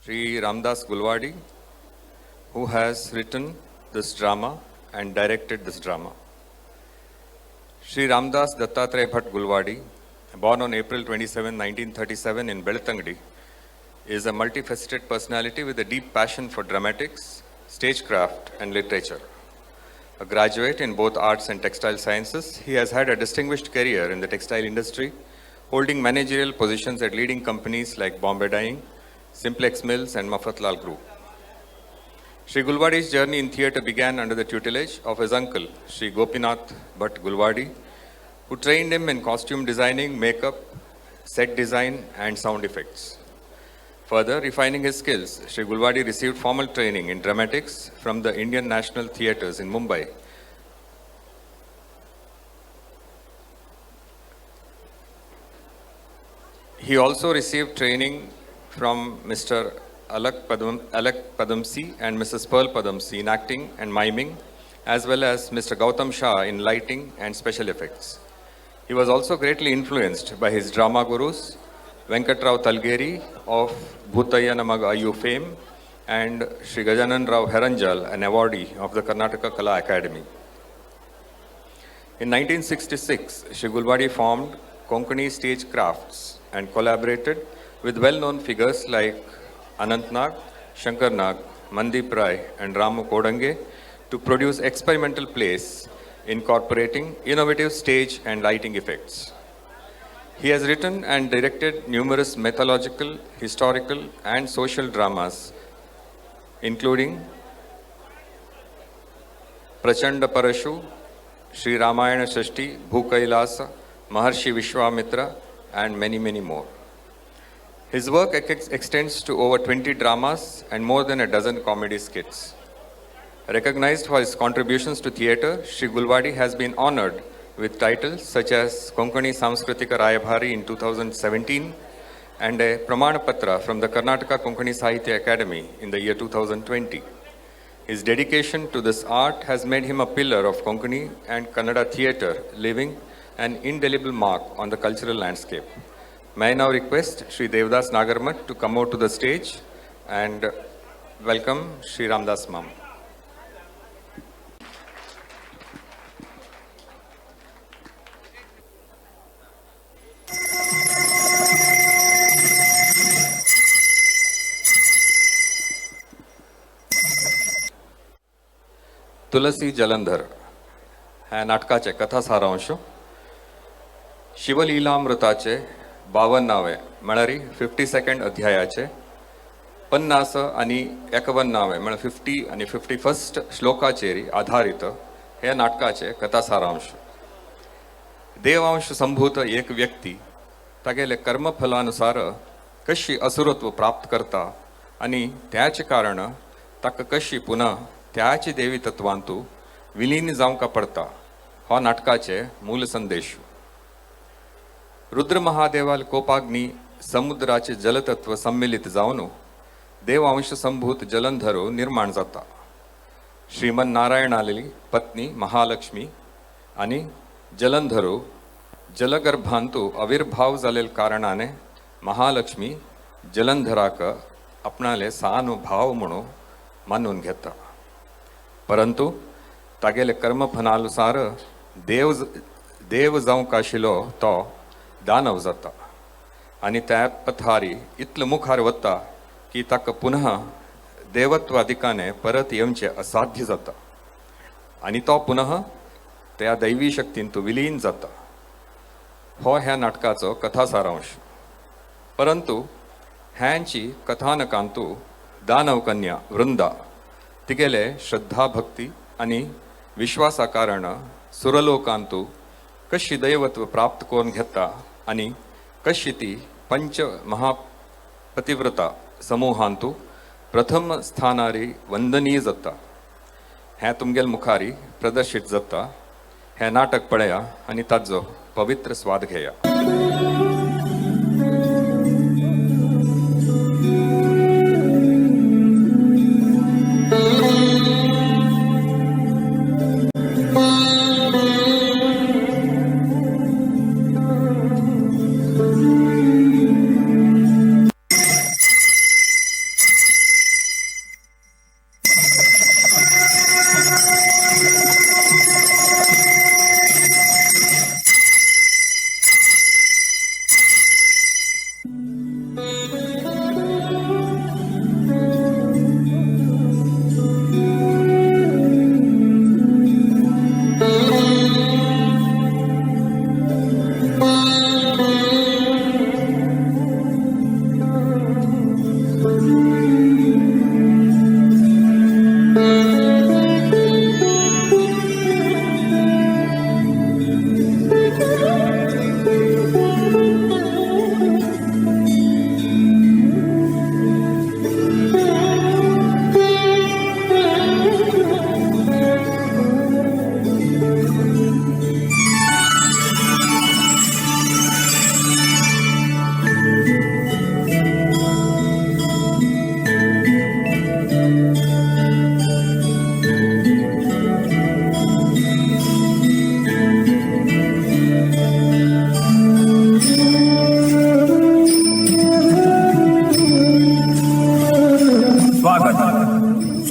Sri Ramdas Gulwadi, who has written this drama and directed this drama. Sri Ramdas Dattatreya Bhatt Gulwadi, born on April 27, 1937 in Beltangadi, is a multifaceted personality with a deep passion for dramatics, stagecraft and literature. A graduate in both arts and textile sciences, he has had a distinguished career in the textile industry, holding managerial positions at leading companies like Bombay Dyeing, Simplex Mills and Mafatlal Group. Sri Gulwadi's journey in theatre began under the tutelage of his uncle, Sri Gopinath Bhatt Gulwadi, who trained him in costume designing, makeup, set design and sound effects. Further refining his skills, Sri Gulwadi received formal training in dramatics from the Indian National Theatres in Mumbai. He also received training from Mr. Alak Padamsi and Mrs. Pearl Padamsi in acting and miming, as well as Mr. Gautam Shah in lighting and special effects. He was also greatly influenced by his drama gurus, Venkatrao Talgeri of Bhutaya Namag Ayu fame and Sri Gajanan Rao Heranjal, an awardee of the Karnataka Kala Academy. In 1966, Sri Gulwadi formed Konkani Stage Crafts and collaborated with well-known figures like Anant Nag, Shankar Nag, Mandeep Rai and Ramu Kodange to produce experimental plays incorporating innovative stage and lighting effects. He has written and directed numerous mythological, historical and social dramas, including Prachanda Parashu, Sri Ramayana Shashti, Bhukailasa, Maharshi Vishwamitra and many, many more. His work extends to over 20 dramas and more than a dozen comedy skits. Recognized for his contributions to theatre, Sri Gulwadi has been honored with titles such as Konkani Samskritika Rayabhari in 2017 and a Pramana Patra from the Karnataka Konkani Sahitya Academy in the year 2020. His dedication to this art has made him a pillar of Konkani and Kannada theatre, leaving an indelible mark on the cultural landscape. May I now request Sri Devdas Nagarmat to come out to the stage and welcome Sri Ramdas Mam. तुलसी जलंधर ह्या नाटकाचे कथा सारांश शिवलीलामृताचे 52 म्हळ्यार 52nd अध्यायाचे 50 आणि 51 म्हळ्यार 50 आणि 51st श्लोकाचेर आधारित हे नाटकाचे कथा सारांश. देवांश संभूत एक व्यक्ती तागेले कर्मफलानुसार कशी असुरत्व प्राप्त करता आणि त्याचे कारण ताका कशी पुन्हा त्याची देवी तत्वांतू विलीन जावंक पडता हो नाटकाचे मूल संदेश. रुद्र महादेवाल कोपाग्नी समुद्राचे जलतत्व सम्मिलित जावन देवांश संभूत जलंधरो निर्माण जाता. श्रीमन नारायणाली पत्नी महालक्ष्मी आणि जलंधरो जलगर्भांतू आविर्भाव जालेल कारणाने महालक्ष्मी जलंधराक आपणाले सानुभाव म्हणून मानून घेता. परंतु तागेले कर्मफलानुसार देव जावंक आशिल्लो तो दानव जाता आणि त्या पथारी इतलो मुखार वता की ताका पुन्हा देवत्व अधिकाने परत येवचे असाध्य जाता आणि तो पुन्हा त्या दैवी शक्तीन तो विलीन जाता. हो ह्या नाटकाचो कथा सारांश. परंतु ह्यांची कथानकांतू दानव कन्या वृंदा तिगेले श्रद्धा भक्ती आणि विश्वासा कारण सुरलोकांतू कशी दैवत्व प्राप्त करून घेता आणि कशी ती पंच महापतिव्रता समूहांतू प्रथम स्थानारी वंदनीय जाता हें तुमगेल मुखारी प्रदर्शित जाता. हें नाटक पळया आणि ताचो पवित्र स्वाद घेया.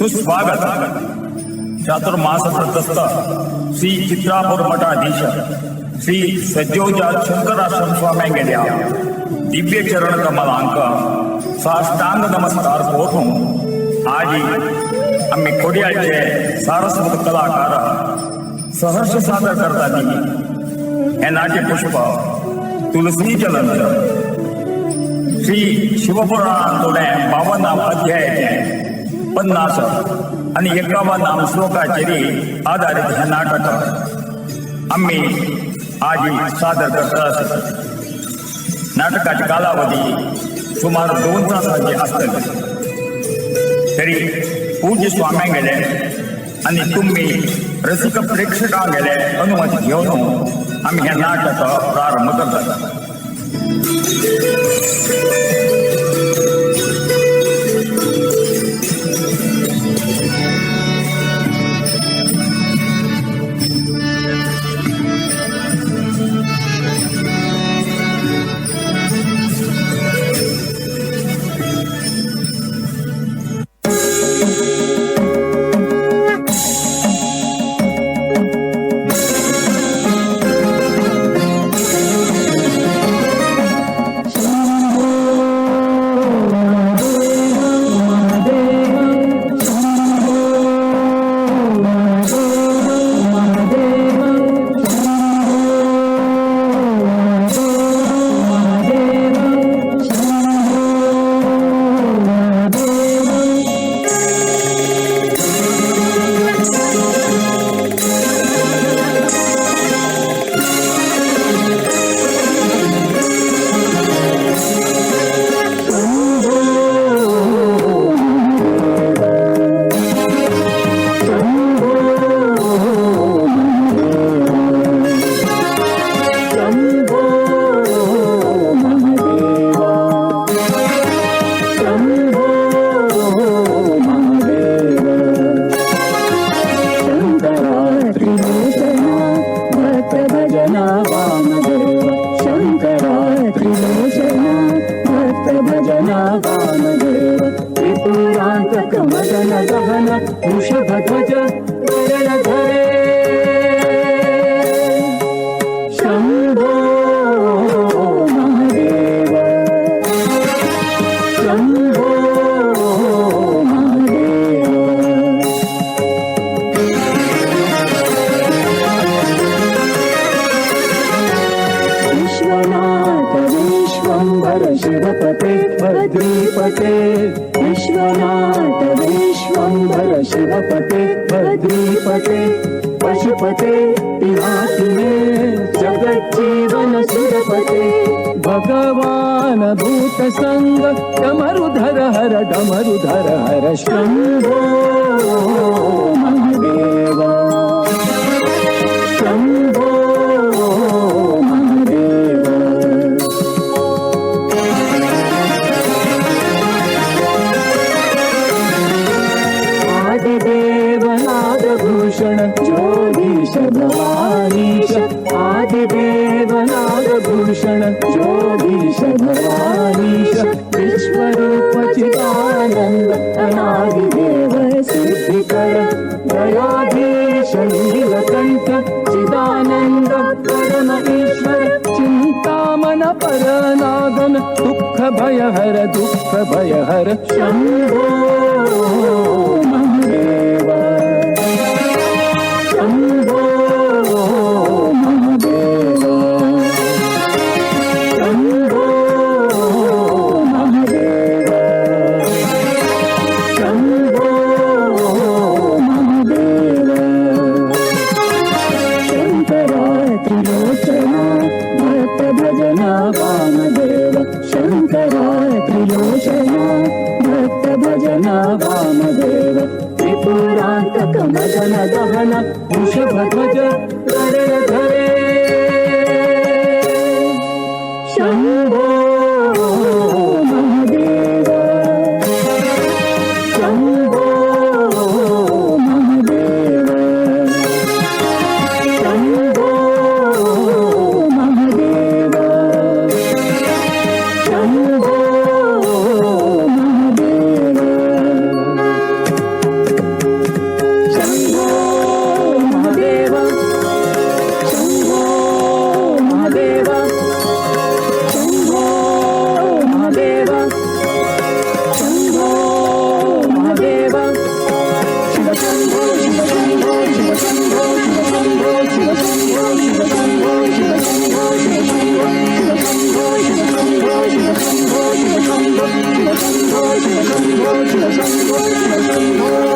सुस्वागत चातुर्मास व्रतस्थ श्री चित्रापूर मठाधीश श्री सज्जोजा शंकराश्रम स्वाम्यांगेल्या दिव्य चरण कमलांक साष्टांग नमस्कार कोरून आजी आम्ही खोडियाळचे सारस्वत कलाकार सहर्ष सादर करताना हे नाट्यपुष्प तुलसी जलंधर श्री शिवपुराणातले 52 अध्यायाचे 50 आणि 51 श्लोकाचेर आधारित हे नाटक आम्ही आज सादर करतात. नाटकाची कालावधी सुमार 2 तासांची असतली. तरी पूज्य स्वाम्यांगेले आणि तुम्ही रसिक प्रेक्षकांगेले अनुमती घेऊन आम्ही हे नाटक प्रारंभ करतात. शिवपते भद्रीपते विश्वनाथ विश्वंभर शिवपते भद्रीपते पशुपते पिनाकिने जगज्जीवन सुरपते भगवान भूत संग डमरुधर हर शंभो महादेव शंभो भूषण ज्योतिष भवानीश आदिदेव नागभूषण ज्योतिष भवानीश विश्वरूप चिदानंद अनादिदेव सिद्धिकर दयाधीश नीलकंठ चिदानंद परम ईश्वर चिंतामन परनागन दुःख भयहर शंभो महादेव शंभो महादेव शंभो महादेव शंभो महादेव शंकरा त्रिलोचना भक्त भजना वामदेव शंकरा त्रिलोचना भक्त भजना वामदेव त्रिपुरांतक मदन दहन वृषभध्वज गरुड धरे शंभो महादेव शंभो महादेव शंभो महादेव शंभो महादेव शिव शंभो शिव शंभो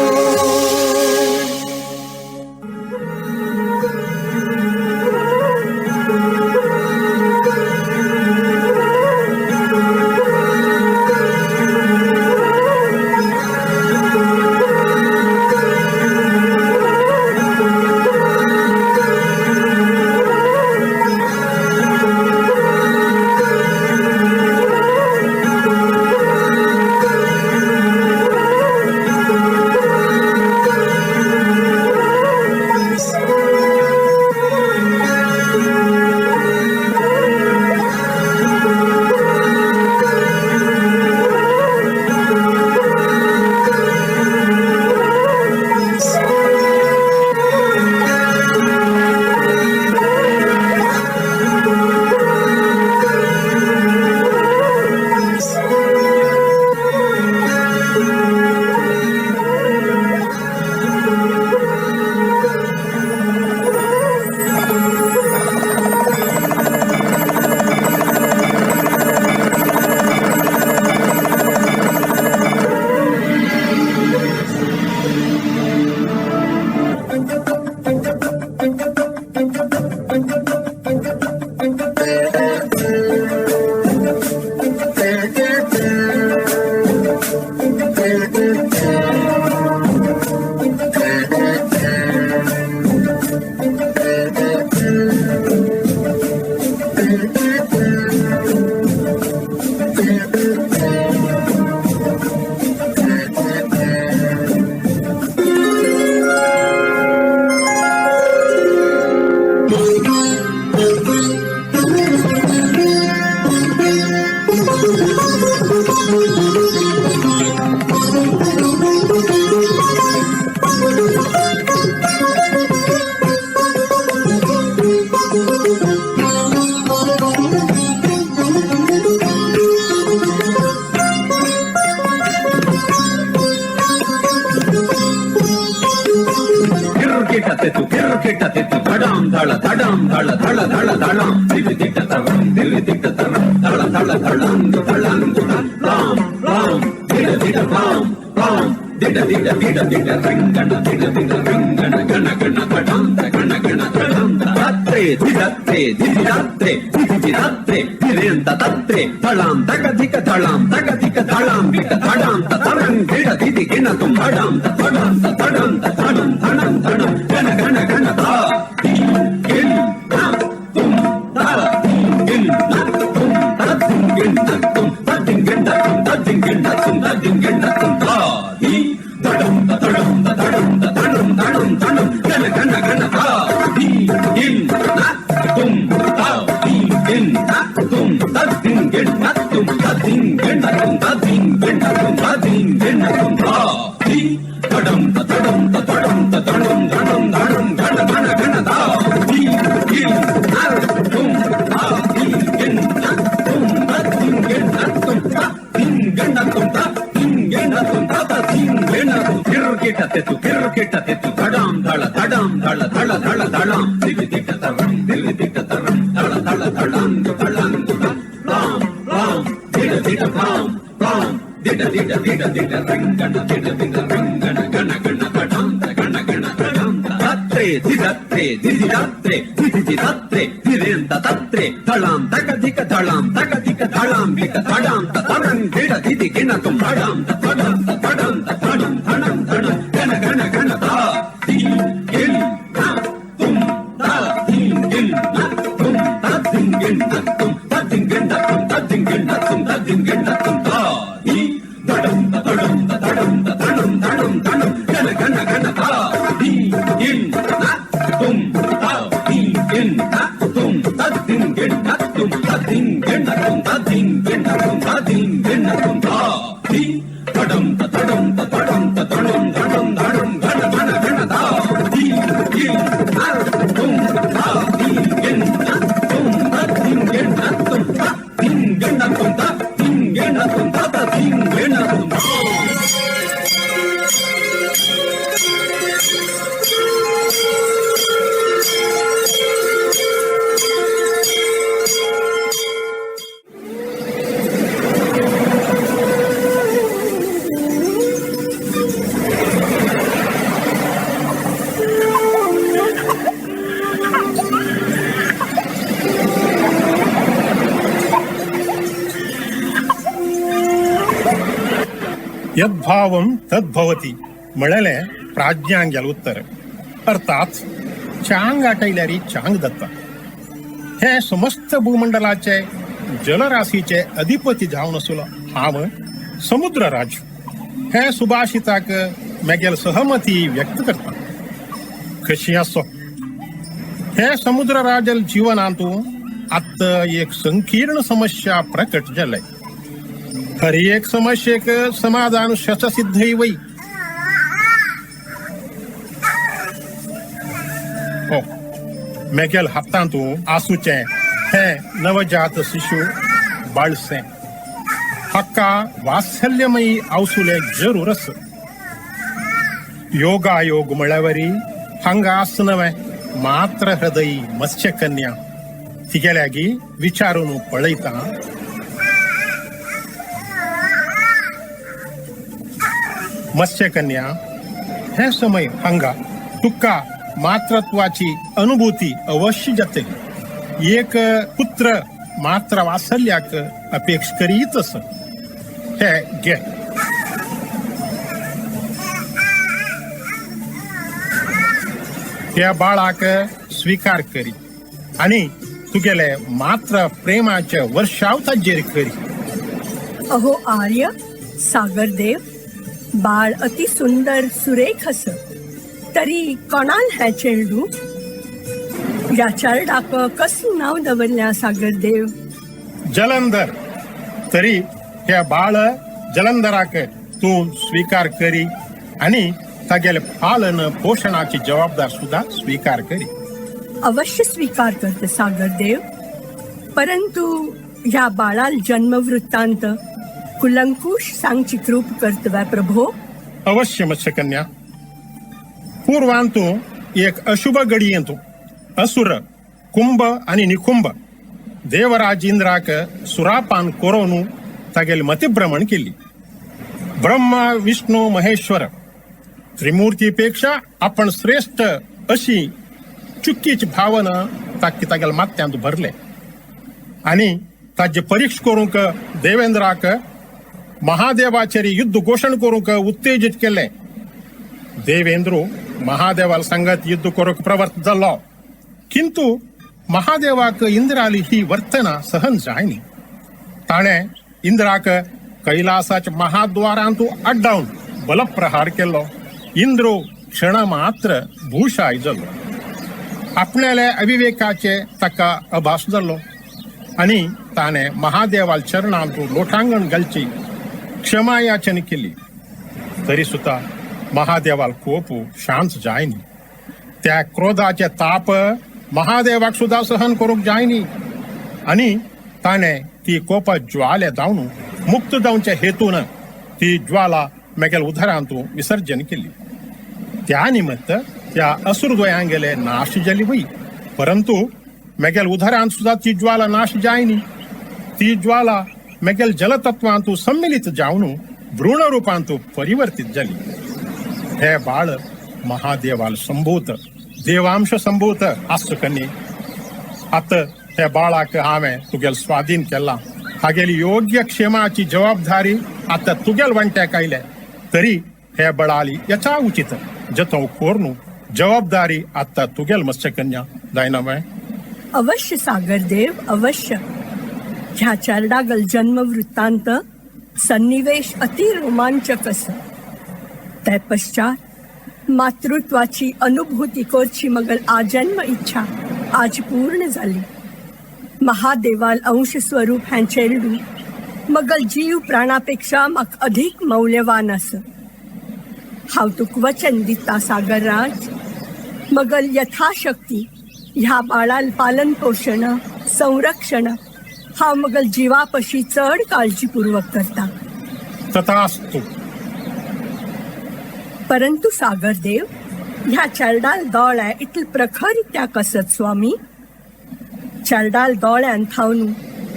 यद्भावम तद्भवती म्हळेलें प्राज्ञांगेल उत्तर. अर्थात चांग आटयल्यारी चांग दत्ता. हे समस्त भूमंडलाचे जलराशीचे अधिपती जावन आसलो हांव समुद्रराज. हे सुभाषिताक मगेल सहमती व्यक्त करता. कशी आसो, हे समुद्रराजल जीवनांतू आत्ता एक संकीर्ण समस्या प्रकट जाले. हर एक समस्येक समाधान शतसिद्धई वै. मेगेल हातांतू आसूचे हे नवजात शिशु बाळसे. हक्का वात्सल्यमयी आवसुले जरूर आस. योगायोग म्हळ्यावरी हांगा आस नवे मात्र हृदयी मत्स्यकन्या. तिगेल्यागी विचारून पळयता. मत्स्यकन्या, हे समय हांगा तुका मातृत्वाची अनुभूती अवश्य जातली. एक पुत्र मात्र वात्सल्याक अपेक्ष करीत आस. हे घे. त्या बाळाक स्वीकार करी आणि तुगेले मात्र प्रेमाचे वर्षाव ताजेर करी. अहो आर्य, सागरदेव, बाळ अति सुंदर सुरेख अस. तरी कोणाल हे चेडू? ह्या चेडाक कसं नाव दवरल्या सागरदेव? जलंधर. तरी हे बाळ जलंधराक तू स्वीकार करी आणि तागेले पालन पोषणाची जबाबदार सुद्धा स्वीकार करी. अवश्य स्वीकार करते सागरदेव. परंतु ह्या बाळाल जन्म वृत्तांत कुलंकुश सांगची कृप करतव्या प्रभो. अवश्य मत्स्यकन्या. पूर्वांतू एक अशुभ घडयेंतू असुर कुंभ आणि निकुंभ देवराज इंद्राक सुरापान करून तागेले मतिभ्रमण केली. ब्रह्मा विष्णू महेश्वर त्रिमूर्तीपेक्षा आपण श्रेष्ठ अशी चुकीची भावना तागेल्या मात्यांत भरले आणि ताजे परीक्षा करूंक देवेंद्राक महादेवाचेर युद्ध घोषण करूंक उत्तेजित केले. देवेंद्र महादेवाला सांगत युद्ध करूंक प्रवृत्त जालो. किंतु महादेवाक इंद्राली ही वर्तना सहन जायनी. ताणे इंद्राक कैलासाच्या महाद्वारांतू आड्डावन बलप्रहार केलो. इंद्रो क्षण मात्र भूशाय जालो. आपल्याले अविवेकाचे ताका अभास जालो आणि ताणे महादेवाल चरणांतू लोटांगण घालची क्षमा याचना केली. तरी सुद्धा महादेवाल कोप शांत जायनी. त्या क्रोधाचे ताप महादेवाक सुद्धा सहन करूंक जायनी आणि ताणे ती कोपा ज्वाले जावन मुक्त जावच्या हेतून ती ज्वाला मेगेल उदरांतू विसर्जन केली. त्या निमित्त त्या असुरद्वयां गेले नाश जाली वय. परंतु मेगेल उदरांत सुद्धा ती ज्वाला नाश जायनी. ती ज्वाला मेगेल जलतत्वांतू सम्मिलित जावन भ्रूण रूपांतू परिवर्तित जाली. हे बाळ महादेवाल संभूत देवांश संभूत आसचो कन्ये. आत हे बाळाक हांवें तुगेल स्वाधीन केला. हागेली योग्य क्षेमाची जबाबदारी आता तुगेल वंट्याक आयले. तरी हे बळाली याचा उचित जतन कोरनू जबाबदारी आता तुगेल मत्स्यकन्या जायना. अवश्य सागरदेव, अवश्य. ह्या चेडागल जन्म वृत्तांत सन्निवेश अति रोमांचक अस. ते पश्चात मातृत्वाची अनुभूती करची मगल आजन्म इच्छा आज पूर्ण झाली. महादेवाल अंश स्वरूप हे चेडू मगल जीव प्राणापेक्षा म्हाका अधिक मौल्यवान आस. हांव तुका वचन दिता सागरराज, मगल यथाशक्ती ह्या बाळाल पालन पोषण संरक्षण हांव मगल जिवापशी चड काळजीपूर्वक करता. तथास्तु. परंतु सागरदेव, ह्या चेडाल दोळे इतले प्रखररित्या कसत स्वामी? चेडाल दोळ्यान थावन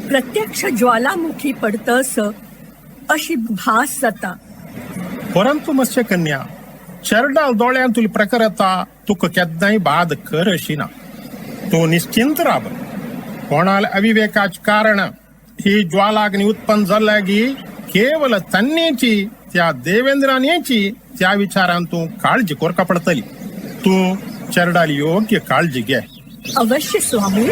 प्रत्यक्ष ज्वालामुखी पडतस अशी भास जाता. परंतु मत्स्यकन्या, चेडाल दोळ्यांतली प्रखरता तुका केन्नाय बाद कर अशी ना. तू निश्चिंत राब. कोणाल अविवेकाच कारण ही ज्वालाग्नी उत्पन्न जाल्यागी केवल तन्नेची त्या देवेंद्रानेची त्या विचारांतू काळजी कोरका पडतली. तू चरडाल योग्य काळजी घे. अवश्य स्वामी.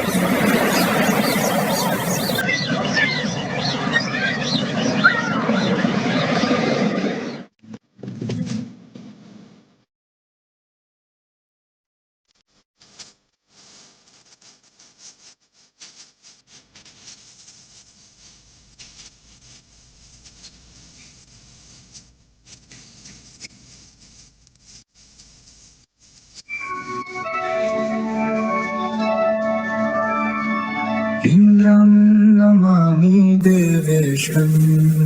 इन्द्रं नमामि देवेशं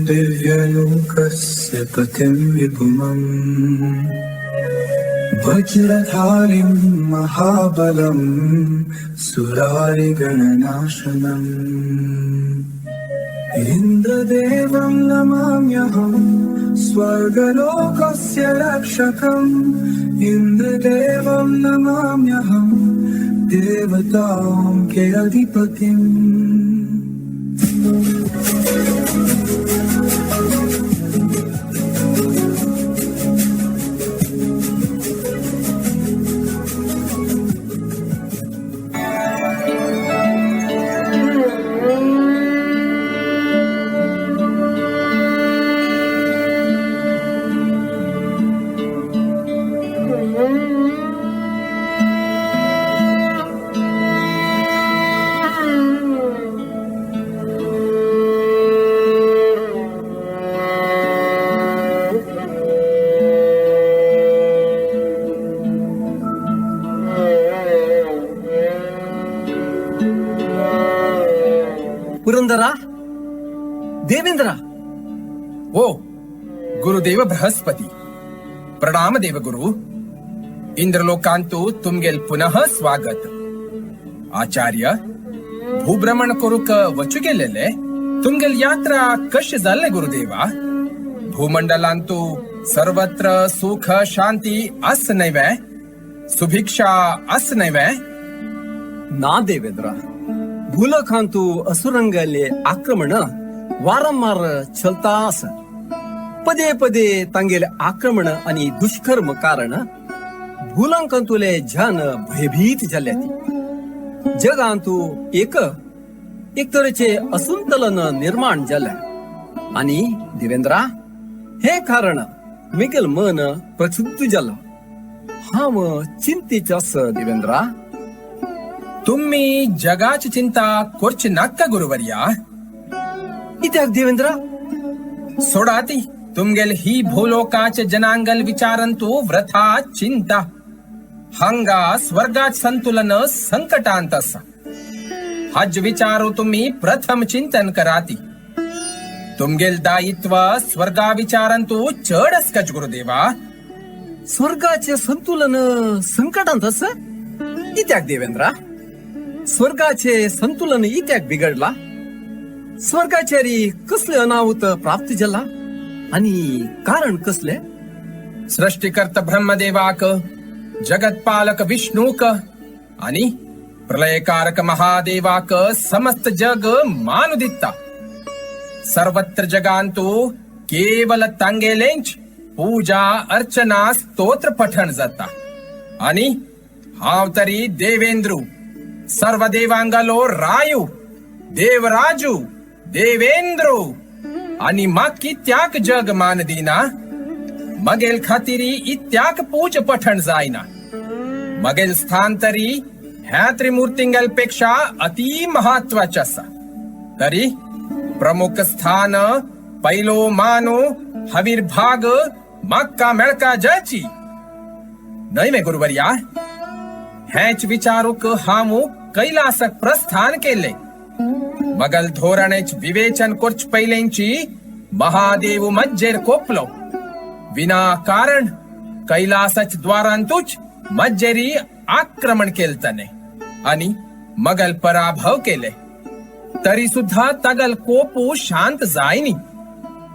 दिव्यलोकस्य पतिं विपुलम् वज्रधारिं महाबलं सुरारिगणनाशनम् इन्द्रदेवं नमाम्यहं स्वर्गलोकस्य रक्षकम् इन्द्रदेवं नमाम्यहं देवताओं के अधिपतिम्. पुरंदरा, देवेंद्रा. ओ गुरुदेव बृहस्पती. प्रणाम देवगुरु. इंद्रलोकांतू तुमगेल पुनः स्वागत. आचार्य, भूभ्रमण करूक वचू गेलेले. तुमगेल यात्रा कशी जाल्ले गुरुदेवा? भूमंडलांतू सर्वत्र सुख शांती आस नैवे, सुभिक्षा आस नैवे. ना देवेंद्रा, भूलकांतू असुरंगाले आक्रमण वारंवार चलता आस. पदे पदे तांगेले आक्रमण आणि दुष्कर्म कारण भूलकांतुले जन भयभीत जाल्याती. जगांतू एक तरेचे असंतुलन निर्माण झाले. आणि देवेंद्रा, हे कारण मेगेल मन प्रक्षुब्ध झालं. हांव चिंतेच आस देवेंद्रा. तुम्ही जगाची चिंता करची नाका गुरुवर्या. कित्याक देवेंद्रा? सोडा ती तुमगेल ही भूलोकाचे जनांगल विचारंतू व्रथा चिंता. हांगा स्वर्गात संतुलन संकटांत असा. हज विचारू तुम्ही प्रथम चिंतन कराती. तुमगेल दायित्व स्वर्गा विचारंतू चढस कच गुरुदेवा. स्वर्गाचे संतुलन संकटांत अस? कित्याक देवेंद्रा? स्वर्गाचे संतुलन इत्याक बिघडला? स्वर्गाचारी कसले अनाहुत प्राप्त झाला आणि कारण कसले? सृष्टिकर्ता ब्रह्मदेवाक, जगतपालक विष्णूक आणि प्रलयकारक महादेवाक समस्त जग मानु दिता. सर्वत्र जगांतू केवल तांगेलेंच पूजा अर्चना स्तोत्र पठण जाता. आणि हाव तरी देवेंद्रू, सर्व देवांगालो रायू, देवराजू, देवेंद्रू आणि माकी त्याक जग मान दिना. मगेल खातीरी इत्याक पूज पठण जायना. मगेल स्थान तरी ह्या त्रिमूर्तिंगल पेक्षा अति महत्वाचे असा. तरी प्रमुख स्थान पैलो मानो हवीर भाग मक्का मेळका जाची. नाही मे गुरुवर्या, हेच विचारूक हामू कैलासक प्रस्थान केले. मगल धोरणेच विवेचन करच पैलेंची महादेव मज्जेर कोपलो. विना कारण कैलासच द्वारांतूच मज्जेरी आक्रमण केलतने आणि मगल पराभव केले. तरी सुद्धा तगल कोपू शांत जायनी.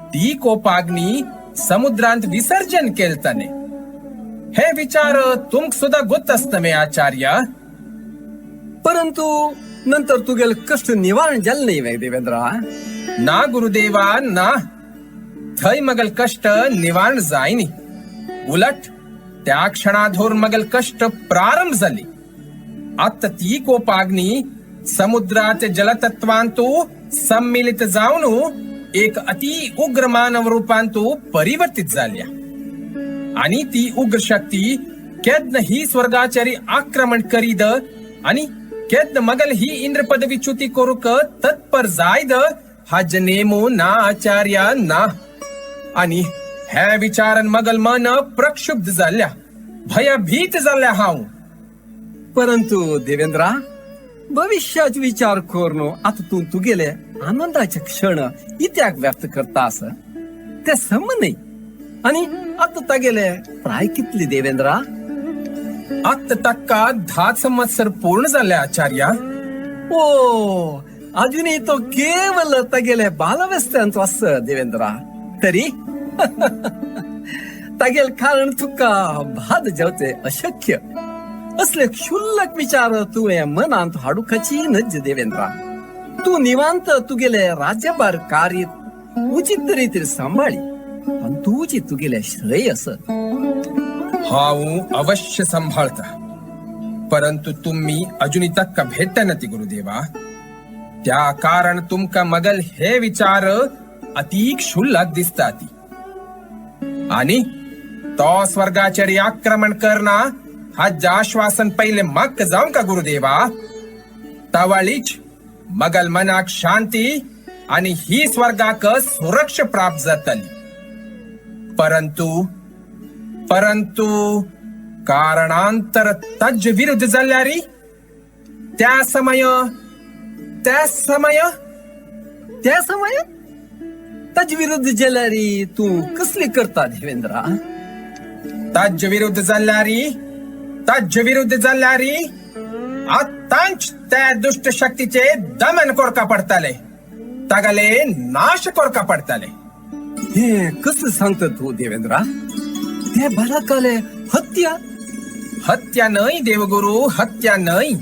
ती कोपाग्नी समुद्रांत विसर्जन केलतने. हे विचार तुमक सुद्धा गुत असतमे आचार्य. परंतु नंतर तुगेल कष्ट निवारण झालं नाही वे देवेंद्रा. ना गुरुदेवा ना. थंय मगल कष्ट निवारण जायनी, उलट त्या क्षणाधोर मगल कष्ट प्रारंभ झाले. आता ती कोपाग्नी समुद्राच्या जलतत्वांतू सम्मिलित जाऊन एक अति उग्र मानव रूपांतू परिवर्तित झाल्या. आणि ती उग्र शक्ती केद्न ही स्वर्गाचारी आक्रमण करीद आणि केद्न मगल ही इंद्र पदवी च्युती करूक तत्पर जायद हा जनेमो ना आचार्य ना. आणि हे विचारन मगल मन प्रक्षुब्ध झाल्या, भयभीत झाल्या हाव. परंतु देवेंद्रा, भविष्याचा विचार करून आता तू गेले आनंदाचे क्षण इत्याग व्यक्त करता असं ते सम नाही. आणि आता गेले प्राय कितली देवेंद्रा? आता तक्का 10 संवत्सर पूर्ण झाले आचार्य. ओ अजूनही तो केवळ गेले बालावस्थांचो असं देवेंद्रा. तरी तागेल कारण तुका भाद जेवते अशक्य असले क्षुल्लक विचार तुवें मनांत हाडूकाची नज देवेंद्रा. तू निवांत तुगेले राज्यभार कार्य उचित रीतीने सांभाळी पण तुझी तुगेले श्रेय असत. हाऊ अवश्य सांभाळता, परंतु तुम्ही अजूनही तक्का भेटता नती गुरुदेवा. त्या कारण तुमका मगल हे विचार अति क्षुल्लक दिसतात. आणि तो स्वर्गाचारी आक्रमण करणा हा आश्वासन पहिले मग जाऊन का गुरुदेवा. तवळीच मगल मनाक शांती आणि ही स्वर्गाक सुरक्षा प्राप्त जातली. परंतु कारणांतर तज विरुद्ध जाल्यारी त्या समय तज विरुद्ध जेलारी तू कसली करता देवेंद्रा? तज विरुद्ध जाल्यारी आतांच त्या दुष्ट शक्तीचे दमन कोरका पडताले, तगले नाश कोरका पडताले. हे कसं सांगत तू देवेंद्रा? हे बालकाले हत्या नाही देवगुरु, हत्या नाही.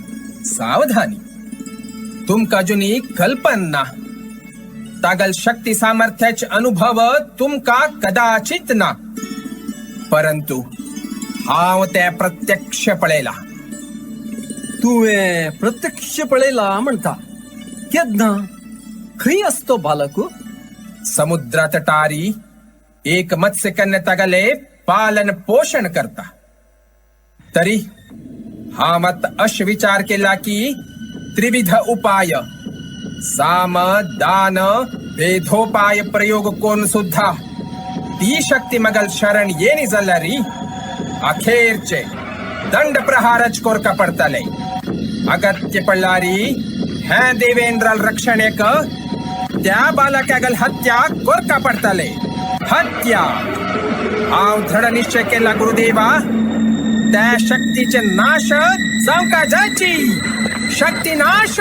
सावधानी, तुमका अजूनही कल्पना तागल शक्ती सामर्थ्याचे अनुभव तुमका कदाचित ना. परंतु हाव त्या प्रत्यक्ष पळेला. तू प्रत्यक्ष पळेला म्हणता केदना खरी असतो बालकू? समुद्र तटारी एक मत्स्यकन्या तगले पालन पोषण करता. तरी हा मत अश विचार केला की त्रिविध उपाय साम दान भेदोपाय प्रयोग कोण सुद्धा ती शक्ती मगल शरण येणी जाल्यारी अखेरचे दंड प्रहारच कोरका पडताले. अगत्य पडलारी हे देवेंद्राल रक्षण एक त्या बालकागल हत्या कोरका पडताले. हत्या हाव दृढ निश्चय केला गुरुदेवा. त्या शक्तीचे नाश जाऊका जायची. शक्ती नाश,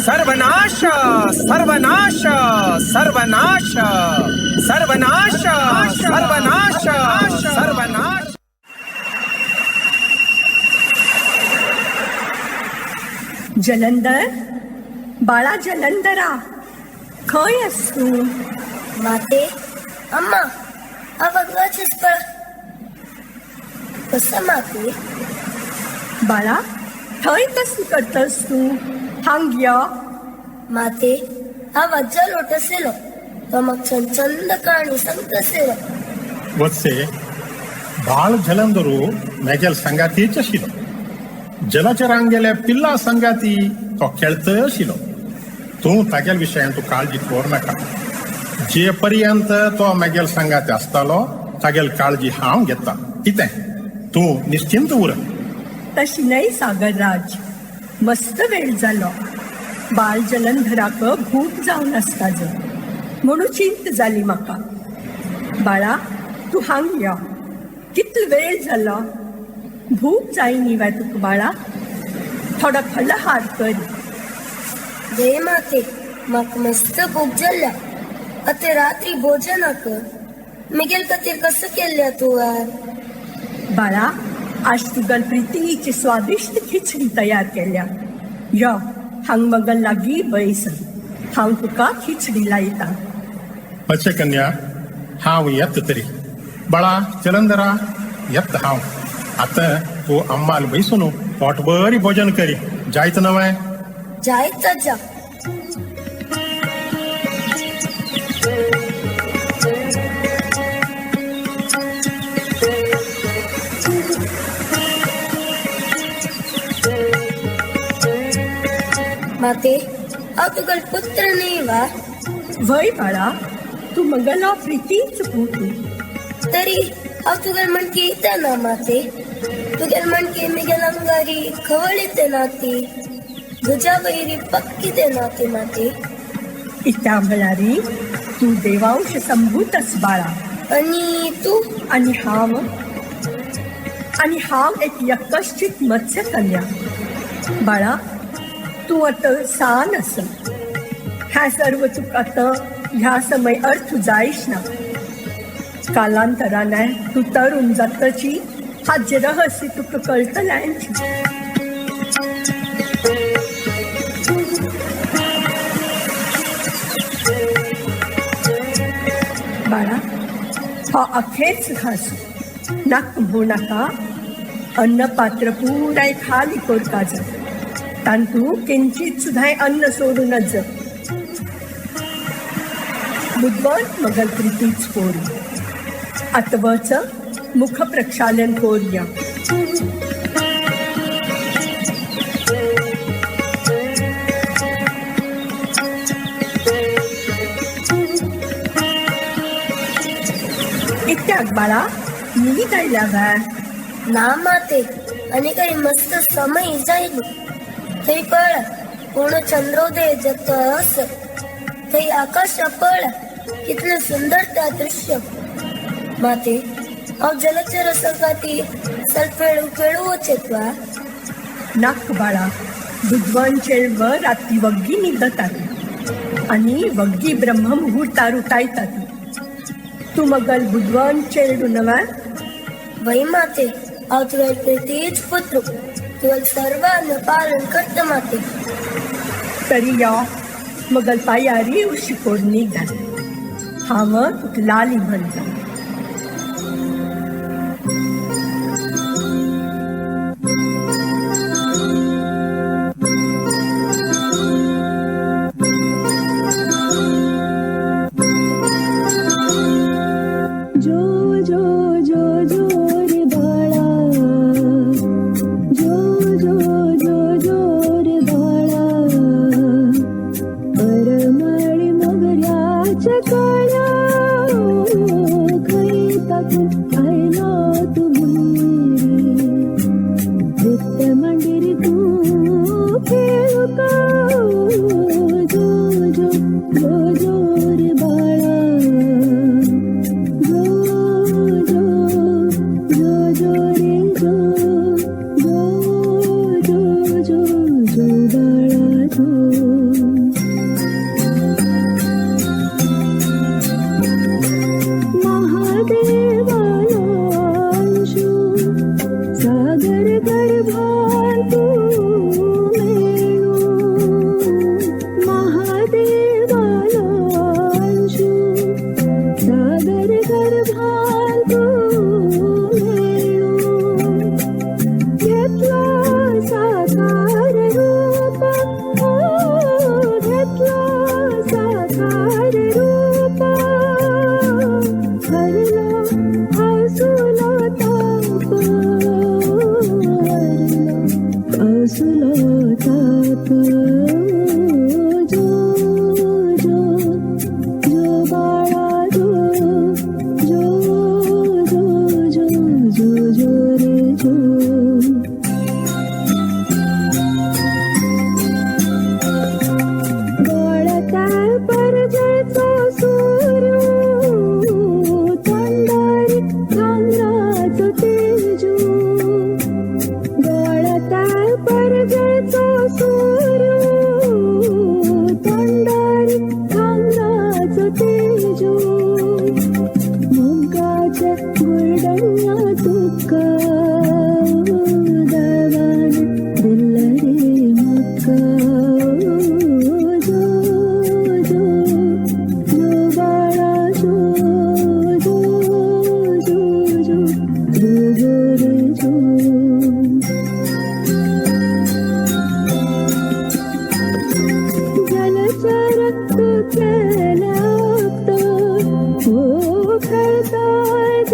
सर्वनाश, सर्वनाश, सर्वनाश, सर्वनाश, सर्वनाश, सर्वनाश. जलंधर, बाळा जलंधरा, खंय आहेस तू? माते, अम्मा, अवघाचीच पळ. कसं माते? बाळा, थंय कसं करतस तू? हांग या. माते, हा वज्जा लोटसेलो तो मग चंद काणी सांगतसेलो. वत्से बाळ जलंधरू मेगेल संगातीच आशिलो. जलचरांगेले पिल्ला संगाती तो खेळतय आशिलो. तू तागेल विशयान तू काळजी करूं नाका. जे पर्यंत तो मेगेल संगाती आसतालो तागेल काळजी हांव घेता. कितें तू निश्चिंत उर. तशी नाही सागरराज, मस्त वेळ जालो. बाळ जलंधराक भूक जावन आसता ज म्हणून चिंत जाली म्हाका. बाळा, तू हांग या. कितलो वेळ जालो? भूक जायनी काय तुका बाळा? थोडा फलाहार कर. दे माते, म्हाका मस्त भूक जाल्ल्या. आता रात्री भोजनाक मिगेल खातीर कसं केल्ल्या तुवें? बाळा, आज तुगल प्रितीची स्वादिष्ट खिचडी तयार केल्या. या हांग मगल लागी बैस. हांव तुका खिचडी लायता. मत्स्यकन्या, हांव येत तरी बाळा चलंदरा येत हांव आता तू अम्माल बैसून पोट बरी भोजन करी जायत नवय जायचा जा माते हांव तुगेलो पुत्र न्ही वा वय बाळा तू मंगला प्रितीच पुतू तरी हांव तुगेलो मणकी येता ना माते तुगेलो मणकी मिगेल अंगारी खवळीते ना ती भुजा वैरी पक्की ते ना ती माते इत्या म्हळ्यारी तू देवांश संभूतच बाळा आणि तू आणि हांव एक यकश्चित मत्स्य कन्या बाळा तू आता सान अस ह्या सर्व तुका आता ह्या समय अर्थ जायच ना कालांतराने तू तरुण जातची हाचे रहस्य तुका कळटल्यांची बाळा हा अखेच घासू नाक म्हणू नका अन्न पात्र पुराय खाली कोरता जा तांतू किंचित सुद्धा अन्न सोडूनच जा बुधवार मगल प्रीतीच पोरी अतवच मुख प्रक्षालन कोर्या इत्याग बाळा मी गायला ना माते आणि काही मस्त समय जाईल थंय पळ पूर्ण चंद्रोदय जात अस थंय आकाश पळ कितले सुंदर त्या दृश्य माते हांव जलचर सकाती सल्फेळू खेळू वचेत वा नाक बाळा बुधवान चेळव रात्री वग्गी निघतात आणि वग्गी ब्रह्म मुहूर्तारू तायतात तू मगल बुधवान चेळू नवा वै माते हांव तुवें प्रितीच पुत्र तुवें सर्वांना पालन करता माते तरी या मगल पायारी उशी कोडणी घाल हांव तुका लाली म्हणटा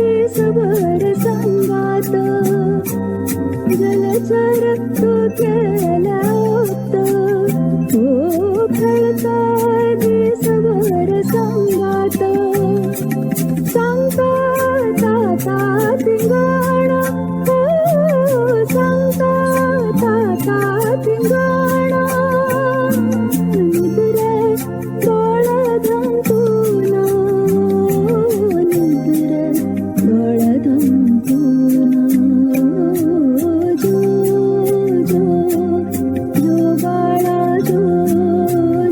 दिसभर संगात जलचर तो केला होत हो खेळता दिसभर संगात सांगता ताता तिंगाणा हो सांगता ताता तिंगाणा निद्रे डोळे धंतून निद्रे डोळे धंतून जो जो जो बाळा जो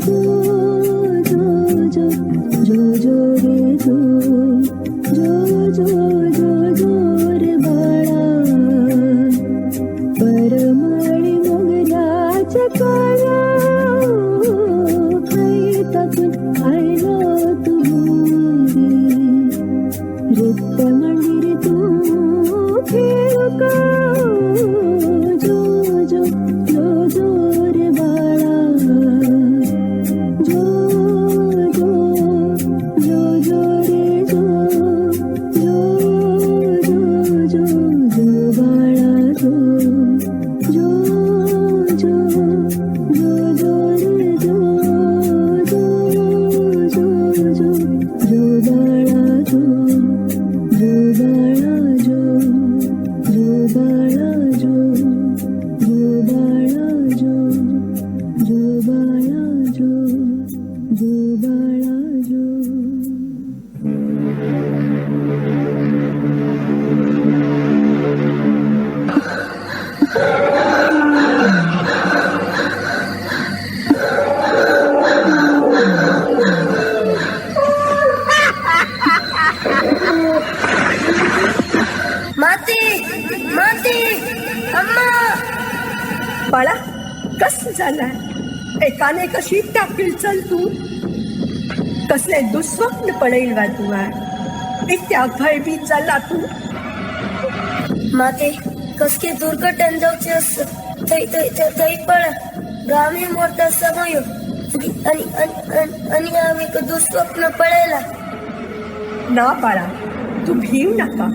जो जो जो जो जो रे जो जो जो जो जो रे बाळा परमळी मोगऱ्याच्या काळ्या खाईतातून आयलो तू रिक्त मंदिर तू खेळू का जो जो जो जो रे बाळा जो जो जो जो रे जो जो जो जो जो बाळा जो जो जो जो रे जो जो जो बाळा जो बाळा जो बाळा जो बाळा जो बाळा जो बाळा माती माती अम्मा बाळा कस झालाय एकाने कशी टाकील चल तू कसले दुस्वप्न पडेल वा तुला इत्या भयभीत झाला तू माते कसके दुर्घटन जाऊचे असत थंय पळ गामी मोठा समय आणि आम्ही दुस्वप्न पळेला ना बाळा तू भीव नका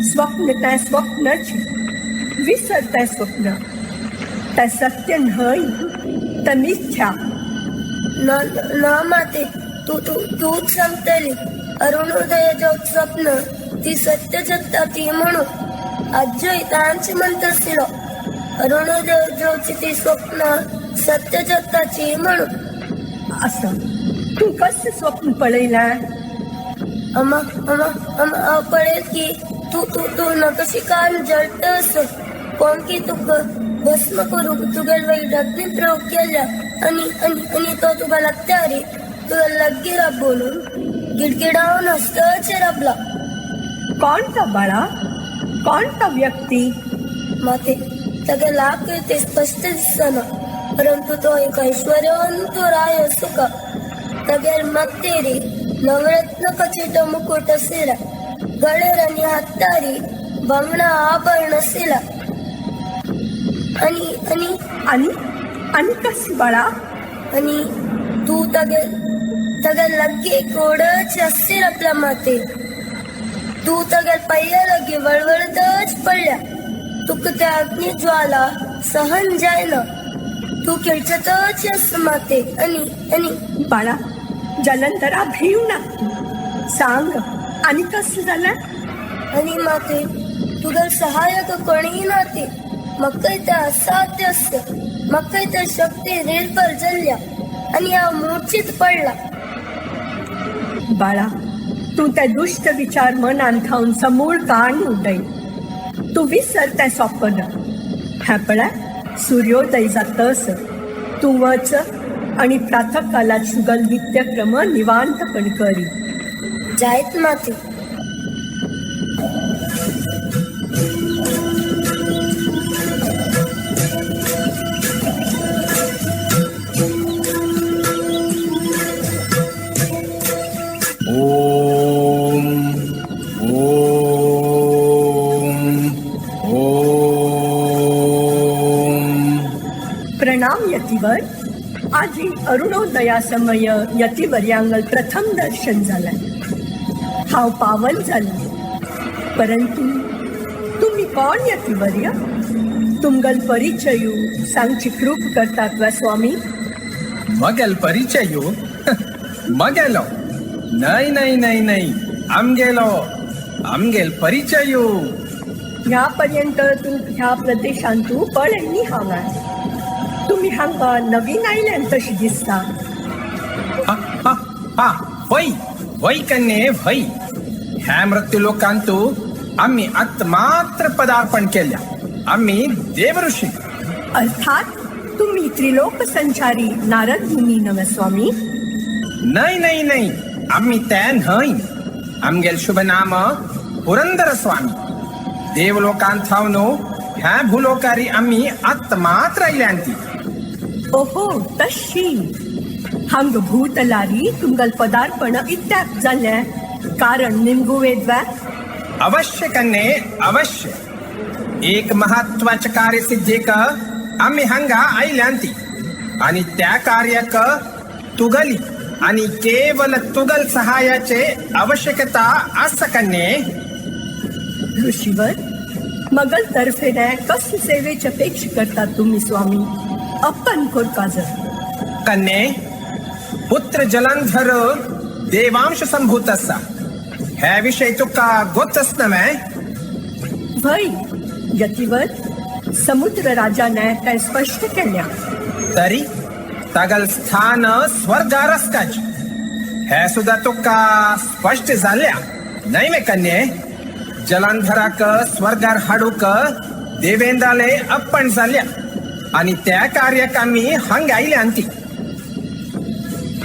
स्वप्न त्या स्वप्नच विसर त्या स्वप्न त्या सत्य नाही तर मिथ्या ना माते तूच सांगतली अरुणोदयाच्या स्वप्न ती सत्य जगता ती म्हणून आजही तांची म्हणत असलो अरुणोदयाची ती स्वप्न सत्य जगताची म्हणून असं तू कसं स्वप्न पळेला अम्मा पळेल की तू नकशी कान जळतस कोण की तुक भस्म करू तुगेल वैद अग्नी प्रयोग केल्या आणि तो तुका लागत्यारी तुला लग्गी रब बोलून गिडगिडावून हस्तच रबला कोणता बाळा कोणता व्यक्ती माते तगे लाभ ते स्पष्ट दिसना परंतु तो एक ऐश्वर्यवंत राय असो का तगेल मत्तेरी नवरत्न खचित मुकुट असेला गळेर आणि हत्तारी बंगणा आभरण असेला आणि कस बाळा आणि तू तगे लग्गे कोडच असेल आपल्या माते तू तगे पहिल्या लगे वळवळतच पडल्या तुक त्या अग्नी ज्वाला सहन जायना तू खेळचतच अस माते आणि बाळा जलंधरा भीव ना सांग आणि कस झालं आणि माते तुझं सहाय्यक कोणीही नव्हते मग काही त्या असाध्य असत मग काही त्या शक्ती रेलपर जल्ल्या आणि हा मूर्छित पडला बाळा तू त्या दुष्ट विचार मनान खाऊन समूळ काण उडय तू विसर त्या स्वप्न ह्या सूर्योदय जातस तू वच आणि प्रातःकालात शुगल नित्यक्रम निवांतपण करी जायत माते प्रणाम यतिवर आजी अरुणोदया समय यतिवर्यांगल प्रथम दर्शन झालंय हाव पावन झालं परंतु तुम्ही कोण यतिवर्य? तुमगल परिचयू सांगची कृप करतात वा स्वामी? मगेल परिचयू मगेलो नाही नाही नाही नाही आमगेल परिचयू. ह्यापर्यंत ह्या प्रदेशांतू पळ्यांनी हांगा. तुम्ही हांगा नवीन आयल्यान तशी दिसता. हा वय कन्ये वय. ह्या मृत्यू लोकांतू आम्ही आत मात्र पदार्पण केल्या. आम्ही देवऋषी. अर्थात तुम्ही त्रिलोक संचारी नारद मुनी नव स्वामी? नाही नाही नाही आम्ही त्या नाही. आमगेल शुभ नाम पुरंदर स्वामी. देवलोकांत थावनो ह्या भूलोकारी आम्ही आत मात्र आयल्यांती. ओहो तशी. हांग भूतलारी तुमगल पदार्पण इत्याक जाल्ले कारण निमगु वेदवा? अवश्य कन्ये अवश्य. एक महत्वाचे कार्य सिद्धीक आम्ही हांगा आयल्यांती आणि त्या कार्याक तुगली आणि केवल तुगल सहाय्याचे आवश्यकता आस कन्ये. ऋषीवर मगल तर्फे कस सेवेची अपेक्षा करतात तुम्ही स्वामी? अपन कोरकाज कन्ये पुत्र जलंधर देवांश संभूत असा. ह्या विषयी तुका गोतच नव्हे? भय यतिवर समुद्र राजाने काय स्पष्ट केल्या. तरी तगल स्थान स्वर्गारस काज. हे सुद्धा तुका स्पष्ट झाल्या नाही मे कन्ये? जलंधराक स्वर्गार हाडूक देवेंद्राले आपण झाल्या आणि त्या कार्याक आम्ही हांगा आयल्यांती.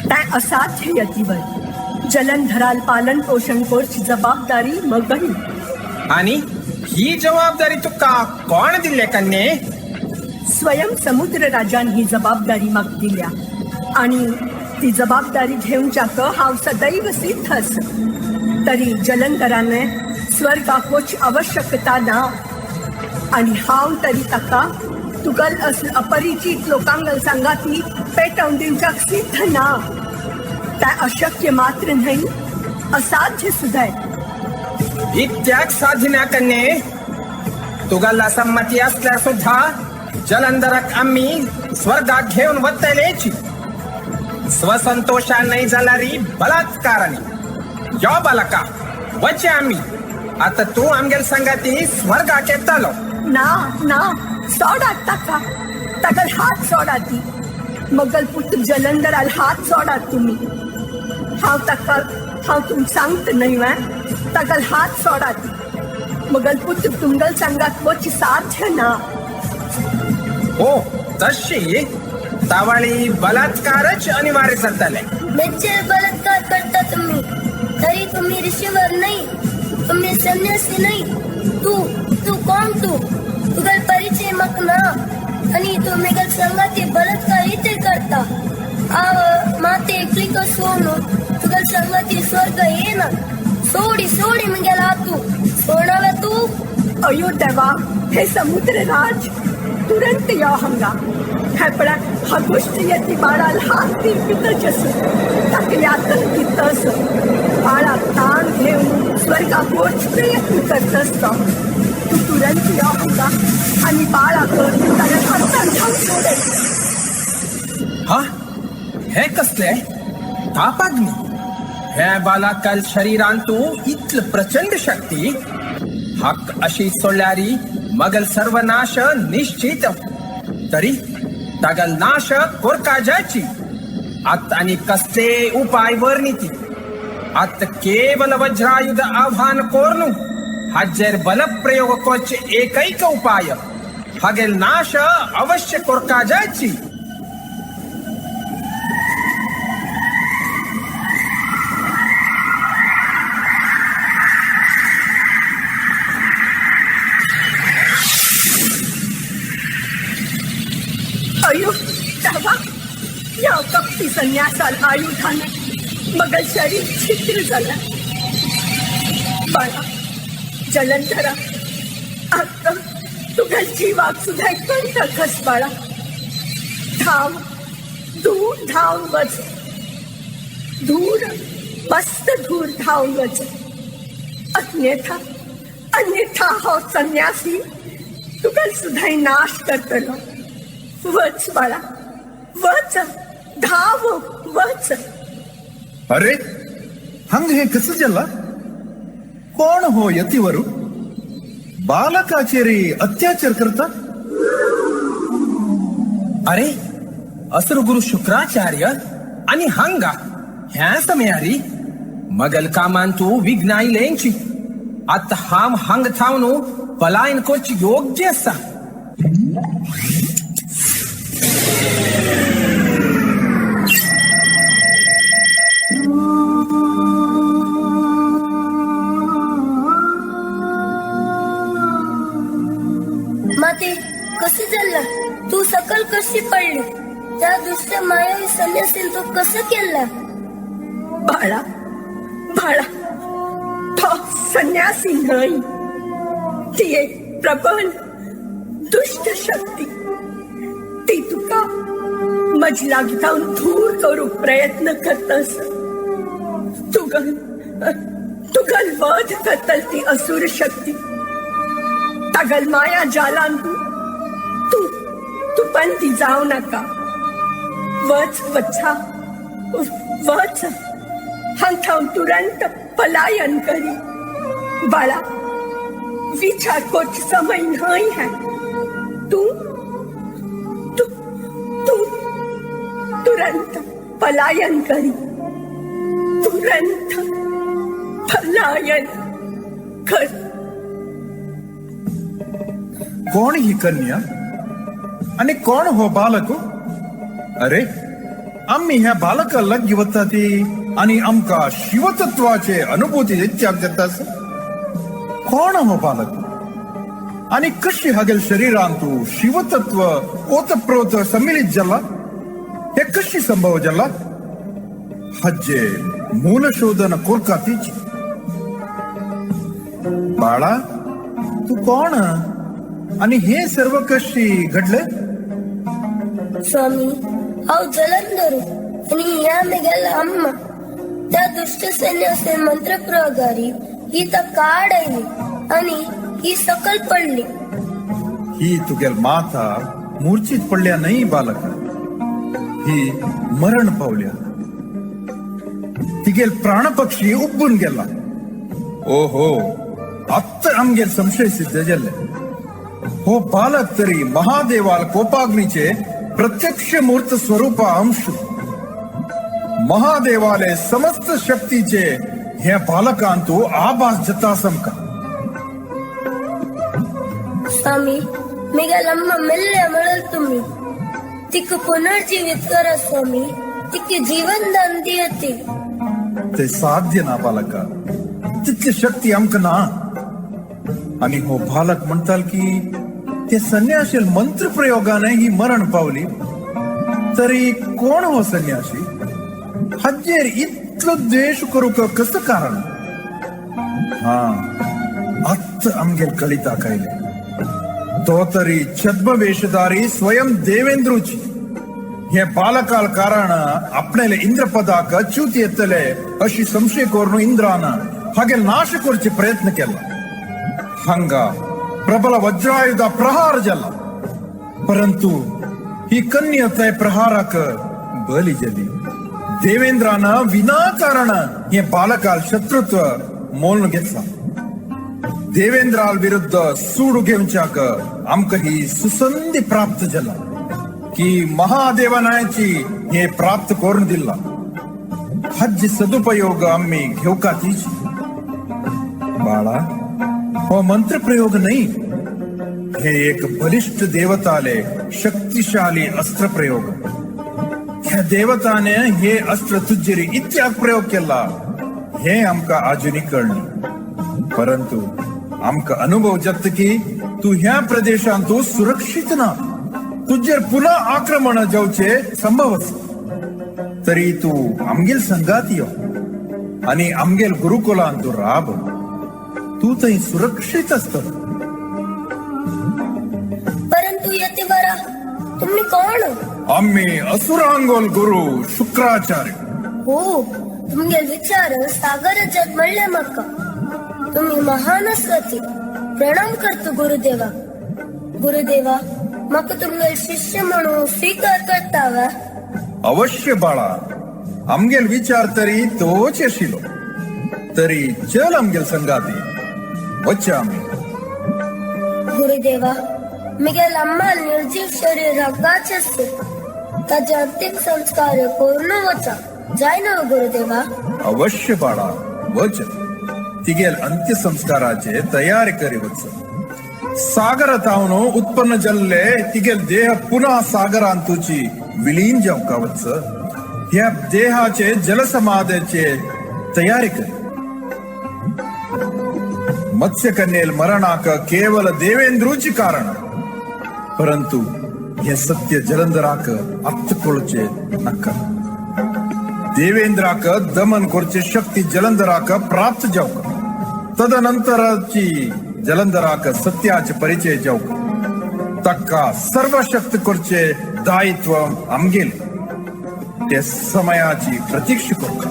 त्या असाध्य यतिवर जलंधराल पालन पोषण करची जबाबदारी मगही. आणि ही जबाबदारी तुका कोण दिले कन्ये? स्वयं समुद्र राजान ही जबाबदारी माग दिल्या आणि ती जबाबदारी घेऊनच्याक हांव सदैव सिद्ध अस. तरी जलंधराने स्वर्गाक वच आवश्यकता ना आणि हांव तरी ताका तुगल अस अपरिचित लोकांगल सांगाती पेटवून दिवच्याक सिद्ध ना. त्या अशक्य मात्र नाही, असाध्य सुद्धा. इत्याक साधना कन्ये तुगला संमती असल्या सुद्धा जलंधराक आम्ही स्वर्गात घेऊन वतलेची. स्वसंतोषा नाही जाणारी बलात्काराने यो बालका वचे आम्ही. आता तू आमगेल संगाती स्वर्गात येतालो. ना ना सोडात ताका. ताका हात सोडाती. मगल पुत्र जलंधराल हात सोडात तुम्ही. हांव तुम सांगत नाही वा. ताका हात सोडाती. मगल पुत्र तुमगल संगात वच साध्य ना. हो तशी तावळी बलात्कारच अनिवार्य जातले. निश्चय बलात्कार करता तुम्ही. तरी तुम्ही ऋषीवर नाही, तुम्ही संन्यासी नाही. तू कोण? तुगल परिचय मग ना. आणि तू मेगल संगाती बलात्कार इथे करता. माते एकली का सोनू तुगल संगाती स्वर्ग ये ना. सोडी मगेला तू सोडाला तू. अयो देवा, हे समुद्र राज तुरंत या हंगा. है पड़ा हगुष्ट यति बाळाल हात पितच असो. ताकले आतंकित असो. बाळा ताण घेऊन स्वर्गापोच प्रयत्न करत असतो. तू तुरंत या हंगा आणि बाळाकडे त्याला हातात घाल सोडे. हा हे कसले तापाग्नी. हे बालाकाल शरीरांतू इतल प्रचंड शक्ती. हक अशी सोडल्यारी मगल सर्वनाश निश्चित. तरी तगल नाश कोरकाजाची. आत आणि कसले उपाय वर्णिती. आत केवल वज्रायुध आव्हान कोरनु हजेर बल प्रयोग कोच एकैक उपाय. हगेल नाश अवश्य कोरकाजाची. अयो तेव्हा या कपटी संन्यासाल आयुधाने मगल शरीर छिद्र झाला. बाळा जलंधरा, आता तुझ्या जीवाक सुद्धा कंठकस बाळा. धाव दूर धावून वच. दूर मस्त दूर धावून वच. अन्यथा अन्यथा हो संन्यासी तुका सुद्धा नाश करतलो. वच बाळा वच, धाव वच. अरे हंग हे कसं जल्ला? कोण हो यतीवरू? बालकाचेरी अत्याचार करता? अरे असुर गुरु शुक्राचार्य आणि हंगा ह्या समयारी मगल कामांतू विघ्नाईलेंची आता हाम हंग थावनो पलायन कोच योग्य असा. माते कसे झालं? तू सकल कशी पडली? त्या दुष्ट मायावी संन्यासीन तू कसं केलं? बाळा बाळा तो संन्यासी नाही, ती एक प्रबल दुष्ट शक्ती. ती तुका मज लागतावन दूर करू प्रयत्न करतस. तुगल वध करतल ती असुर शक्ती. तगल माया जालान तू पण ती जाऊ नका. वच वच्छा वच हंथाव तुरंत पलायन करी. बाळा विचार कुछ समय नहीं है. तू तू तू तुरंत पलायन करी. तुरंत पलायन कर. कोण ही कन्या आणि कोण हो बालक? अरे आम्ही ह्या बालका लग वता ती आणि आमका शिवतत्वाचे अनुभूती देतात. कोण हो बालक आणि कशी हागेल शरीरांतू शिवतत्व ओतप्रोत सम्मिलित झाला? हे कशी संभव झाला? हज्जे मूल शोधन कोलकातीची. बाळा तू कोण आणि हे सर्व कशी घडले? स्वामी हाव जलंधर आणि या मेघाला अम्मा त्या दुष्ट सैन्याचे मंत्र प्रयोगारी ही तर काढ आली आणि ही सकल पडली. ही तुगेल माता मूर्छित पडल्या नाही बालक, ही मरण पावल्या. तिगेल प्राणपक्षी उब्बून गेला. ओहो आत्ता आमगेल संशय सिद्ध झाले. हो बालक तरी महादेवाल कोपाग्नीचे प्रत्यक्ष मूर्त स्वरूपा अंश. महादेवाले समस्त शक्तीचे हे बालकांतू आभास जता समका. स्वामी मेघाला अम्मा मिळल्या मिळल तुम्ही तिक पुनर्जीवित करा स्वामी. तिक जीवन दान देते. ते साध्य ना बालका, तितली शक्ती आमक ना. आणि हो बालक म्हणताल की ते संन्यासी मंत्र प्रयोगाने ही मरण पावली. तरी कोण हो संन्यासी? हज्जेर इतलं द्वेष करू कसं कारण? हा आत्त आमगेल कळिता कायले. तो तरी छद्म स्वयं देवेंद्रूची. हे बालकाल कारण आपल्याला इंद्रपदाक च्युत येतले अशी संशय करून इंद्रान हागेल नाश करचे प्रयत्न केला. हंगा प्रबल वज्रायुध प्रहार झाला. परंतु ही कन्या त्या प्रहाराक बली झाली. देवेंद्रानं विनाकारण हे बालकाल शत्रुत्व मोलून घेतला. देवेंद्राल विरुद्ध सूड घेऊनच्याक आमक ही सुसंधी प्राप्त झाला की महादेवानाची हे प्राप्त करून दिला. हज सदुपयोग आम्ही घेऊ का तिची? बाळा हो मंत्र प्रयोग नाही, हे एक बलिष्ठ देवताले शक्तिशाली अस्त्र प्रयोग. ह्या देवताने हे अस्त्र तुझेरी इत्याग प्रयोग केला हे आमका अजूनही कळले. परंतु आमका अनुभव जत की तू ह्या प्रदेशांत तू सुरक्षित ना. तुझे पुन्हा आक्रमण जाऊचे संभव तरी तू आमगेल संगाती यो आणि आमगेल गुरुकुलांत तू राब. तू तरी सुरक्षित असत. परंतु येते बरा तुम्ही कोण? आम्ही असुरांगोल गुरु शुक्राचार्य. हो तुमगे विचार सागर जग म्हणले मका. तुम्ही महान असती प्रणाम करतो गुरुदेवा. गुरुदेवा, म्हाका तुमगेल शिष्य म्हणून स्वीकार करतावा. अवश्य बाळा, आमगेल विचार तरी तोच आशिलो. तरी चल आमगेल संगाती वच्चा आमी. गुरुदेवा, मिगेल अम्मा निर्जीव शरीराक गाचेसते. ताजे अंतिम संस्कार करून वचा जायना गुरुदेवा. अवश्य बाळा वच. तिगेल अंत्यसंस्काराचे तयारी करी वच. सागर तावनो उत्पन्न जल्ले तिगेल देह पुन्हा सागरांतूची विलीन जावका वच. ह्या देहाचे जलसमाधेचे तयारी करी. मत्स्यकन्येल मरणाक केवल देवेंद्रूची कारण, परंतु हे सत्य जलंधराक अत्तकोळचे नका. देवेंद्राक दमन करचे शक्ती जलंधराक प्राप्त जावक. तदनंतरची जलंधराक सत्याचे परिचय जावक. तक्का सर्व शक्ती करचे दायित्व आमगेल. ते समयाची प्रतीक्षा करता.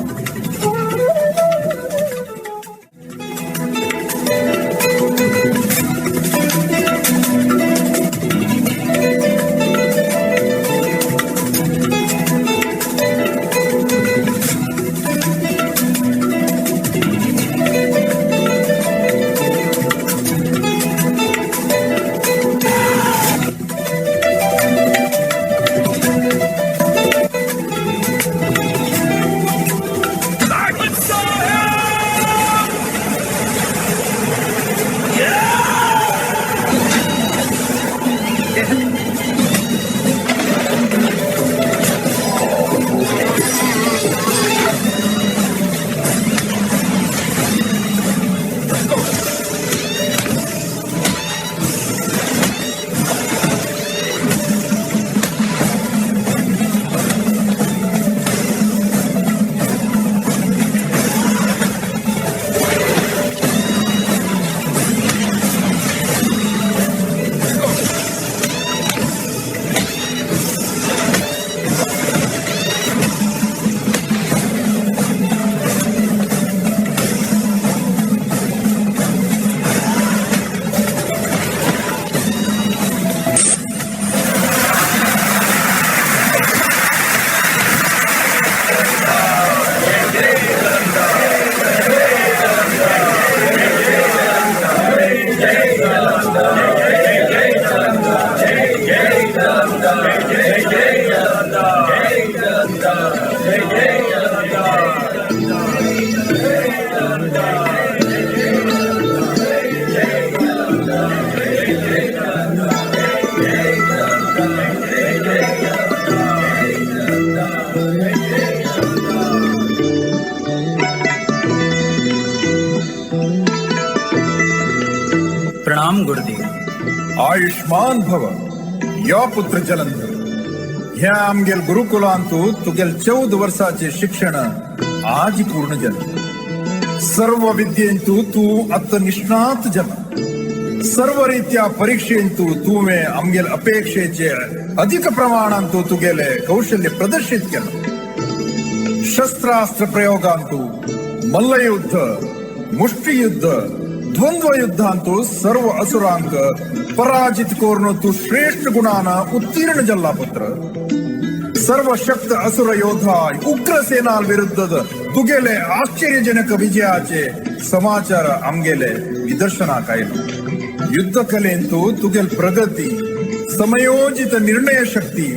प्रणाम गुरुदेव. आयुष्मान भव. यो पुत्र जलंधर, ह्या आमगेल गुरुकुलांतू तुगेल 14 वर्षाचे शिक्षण आज पूर्ण झाले. सर्व विद्येंतू तू अत निष्णात झाला. सर्व रीत्या परीक्षेंतू तुवें आमगेल अपेक्षेचे अधिक प्रमाणांतू तुगेले कौशल्य प्रदर्शित केलं. शस्त्रास्त्र प्रयोगांतू, मल्लयुद्ध, मुष्टियुद्ध, द्वंद्व युद्धांतू सर्व असुरांक पराजित करून तू श्रेष्ठ गुणाना उत्तीर्ण जल्ला पुत्र. सर्व शक्त असुर योद्धा उग्र सेनाल विरुद्ध तुगेले आश्चर्यजनक विजयाचे समाचार आमगेले निदर्शनाक आयलो. युद्ध कलेंतू तुगेल प्रगती, समयोजित निर्णय शक्ती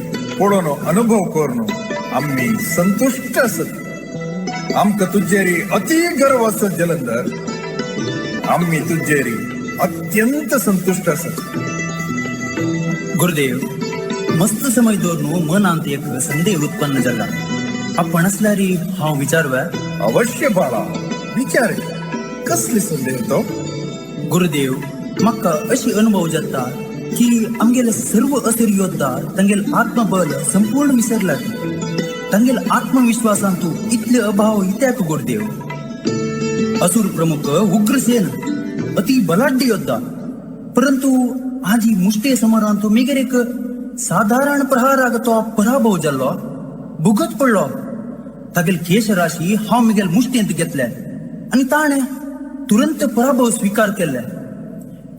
पडून अनुभव करून आम्ही संतुष्ट असत. आमक तुझेरी अति गर्व असत जलंधर. आम्ही तुझेरी अत्यंत संतुष्ट असत. गुरुदेव, मस्त समय दौरनु मनांत एक संदेह उत्पन्न झाला. आपण असल्यारी हांव विचारवा. अवश्य बाळा, विचार. कसली संदेह तो? गुरुदेव, म्हाका अशी अनुभव जाता की आमगेले सर्व असुर योद्धा तांगेल आत्मबल संपूर्ण विसरला. तांगेल आत्मविश्वासांतू इतले अभाव इत्याक गुरुदेव. असुर प्रमुख उग्रसेन अति बलाढ्य योद्धा, परंतु आज ही मुष्टे समरांतू मेगेर एक साधारण प्रहाराक तो पराभव जाल्लो, भुगत पडलो. तागेल केश राशी हांव मेगेल मुष्टेंत घेतले आणि ताणे तुरंत पराभव स्वीकार केले.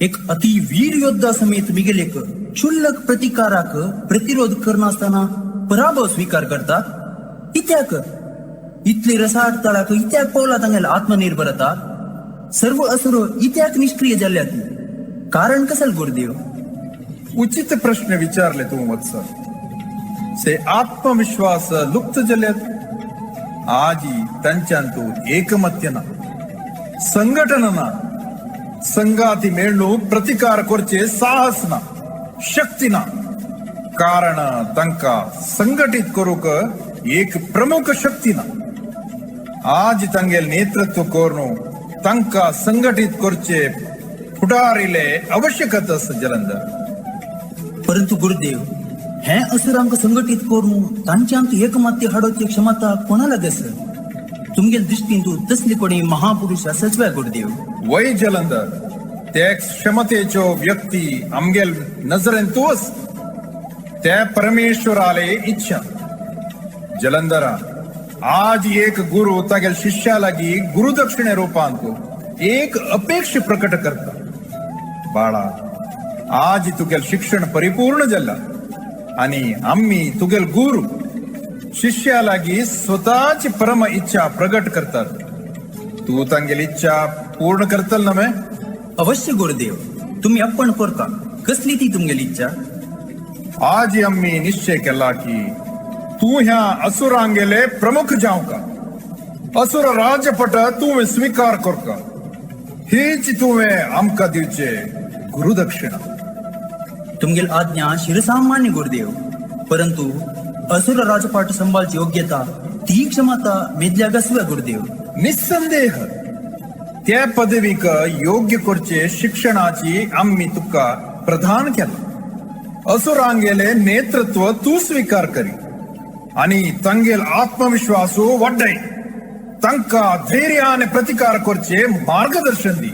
एक अति वीर योद्धा समेत मिगेल एक क्षुल्लक प्रतिकाराक प्रतिरोध करनासतना पराभव स्वीकार करता इत्याक इतली रसाट तळाक इत्याक पावला तांगेल आत्मनिर्भरता सर्व असुर इत्याक निष्क्रिय जाल्यात कारण कसल गुरुदेव. उचित प्रश्न विचारले तू वत्स. से आत्मविश्वास लुप्त जाल्यात. आजी तांच्यांतू एकमत्यना संघटनना संगाती मेळणूक प्रतिकार करचे साहस ना शक्ती ना कारण तांका संघटित करूक एक प्रमुख शक्ती ना. आज तांगेल नेतृत्व करून तांका संघटित करचे फुडारिले आवश्यकताच जलंधर. परंतु गुरुदेव हे असुरांक संघटित करून तांच्यांत एकमत्य हाडोची क्षमता कोणाला दस तुमगेल दृष्टीन तसली कोणी महापुरुष सचव्या गुरुदेव. वय जलंधर त्या क्षमतेचो व्यक्ती आमगेल नजरेन तूच त्या परमेश्वराले इच्छा. जलंधरा आज एक गुरु तागेल शिष्या लागी गुरुदक्षिणे रूपांत एक अपेक्षा प्रकट करता. बाळा आज तुगेल शिक्षण परिपूर्ण जाला आणि आम्ही तुगेल गुरु शिष्या लागी स्वतःची परम इच्छा प्रकट करतात. तू तांगेल इच्छा पूर्ण करतल नव्हे. अवश्य गुरुदेव तुम्ही आपण करता कसली ती तुमगेल इच्छा. आज आम्ही निश्चय केला की तू ह्या असुरांगेले प्रमुख जाऊ का. असुर राजपट तुवे स्वीकार कर का. हीच तुवे आमका दिवचे गुरुदक्षिणा. तुमगेल आज्ञा शिरसामान्य गुरुदेव परंतु असुर राजपाट संभाळची योग्यता ती क्षमता मेदल्या गसव्या गुरुदेव. निस्संदेह त्या पदवीक योग्य करचे शिक्षणाची आम्ही तुका प्रदान केला. असुरांगेले नेतृत्व तू स्वीकार करी आणि तांगेल आत्मविश्वासू वाढय. तांका धैर्याने प्रतिकार करचे मार्गदर्शन दी.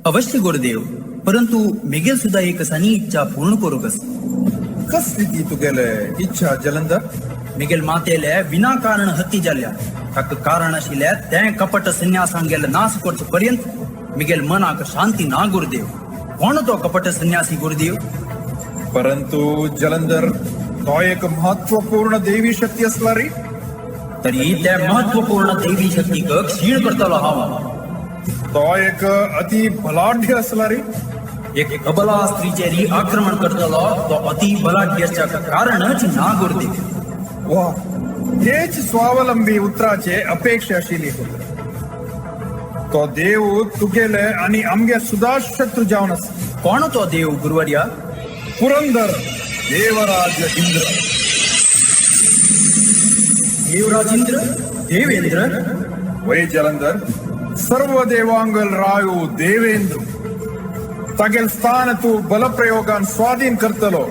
अवश्य गुरुदेव परंतु मिगेल सुद्धा एक सनी इच्छा पूर्ण करू कसली ती तुगेले इच्छा जलंधर. मिगेल मातेले विनाकारण हत्ती जाल्या ताका कारण आशिल्ल्या त्या कपट संन्यासांगेल नाश करचे पर्यंत मिगेल मनाक शांती ना गुरुदेव. कोण तो कपट संन्यासी गुरुदेव. परंतु जलंधर तो एक महत्वपूर्ण देवी शक्ती असला रे. तरी त्या महत्वपूर्ण देवी शक्तीक क्षीण करतलो हवा. तो एक अति बलाढ्य असला रे. एक अबला स्त्रीचेरी आक्रमण करतलो तो अति बलाढ्याच्या कारणच ना गुरुदेव. वा हेच स्वावलंबी उतराचे अपेक्षा आशिल्ली होती. तो देव तुगेले आणि आमगे सुद्धा शत्रू जावन आसा. कोण तो देव गुरुवर्या. पुरंदर देवराज इंद्र. देवराजेंद्र देवेंद्र. वै जलंधर सर्व देवांगल रायू देवेंद्र. तागेल स्थान तू बलप्रयोगान स्वाधीन करतलो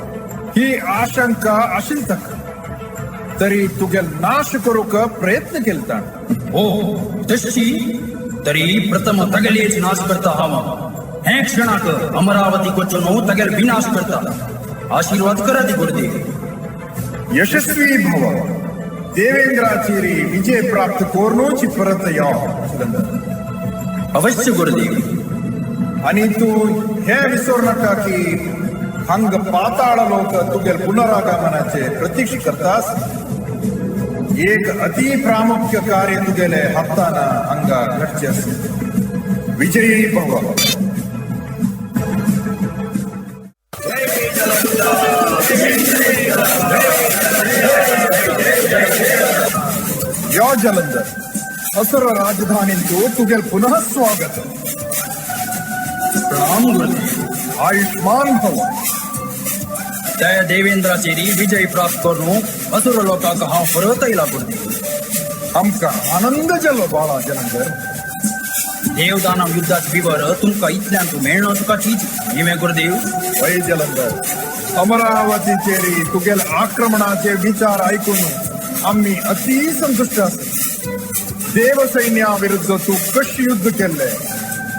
ही आशंका आशिल्तक. तरी तुगेल नाश करूक प्रयत्न केलता. हो तशी तरी प्रथम तगेलेच नाश करता हवा. हे क्षणाक अमरावती कोचनो तगेल विनाश करता. आशीर्वाद करा दी गुरुदेव. यशस्वी भव. देवेंद्राची विजय प्राप्त कोरनोची परत या. अवश्य गुरुदेव. आणि तू हे विसरू नका की हंग पाताळ लोक तुगेल पुनरागमनाचे प्रतीक्षा करतास. एक अति प्रामुख्य कार्य तुगेले हाताना अंगा घडचे असते. विजयी भव. या जलंधर असुर राजधानी तुगेल पुनः स्वागत. प्रणाम गुरुदेव. आयुष्मान भव. त्या देवेंद्राचेरी विजय प्राप्त करून असुर लोकांक हांव परत येयला गुरुदेव. आमका आनंद जालो बाळा जलंधर. देवदानव युद्धात विवर तुमका इतल्यान तू मेळणं तुका चीज हिमे गुरुदेव. वै जलंधर अमरावतीचेरी तुगेल आक्रमणाचे विचार ऐकून आम्ही अति संतुष्ट आसा. देवसैन्या विरुद्ध तू कशी युद्ध केले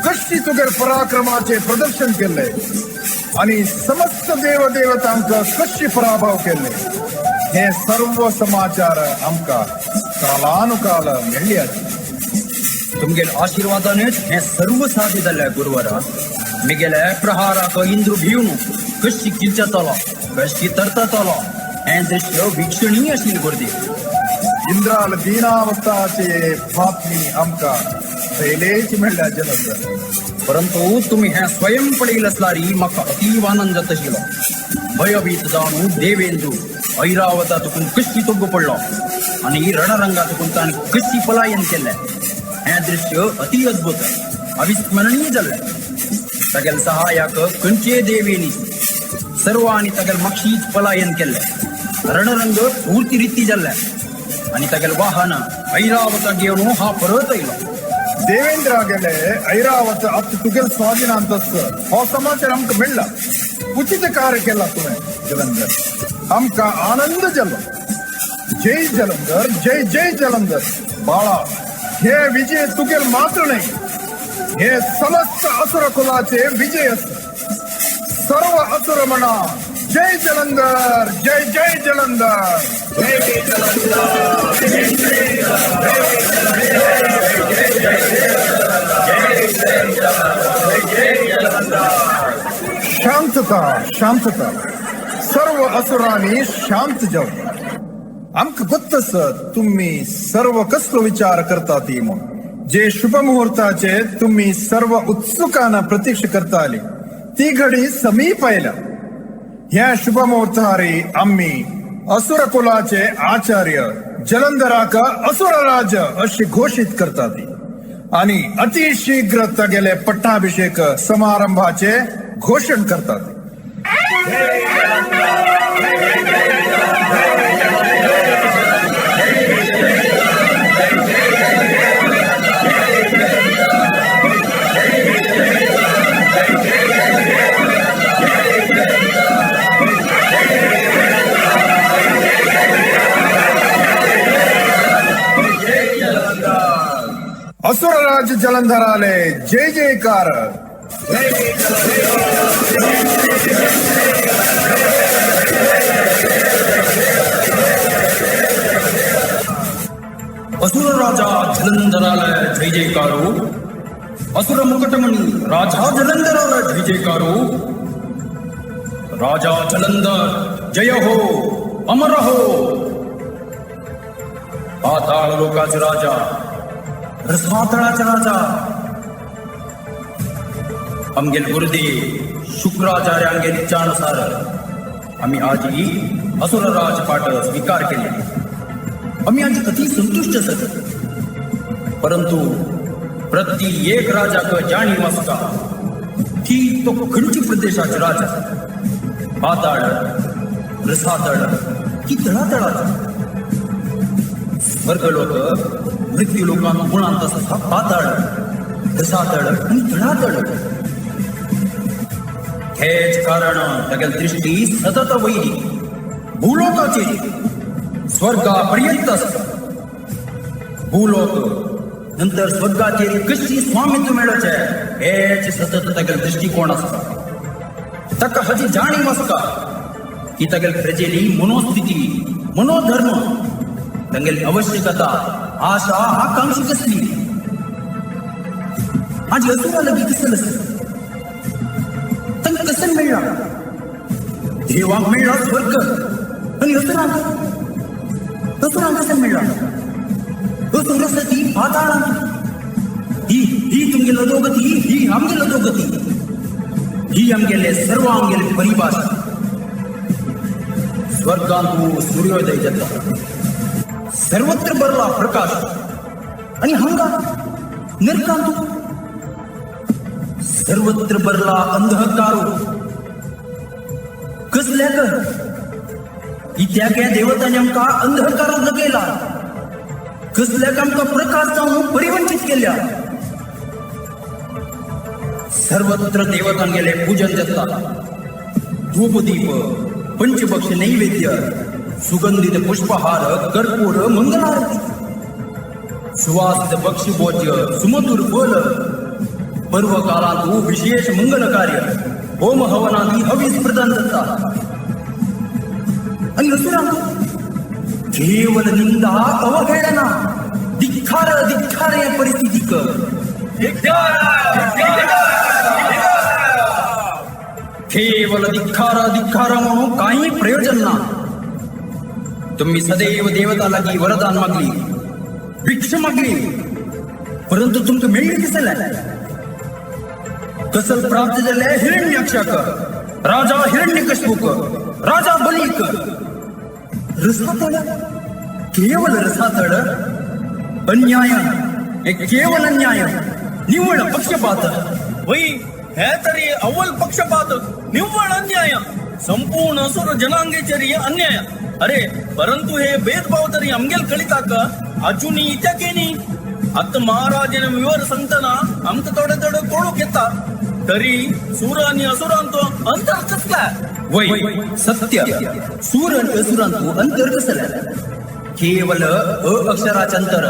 कशी तुगेल पराक्रमाचे प्रदर्शन केले आणि समस्त देवदेवतांक कशी पराभव केले हे सर्व समाचार आमका कालानुकाल मेळ्ळे. तुमगेल आशीर्वादानेच हे सर्व साध्य जाल्ले गुरुवारा मिगेले प्रहाराक इंद्र भिवन कशी किंचतलो कशी तरतलो हे दृश्य वीक्षणीय आशिल्लें गुरुदेव. इंद्राल दीनावस्थाचे बातमी आमका पयलेच मेळ्ळ्या जलंधर. परंतु तुम्ही हे स्वयं पडेल असलारी म्हाका अतीव आनंद जात आशिल्लो. भयभीत जावन देवेंद्र ऐरावतातून कशी तोग्ग पडलो आणि रणरंगातून ताणें कशी पलायन केलें हे दृश्य अति अद्भुत अविस्मरणीय जाल्लें. तगेल सहायक खंयचे देवेनी सर्वांनी तगेल मागशीच पलायन केलें. रणरंग पूर्ती रिती जाल्ले आणि तगेल वाहन ऐरावत घेवन हा परत येयलो. देवेंद्र गेले ऐरावत आता तुगेल स्वाधीनांत हो समाचार आमकां मेळ्ळा. उचित कार्य केला तुवें जलंधर. आमकां आनंद जालो. जय जलंधर, जय जय जलंधर. बाळा, हे विजय तुगेल मात्र नाही, हे समस्त असुर कुलाचे विजय आसा. सर्व असुर म्हणा जय जलंधर, जय जय जलंधर, जय जय जलंधर, जय जय जलंधर. शांतता, शांतता. सर्व असुरांनी शांत जाऊ. आमकां गोत्त आसा तुम्ही सर्व कसलो विचार करता ती म्हूण. जे शुभ मुहूर्ताचे तुम्ही सर्व उत्सुकान प्रतीक्षा करताली ती घडी समीप आयल्या. ह्या शुभ मुहूर्तारी आम्ही असुर कुलाचे आचार्य जलंधराक असुरराज अशी घोषित करतात आणि अतिशीघ्र तगेले पट्टाभिषेक समारंभाचे घोषण करतात. असुरराज जलंधराले जय जयकार. असुर राजा जलंधराला जय जयकारो. असुर मुकुटमणि राजा जलंधराला जय जयकारो. राजा जलंधर जय हो, अमर हो. पाताळ लोकाचे राजा, रसातळाचा राजा आमगेल गुरुदेव शुक्राचार्यांगेल इच्छानुसार आम्ही आजही असुर राजपाट स्वीकार केले. आम्ही आज अति संतुष्ट असत. परंतु प्रति एक राजाक जाणीव आसता की तो खंयच्या प्रदेशाचा राजा, पाताळ, रसातळ की तळातळाचा. स्वर्गलोक मृत्यू लोकांना गुणांत असता पाताळ, रसातळ आणि तळातळ. हेच कारण तगेल दृष्टी सतत वैरी भूलोकाची स्वर्गापर्यंत असता. भूलोक नंतर स्वर्गाचेर कशी स्वामित्व मेळोचे हेच सतत तगेल दृष्टिकोन असता. ताका हाची जाणीव आसता की तगेल प्रजेली मनोस्थिती, मनोधर्म, तंगेल आवश्यकता, आशा, आकांक्षा कसली. आज असुरा लगी कसं असतं. तंग कसं मिळला. देवाक मिळला स्वर्ग आणि असुरांक कसं मिळला. असुरसती पाताळांत. ही तुमगेल अधोगती, ही आमगेल अधोगती. ही आमगेले सर्व आमगेले परिभाषा. स्वर्गांतू सूर्योदय जाता. सर्वत्र बरला प्रकाश आणि हांगा नरकांतू सर्वत्र बरला अंधकारो. कसल्याक इत्याक्या देवतांनी आमका अंधकारात जगेला. कसल्याक आमका प्रकाश जावन परिवंचित केल्या. सर्वत्र देवतांगेले पूजन जाता. धूपदीप, पंचभक्ष नैवेद्य, सुगंधित पुष्पहार, कर्पूर, मंगलारती, सुवासित भक्ष्यभोज्य, सुमधुर फल. पर्व काळात विशेष मंगल कार्य, होम हवनादी हवीस प्रदान जाता. आणि असुरांक केवळ निंदा, अवहेळना, धिक्कार धिक्कार धिक्कार या परिस्थितीक केवळ धिक्कार धिक्कार म्हणून काही प्रयोजन ना. तुम्ही सदैव देवता लागी वरदान मागली, भिक्ष मागली, परंतु तुमचं मेळी दिसलं कसं प्राप्त झालंय. हिरण्याक्षक, राजा हिरण्यकश्यप, राजा बलिक, रसातळ, केवळ रसातळ, अन्याय, हे केवळ अन्याय, निव्वळ पक्षपात. वै हे तरी अव्वल पक्षपात, निव्वळ अन्याय, संपूर्ण असुर जनांगेचरी अन्याय. अरे परंतु हे भेदभाव तरी आमगेल कळिताक अजूनही इत्या केनी. आता महाराजाने विवर सांगताना आमक थोडे थोडे कोळू घेता तरी सूर आणि असुरांचो अंतर कसला. वै सत्य, सूर आणि असुरांचो अंतर कसला. केवळ अक्षराचे अंतर.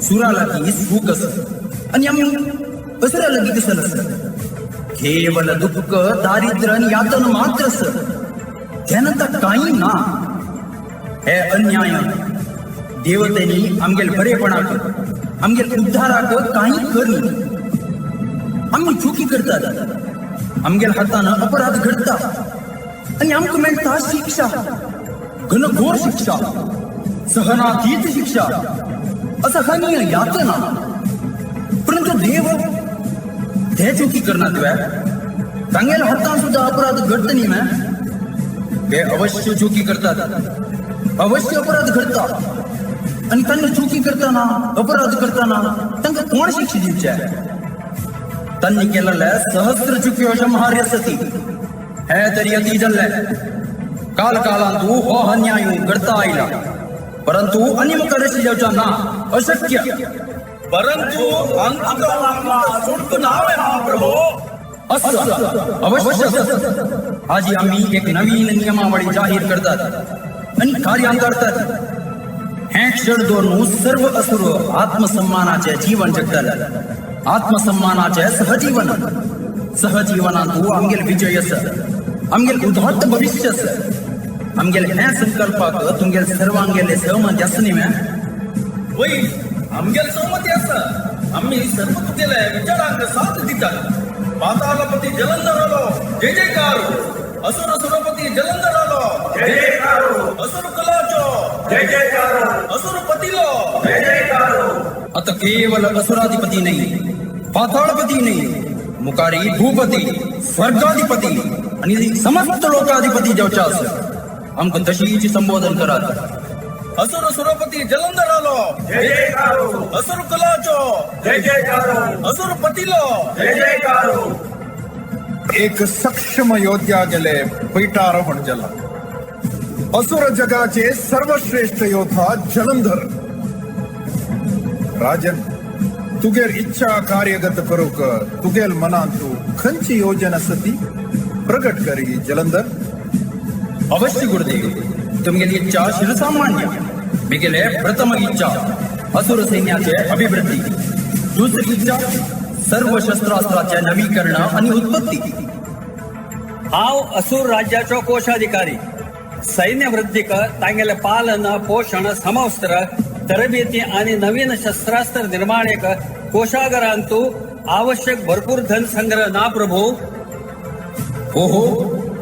सुराला की सुख आणि आम्ही असुराला की कसं नसतं. केवळ दुःख, दारिद्र्य आणि यातन मात्र. त्यानंतर काही ना. हे अन्याय देवतेनी आमगेल बरेपणाक, आमगेल उद्धाराक काही करली. आम्ही चुकी करतात, आमगेल हातानं अपराध घडतात आणि आमक मेळटा शिक्षा, घनघोर शिक्षा, सहनातीत शिक्षा, असहनीय यातना. परंतु देव ते चुकी करणार तांगेल हातान सुद्धा अपराध घडत नाही मॅ. ते अवश्य चुकी करतात, अवश्य अपराध घडतात आणि त्यांना चुकी करताना, अपराध करताना त्यांना कोण शिक्षा दिवचे. त्यांनी केलेल्या सहस्र चुकी क्षमहार्य सती. हे तरी अति जल्ले काल कालांतू हो अन्याय घडता आईला, परंतु अनिमक रशी जावचा ना अशक्य. परंतु सुटक नाव आहे महाप्रभू. अवश्य. आज आम्ही एक नवीन नियमावली जाहीर करतात आणि कार्य करतात. हे क्षण दोन सर्व असुर आत्मसन्मानाचे जीवन जगतात. आत्मसन्मानाचे सहजीवन, सहजीवनातू आमगेल विजयस, आमगेल उदात्त भविष्यस, आमगेल हे संकल्पाक तुमगेल सर्वांगेले सहमती असणे मॅ. वै आमगेल सहमती असं आम्ही सर्व तुझेले विचारांक साथ दितात. पातालपती जलंधर जय जयकार. असुर सुरपती जलंधर जय जयकार. असुर कलाचो जय जयकार. असुर पतीलो जय जयकार. आता केवळ असुराधिपती नाही, पाताळपती नाही, मुकारी भूपती, स्वर्गाधिपती आणि समस्त लोकाधिपती जेवच्या असं आमक तशीची संबोधन करात. असुर सुरपती जलंधर जय जयकार. असुर कलाचो जय जयकार. असुर पतीलो जय जयकार. एक सक्षम योद्धा गेले पैटारोहण जला. असुर जगाचे सर्वश्रेष्ठ योद्धा जलंधर. राजन, तुगेर इच्छा कार्यगत करूक तुगेल मनांतू खंची योजना सती प्रगट करी जलंधर. अवश्य गुरुदेव, तुमगेली इच्छा शिरसामान्य. मी गेले प्रथम इच्छा असुर सैन्याचे अभिवृद्धी, दुसरी इच्छा सर्व शस्त्रास्त्राचे नवीकरण आणि उत्पत्ती. हाव असुर राज्याचो कोशाधिकारी. सैन्य वृद्धीक तांगेले पालन, पोषण, समवस्त्र, तरबेती आणि नवीन शस्त्रास्त्र निर्माणेक कोशागारांतू आवश्यक भरपूर धन संग्रह ना प्रभू. हो,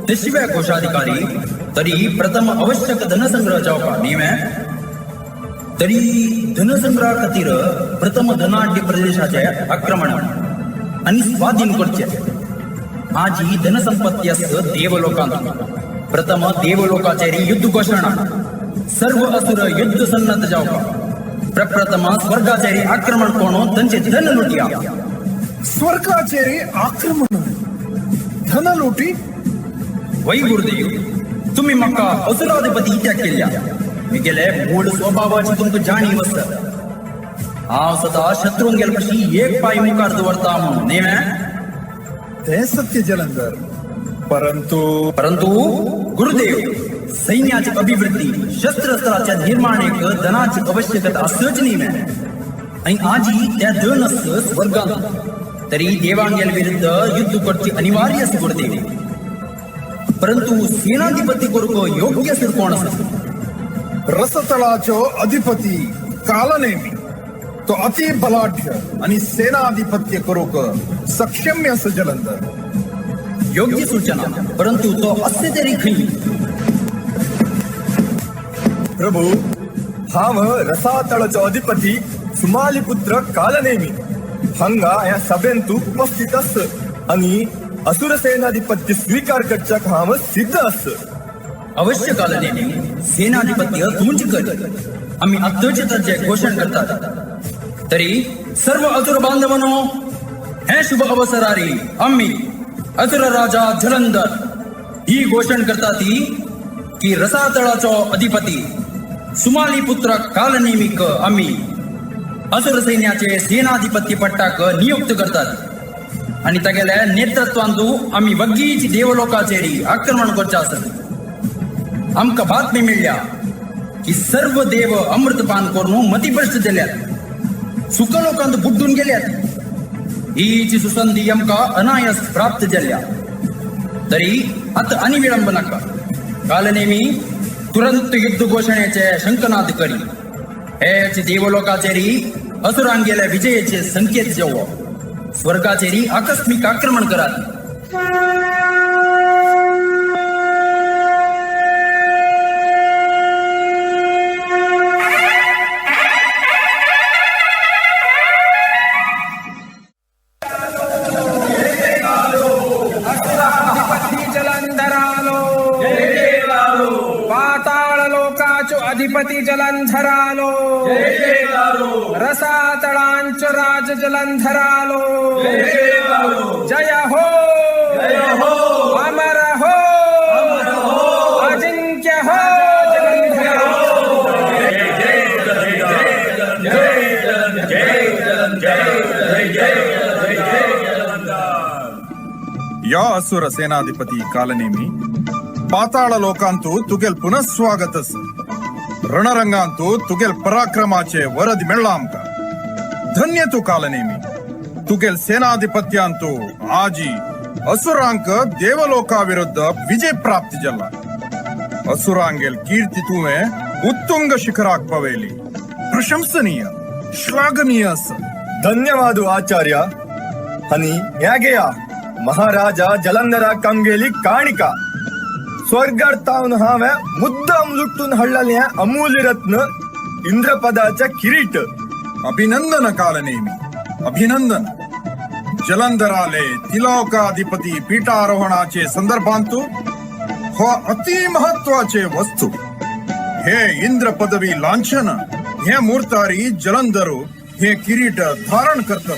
ते शिवाय कोशाधिकारी तरी प्रथम आवश्यक धनसंग्रह जावका निमे. तरी धनसंग्रह खातीर प्रथम धनाढ्य प्रदेशाचे आक्रमण आणि स्वाधीन करचे. आजी धनसंपत्ती असत देवलोकांत. प्रथम देवलोकाचेरी युद्ध घोषणा. सर्व असुर युद्ध सन्नद्ध जावका. प्रप्रथम स्वर्गाचेरी आक्रमण करून त्यांचे धन लुटिया. स्वर्गाचेरी आक्रमण, धन लुटी. वै गुरुदेव, तुम्ही म्हाका असुराधिपती इत्याग केल्या. मी गेले मूळ स्वभावाची तुमकां जाणीव आसा. हांव सदा शत्रूंगेल कशी एक पाय मुखार दवरता म्हणून नेमे. ते सत्य जलंधर. परंतु गुरुदेव, सैन्याची अभिवृद्धी, शस्त्रास्त्राच्या निर्माणेक धनाची आवश्यकता असच नेमे. आणि आजी त्या धन असत स्वर्गांत. तरी देवांगेल विरुद्ध युद्ध करची अनिवार्य आसा गुरुदेव. परंतु सेनाधिपती करूक योग्य असर कोण आसा? रसतळाचो अधिपती कालनेमी. तो अति बलाढ्य आणि सेनाधिपत्य करूक सक्षम्य असं जलंधर. योग्य सूचना, परंतु तो असे तरी खंय. प्रभू, हांव रसातळाचो अधिपती सुमालीपुत्र कालनेमी हांगा ह्या सभेन तू उपस्थित आस आणि असुर सेनाधिपत्य स्वीकार करच्याक हांव सिद्ध आस. अवश्य कालनेमी सेनाधिपत्य तुमची कर. आम्ही अध्यक्षताचे घोषण करतात. तरी सर्व असुर बांधवांनो, हे शुभ अवसरारी आम्ही असुर राजा जलंधर ही घोषण करतात की रसातळाचो अधिपती सुमाली पुत्र कालनेमीक आम्ही असुर सैन्याचे सेनाधिपती पट्टाक नियुक्त करतात आणि तागेल्या नेतृत्वांतू आम्ही वग्गीच देवलोकाचेरी आक्रमण करचे आसत. आमकां बातमी मेळ्ळ्या की सर्व देव अमृतपान करून मतिभ्रष्ट जाल्यात, सुखलोकांत बुड्डून गेल्यात. हीची सुसंधी आमकां अनायास प्राप्त जाल्या. तरी आता आनी विळंब नाका. कालनेमी तुरंत युद्ध घोषणेचे शंकनाद करी. हेच देवलोकाचेरी असुरांगेल्या विजयाचे संकेत जेवो. स्वर्गाचेरी आकस्मिक आक्रमण करात. अधिपती जलंधरालो, रसातळांचो राज जलंधरालो. जय हो, अमर हो, अजिंक्य हो या असुर सेनाधिपती कालनेमी पाताळ लोकांतू तुगेल पुनः स्वागतस. रणरंगांतू तुगेल पराक्रमाचे वरद मेळ्ळा आमका. धन्य तू कालनेमी. तुगेल सेनाधिपत्यांतू आजी असुरांक देवलोका विरुद्ध विजय प्राप्त जाला. असुरांगेल कीर्ती तुवें उत्तुंग शिखराक पवेली. प्रशंसनीय, श्लाघनीय अस. धन्यवाद आचार्य. आणि यागेया महाराजा जलंधराक आमगेली काणिका. स्वर्गार्थावन हांवें मुद्दाम लुटून हाडलेले अमूल्य रत्न इंद्रपदाचे किरीट. अभिनंदन कालनेमी, अभिनंदन. जलंधराले तिलोकाधिपती पीठारोहणाचे संदर्भांतू हो अति महत्वाचे वस्तू. हे इंद्र पदवी लांछन हे मूर्तारी जलंधरू हे किरीट धारण करतलो.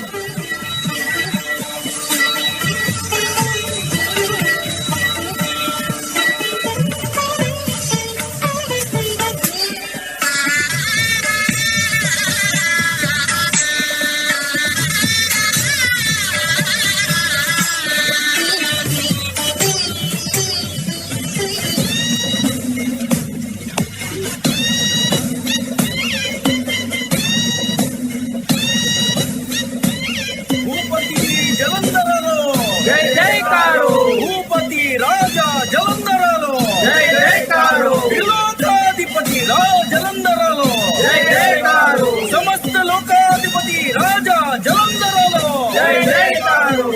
भूपती राजा जलंधरालो, जय जयकारो. त्रिलोकाधिपती राज जलंधरालो, जय जयकारो. समस्त लोकाधिपती राजा जलंधरालो, जय जयकारो.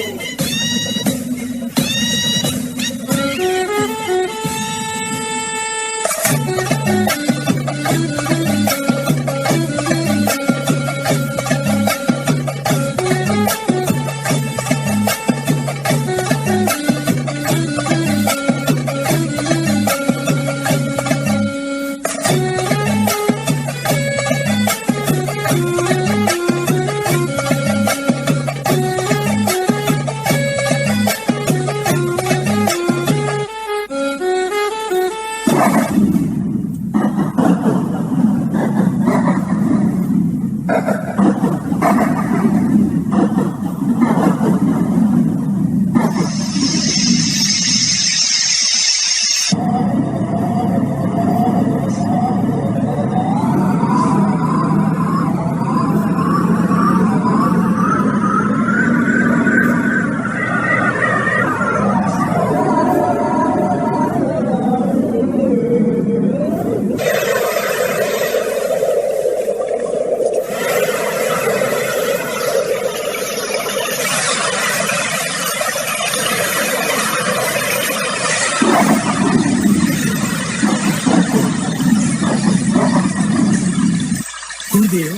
देव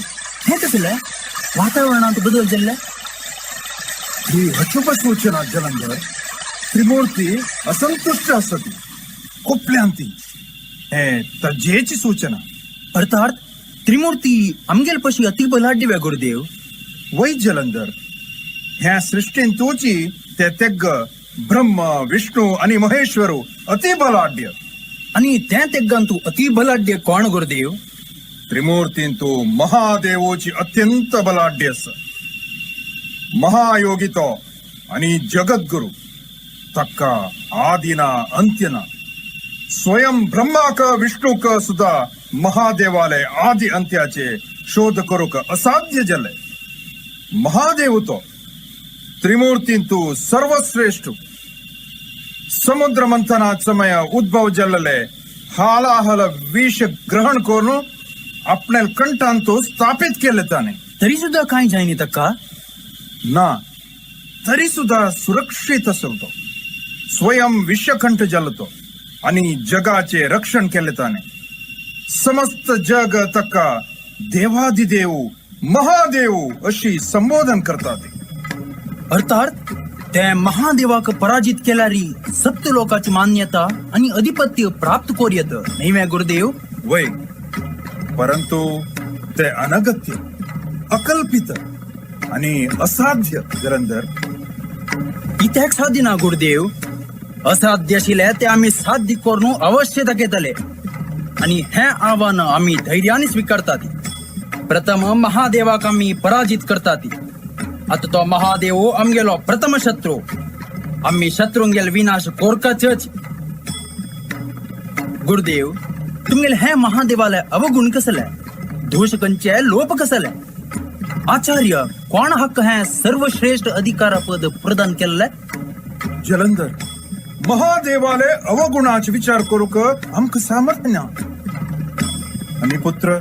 हे कसलं वातावरणात बदल जाल्ला ही अशुभ सूचना जलंधर त्रिमूर्ती असंतुष्ट असती कोपल्यांती हे तजेची सूचना अर्थात त्रिमूर्ती आमगेल पशी अति बलाढ्य गुरुदेव वै जलंधर ह्या सृष्टीन तोची ते तेग्ग ब्रह्म विष्णू आणि महेश्वरू अति बलाढ्य आणि त्या तेग्गांतू अति बलाढ्य कोण गुरुदेव त्रिमूर्तीन तू महादेवोची अत्यंत बलाढ्य अस महायोगी तो आणि जगद्गुरु तक्का आदिना अंत्यना स्वयं ब्रह्माक विष्णूक सुद्धा महादेवालय आदि अंत्याचे शोध करूक असाध्य जले महादेव तो त्रिमूर्तीन तू सर्वश्रेष्ठ समुद्र मंथनात समय उद्भव जल्ले हालाहल विष ग्रहण करून आपल्या कंठांतो स्थापित केले त्याने तरी सुद्धा काय जाईनी तक्का ना तरी सुद्धा सुरक्षित असतो स्वयं विषकंठ जलतो आणि जगाचे रक्षण केले त्याने समस्त जग तक्का देवादिदेव महादेव अशी संबोधन करतात अर्थात त्या महादेवाक पराजित केल्यारी सप्त लोकाची मान्यता आणि अधिपत्य प्राप्त कोर्यत नाही वे गुरुदेव वय परंतु ते अनगत्य अकल्पित आणि असाध्य जलंधर इत्याक साध्य ना गुरुदेव असाध्य आशिल्ले ते आम्ही साध्य करून अवश्य दाखयतले आणि हे आव्हान आम्ही धैर्याने स्वीकारतात प्रथम महादेवाक आम्ही पराजित करतात आता तो महादेव आमगेलो प्रथम शत्रू आम्ही शत्रूंगेल विनाश कोरकाच गुरुदेव तुमगेल हे महादेवालय अवगुण कसले दूषकांचे लोप कसले आचार्य कोण हक्क हे सर्वश्रेष्ठ अधिकार पद प्रदान केले जलंधर महादेवालय अवगुणाचे विचार करूक आमक सामर्थ्य ना आणि पुत्र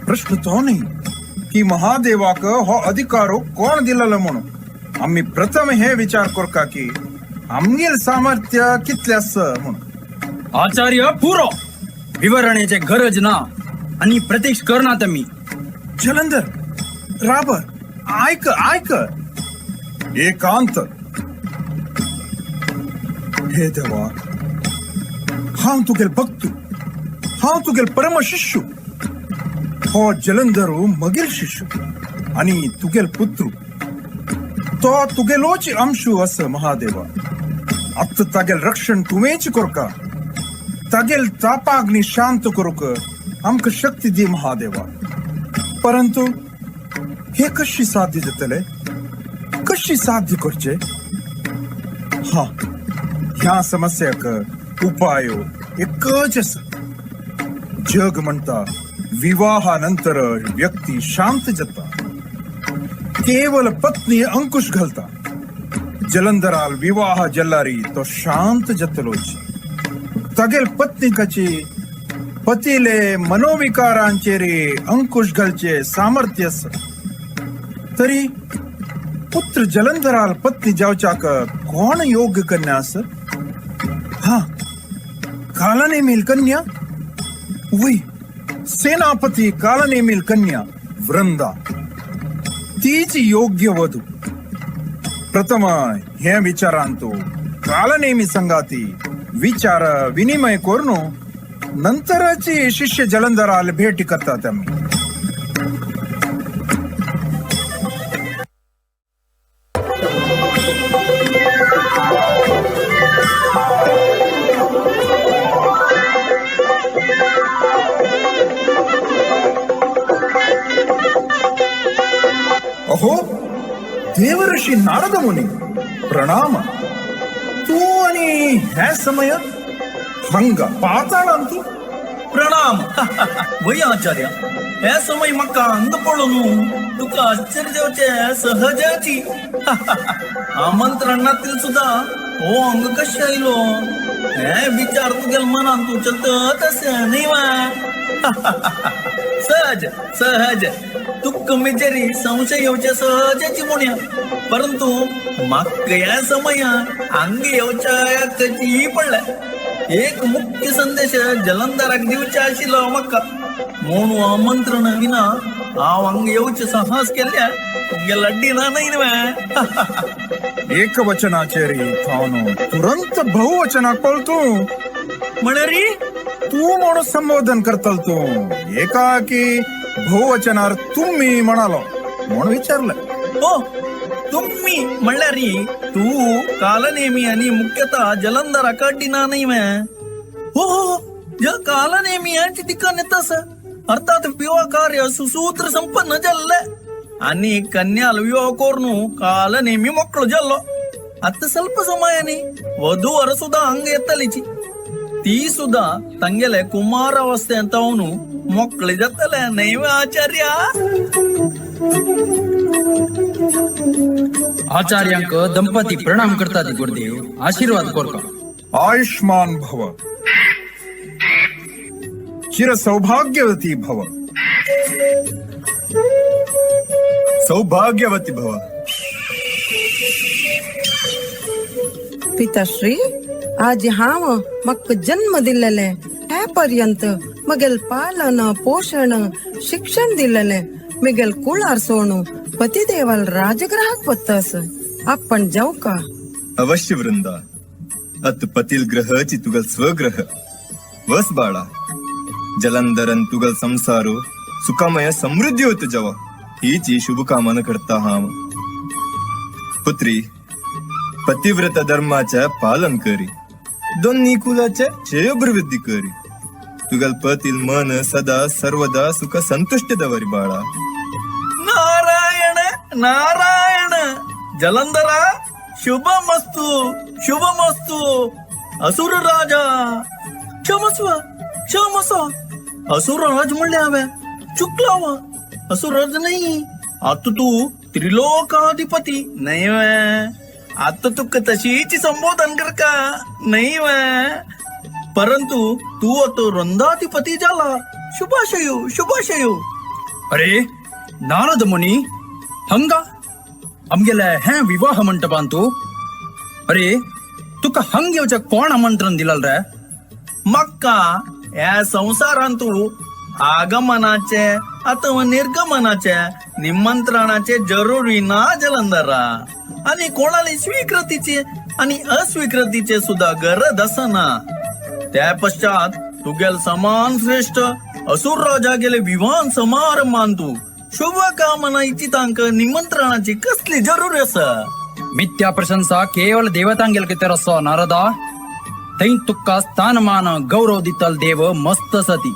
प्रश्न तो नाही की महादेवाक हो अधिकारो कोण दिलेलो म्हणून आम्ही प्रथम हे विचार करका की आमगेल सामर्थ्य कितल्यास म्हणून आचार्य पुरो विवरणाचे गरज ना आणि प्रत्यक्ष करणार मी जलंधर राबर ऐक ऐक एकांत हे देवा हांव तुगेल भक्त हांव तुगेल परम शिष्य हो जलंधरू मगेल शिष्य आणि तुगेल पुत्र तो तुगेलोच अंशू अस महादेवा आत्ता तागेल रक्षण तुवेच करका तागेल तापाग्नी शांत करूक आमक शक्ती दी महादेवा परंतु हे कशी साध्य जातले कशी साध्य करचे हा ह्या समस्याक उपाय एकच आसा जग म्हणता विवाहानंतर व्यक्ती शांत जाता केवल पत्नी अंकुश घालता जलंधराल विवाह जल्लारी तो शांत जातलोच तागेल पत्निकाची पतीले मनोविकारांचेर अंकुश घालचे सामर्थ्य आसा तरी पुत्र जलंधराल पत्नी जावच्याक कोण योग्य कन्या आसा हा कालनेमील कन्या वय सेनापती कालनेमील कन्या वृंदा तीच योग्य वधू प्रथम हे विचारांतो कालनेमी संगाती विचार विनिमय करून नंतरची शिष्य जलंधराल भेटी करतात आम्ही अहो देवऋषी नारद मुनी प्रणाम तू आणि ह्या समय हंग पाताळांतू प्रणाम वय आचार्य हे समय मका अंग पडून तुका आश्चर्य देवचे सहजाची आमंत्रणातील सुद्धा हो अंग कशे आयलो हे विचार तुगेल मनान तू चलत तसे नाही वा सहज सहज तुक मेजरी संशय येवचे सहजाची म्हणया परंतु म्हाका या समया अंग येवच्या कधी पडला एक मुख्य संदेश जलंधराक दिवचे आशिल्लो म्हाका म्हणून आमंत्रण विना हांव हांगा येवचे साहस केल्या तुमगे लड्डी ना नाही एकवचनाचेरी थावनो तुरंत बहुवचनाक पळतो म्हणे रे तू म्हणून संबोधन करतल तू एकाकी बहुवचनार तुम्ही म्हणालो म्हणून विचारलं हो तुम्ही म्हणल्या री तू कालनेमी आणि मुख्यतः जलंधर अकाडीना नाही हो हो कालनेमी यांची ठिकाण येतस अर्थात विवाह कार्य सुसूत्र संपन्न जल्ले आणि कन्याल विवाह कोरनु कालनेमी मोकळो जल्लो आता ಸ್ವಲ್ಪ ಸಮಯನೇ ವಧುವರ ಸುಧಾ ಹಂಗ ಎತ್ತಲಿಚಿ ती सुद्धा ತಂಗೆಲೆ ಕುಮಾರಾವಸ್ಥೆ ಅಂತ ಅವನು ಮೊಕ್ಕಳಿ ಜತ್ತಲೆ ನೈವ ಆಚಾರ್ಯ आचार्यांक दंपती प्रणाम करतात गुरुदेव आशीर्वाद कोरका आयुष्मान भव चिर सौभाग्यवती भव सौभाग्यवती भव पिताश्री आज हांव म्हाका जन्म दिलेले हे पर्यंत मगेल पालन पोषण शिक्षण दिलेले मगेल कुळार सोडून पतिदेवाल राजग्रहाक वतस आपण जाऊ का अवश्य वृंदा अत पतील ग्रहची तुगल स्वग्रह वस बाळा जलंधरन तुगल संसारो सुखामय समृद्धी होत जवा हीची शुभकामना करता हांव पुत्री पतिव्रत धर्माचे पालन करी दोन्ही कुलाचे श्रेयोभिवृद्धी करी तुगल पतील मन सदा सर्वदा सुख संतुष्ट दवरी बाळा नारायण नारायण जलंधरा शुभमस्तु असुर राजा क्षमस्व असुर राज म्हणले हवे चुकला असुर राज नाही आता तू त्रिलोकाधिपती नाही आता तू तशीच संबोधन कर का नाही परंतु तू तो वृंदाधिपती झाला शुभाशयो अरे नारद मुनी हंगा आमगेले हे विवाह मंटपान तू अरे तुका हंग येवचे कोण आमंत्रण दिलं रे मक्का या संसारान तू आगमनाचे अथवा निर्गमनाचे निमंत्रणाचे जरुरी ना जलंधरा आणि कोणाला स्वीकृतीचे आणि अस्वीकृतीचे सुद्धा गरज असना त्या पश्चात तुगेल समान श्रेष्ठ असुर राजा गेले विवाह समारंभान तू शुभकामना इच्छितांक निमंत्रणाची कसली जरूर असा मिथ्या प्रशंसा केवळ देवतांगेल कितेर असो नारदा थंय तुका स्थानमान गौरव दितल देव मस्त सती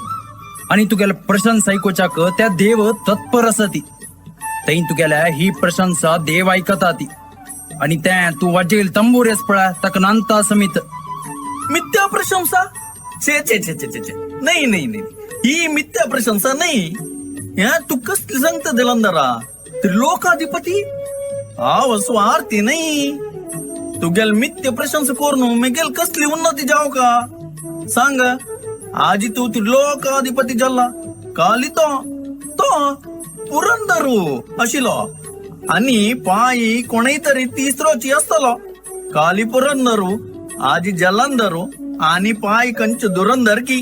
आणि तुगेल प्रशंसा ऐकूच्याक त्या देव तत्पर असती थंय तुगेल्या ही प्रशंसा देव ऐकता ती आणि ते तू वाजेल तंबूरेस पळा तक नांता समित मिथ्या प्रशंसा छे छे छे छे छे नाही ही मिथ्या प्रशंसा नाही या तू कसली सांगत जलंधरा त्रिलोकाधिपती हा स्वार्थी नाही तू गेल मिथ्य प्रशंसा करून मी गेल कसली उन्नती जाऊ का सांग आजी तू त्रिलोकाधिपती झाला काली तो पुरंदरू अशिलो आणि पायी कोणी तरी तिसरोची असतलो काली पुरंदरू आजी जलंधरू आणि पाय कंच दुरंदर की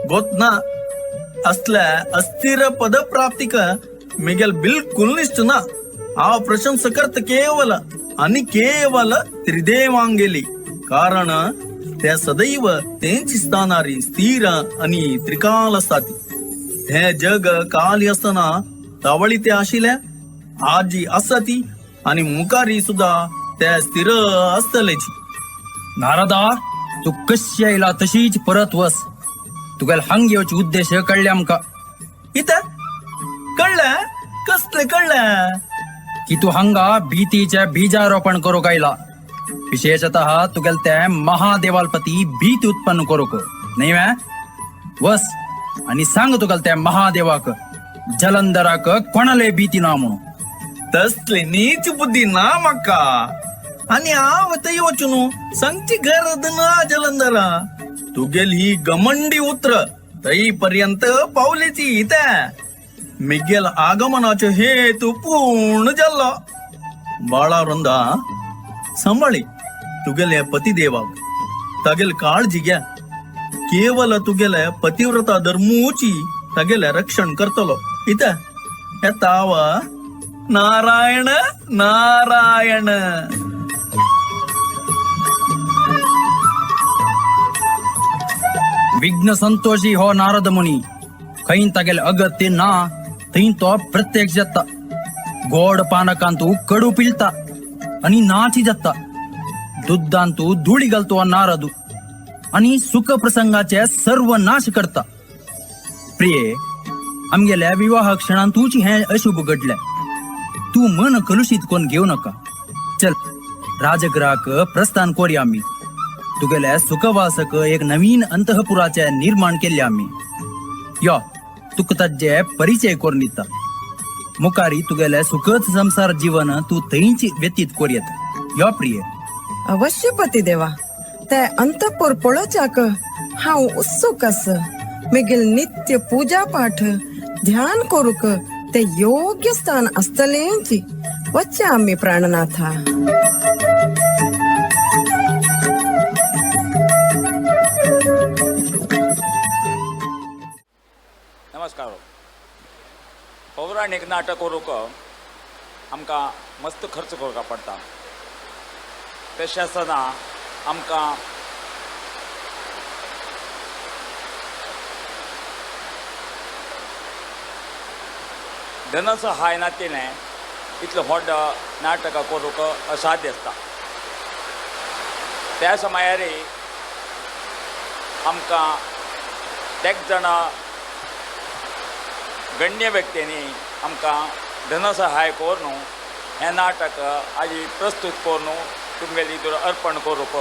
गोतना असल्या अस्थिर पद प्राप्तिक मिगेल बिलकुल निष्ठ ना आ प्रशंसा करत केवल आणि केवल त्रिदेवांगेली कारण त्या सदैव त्यांची स्थानारी स्थिर आणि त्रिकाल असतात हे जग काली असताना तावळी ते आशिल्या आजी असती आणि मुकारी सुद्धा त्या स्थिर असतलेची नारदा तू कशी आयला तशीच परत वस तुगेल हंग येवचे उद्देश कळले आमका इथं कळलं कसले कळलं की तू हंगा भीतीचे बीजारोपण करू कायला विशेषतः तुगेल ते महादेवालपती भीती उत्पन्न करूक नाही वस आणि सांग तुगेल त्या महादेवाक जलंधराक कोणाले भीती ना म्हणून तसले नीच बुद्धी ना मक्का आणि आवत योचनु सांगची गरज ना जलंधरा तू गेल ही गमंडी उत्र तई पर्यंत पावलेची इथं मिगेल आगमनाचे हेतू पूर्ण झाला बाळा वृंदा सांभाळी तुगेले पतिदेवाक तागेल काळजी घ्या केवल तुगेले पतिव्रता धर्मूची तागेले रक्षण करतलो इथं ताव नारायण नारायण. विघ्न संतोषी हो नारद मुनी. खैन तागेले अगत्य ना थंय तो प्रत्यक्ष जाता. गोड पानकांतू कडू पिळता आणि नाची जाता. दुधांतू धुळी घालतो नारदू आणि सुख प्रसंगाचे सर्व नाश करता. प्रिये, आमगेल्या विवाह क्षणांत तुझी हे अशुभ घडले. तू मन कलुषित कोण घेऊ नका. चल राजगृहाक प्रस्थान करूया आम्ही. तुगेल्या सुखवासक एक नवीन अंतःपुराचे निर्माण केले आम्ही. यो तुक ताजे परिचय करून दिता. मुखारी तुगेले सुखद संसार जीवन तू थंयच व्यतीत करूयेत. यो प्रिय. अवश्य पती देवा. ते अंतपुर पळोवच्याक हांव उत्सुक आस. मेगेल नित्य पूजा पाठ ध्यान करूक ते योग्य स्थान आसतलेंची वच्चे आम्ही प्राणनाथा. नमस्कार. पौराणिक नाटक करूक आमकां मस्त खर्च करपा पडटा. तशें आसतना आमकां धनसहाय नातिलें इतलें व्हड नाटकां करूक असाध्य आसता. त्या समयार आमकां एक जाणा गण्य व्यक्तींनी आमकां धनसहाय करून हें नाटक आजी प्रस्तूत करून तुमगेली इतर अर्पण करूक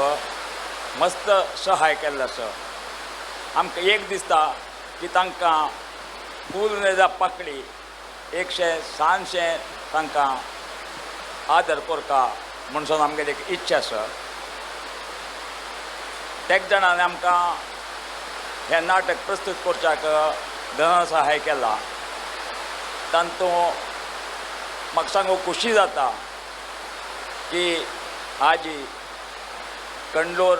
मस्त सहाय केल्लो आसा. आमकां एक दिसता की तांकां फूल नेजा पाकळी 100-600 तांकां आदर करता म्हणून आमगेली एक इच्छा आसा. तेक जाणांनी आमकां हें नाटक प्रस्तूत करच्याक धनसहाय केला. तांतूं म्हाका सांगूंक खुशी जाता की आजी कंडलोर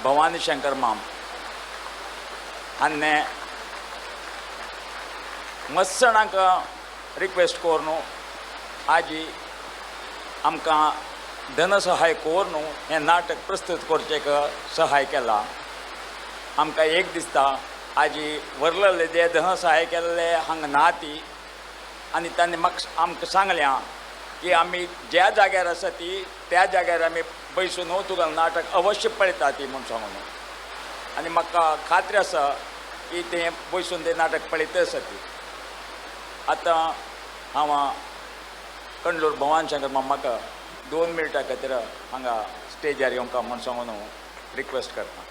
भवानी शंकर माम हाणें मस्त जाणांक रिक्वेस्ट करून आजी आमकां धनसहाय करून हें नाटक प्रस्तूत करचेक सहाय केला. आमकां एक दिसता आजी व्हरलेले जे धनसहाय केल्ले हांगा ना ती आनी तांणी म्हाका आमकां सांगल्या की आमी ज्या जाग्यार आसा ती त्या जाग्यार आमी बैसून तुगेलें नाटक अवश्य पळयता ती म्हूण सांगून. आनी म्हाका खात्री आसा की तें बैसून तें नाटक पळयता आसा ती. आतां हांव कंडलोर भवानी शंकर माम म्हाका 2 मिनटां खातीर हांगा स्टेजार येवंका म्हूण सांगून रिक्वेस्ट करता.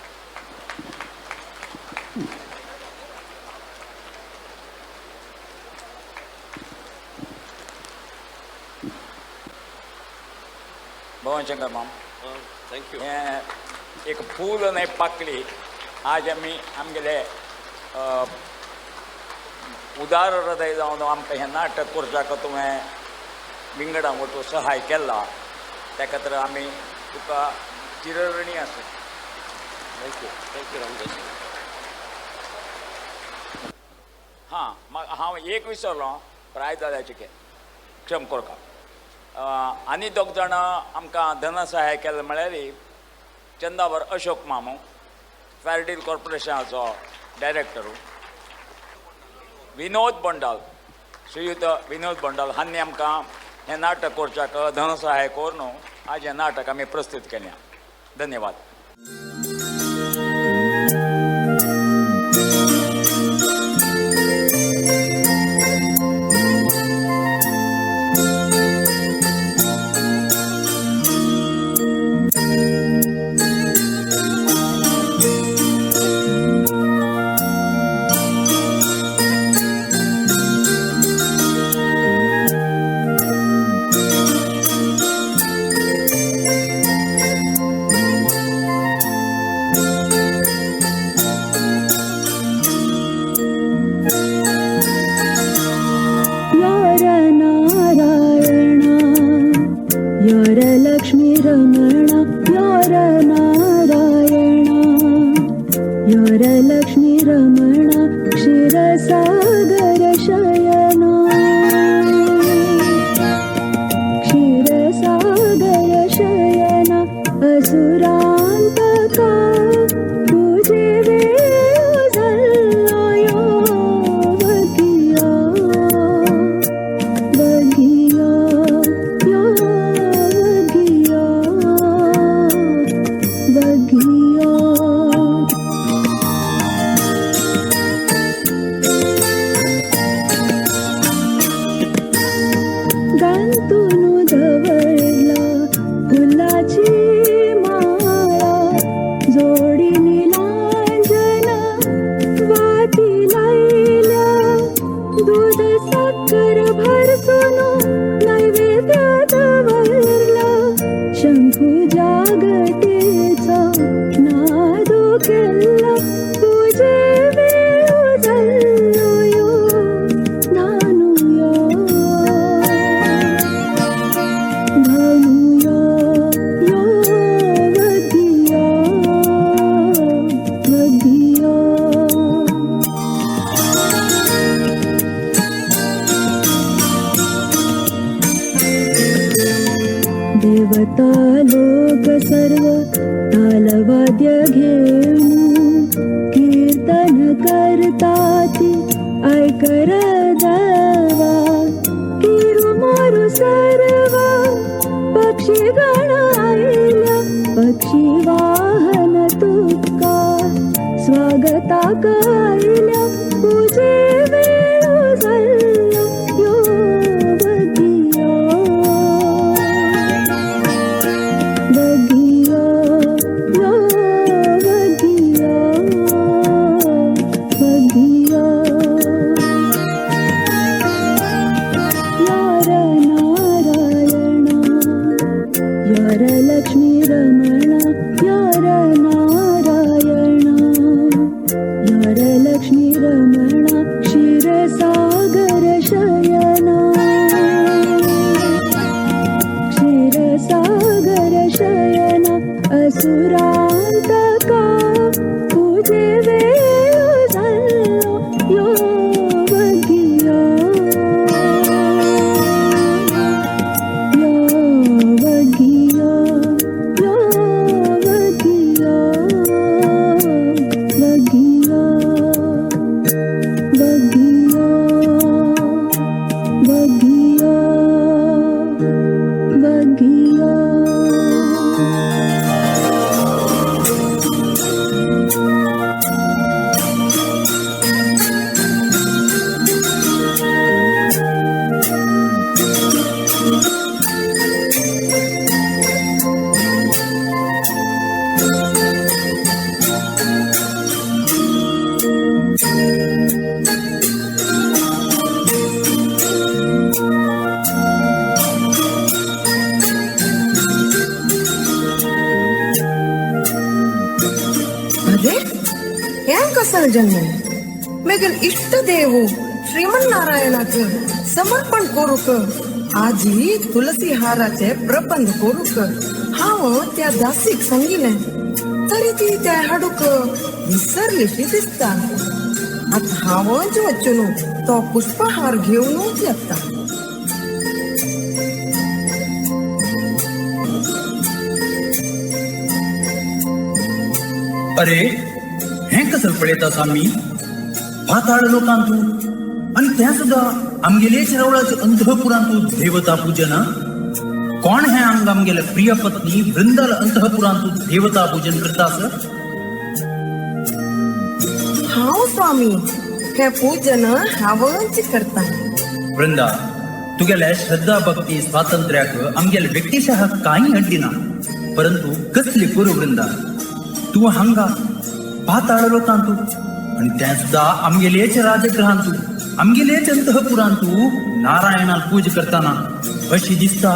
Bhavani Shankar ma'am thank you. हें एक फूल आनी पाकळी आज आमी आमगेले उदार हृदय जावन आमकां हें नाटक करच्याक तुवें विंगडा वचून सहाय केला. त्या खातीर आमी तुका चिरऋणी आसा. थँक्यू. थँक्यू रामदास. हां हांव एक विसरलो प्रायदादाचें क्षम करता. आनी 2 जाण आमकां धनसहाय केलें म्हळ्यार चंदावर अशोक मामू फॅरडील कॉर्पोरेशनाचो डायरेक्टर. विनोद बोंडाल श्रीयुत विनोद बोंडाल हांणी आमकां हें नाटक करच्याक धनसहाय करून आज हें नाटक आमी प्रस्तूत केलें. धन्यवाद. लक्ष्मी रमण क्षीरसागर शयना. ನಮಗೆಲ್ಲ ಪೂಜೆ ವೇಳುವುದಲ್ಲಯೋ ನಾನು ಧನುಯ ವದಿಯ ವದಿಯ देवता लोक सर्व तालवाद्य घेऊन कीर्तन करताती ऐकर देवा किरु मारु सर्व पक्षी गण आयल्या पक्षी वाहन तुका स्वागता आयल्या पूजे वेळो झाल्या यो बगिया बगिया यो बगिया बगिया यार नारायण यार लक्ष्मी रमण यार नारायण यार लक्ष्मी रमण क्षीरसागर शयना क्षीरसागर शयना असुरांतका पूजे वेळो झालो यो बगिया यो बगिया यो बगिया बगिया बगिया बगिया बगिया ಅದೇ ಹೆಂಗ್ ಕಸಲ್ ಜನ್ಮ मेगल इष्ट देव श्रीमन्नारायणाच समर्पण करूक आजी तुलसी हाराचे प्रबंध करूक हांव त्या दासीक सांगिल्लें तरी ती त्या हाडूक विसरलीशी दिसता आता हांवच वचून तो पुष्पहार घेवनूच येता अरे हें कसं पळयता आमी पाताळ लोकांतू आणि त्या सुद्धा आमगेलेच रवळाचे अंतःपुरांतू देवता पूजन कोण हे आमगेले प्रिय पत्नी वृंदाल अंतःपुरांतू देवता पूजन करता हांव स्वामी हे पूजन हांवच करता वृंदा तुगेले श्रद्धा भक्ती स्वातंत्र्याक आमगेले व्यक्तिशः कांय अड्डी ना परंतु कसली करू वृंदा तू हांगा पाताळ लोकांतू आणि त्या सुद्धा आमगेलेच राजगृहांतू आमगेलेच अंतःपुरांतू नारायणाल पूज करताना अशी दिसता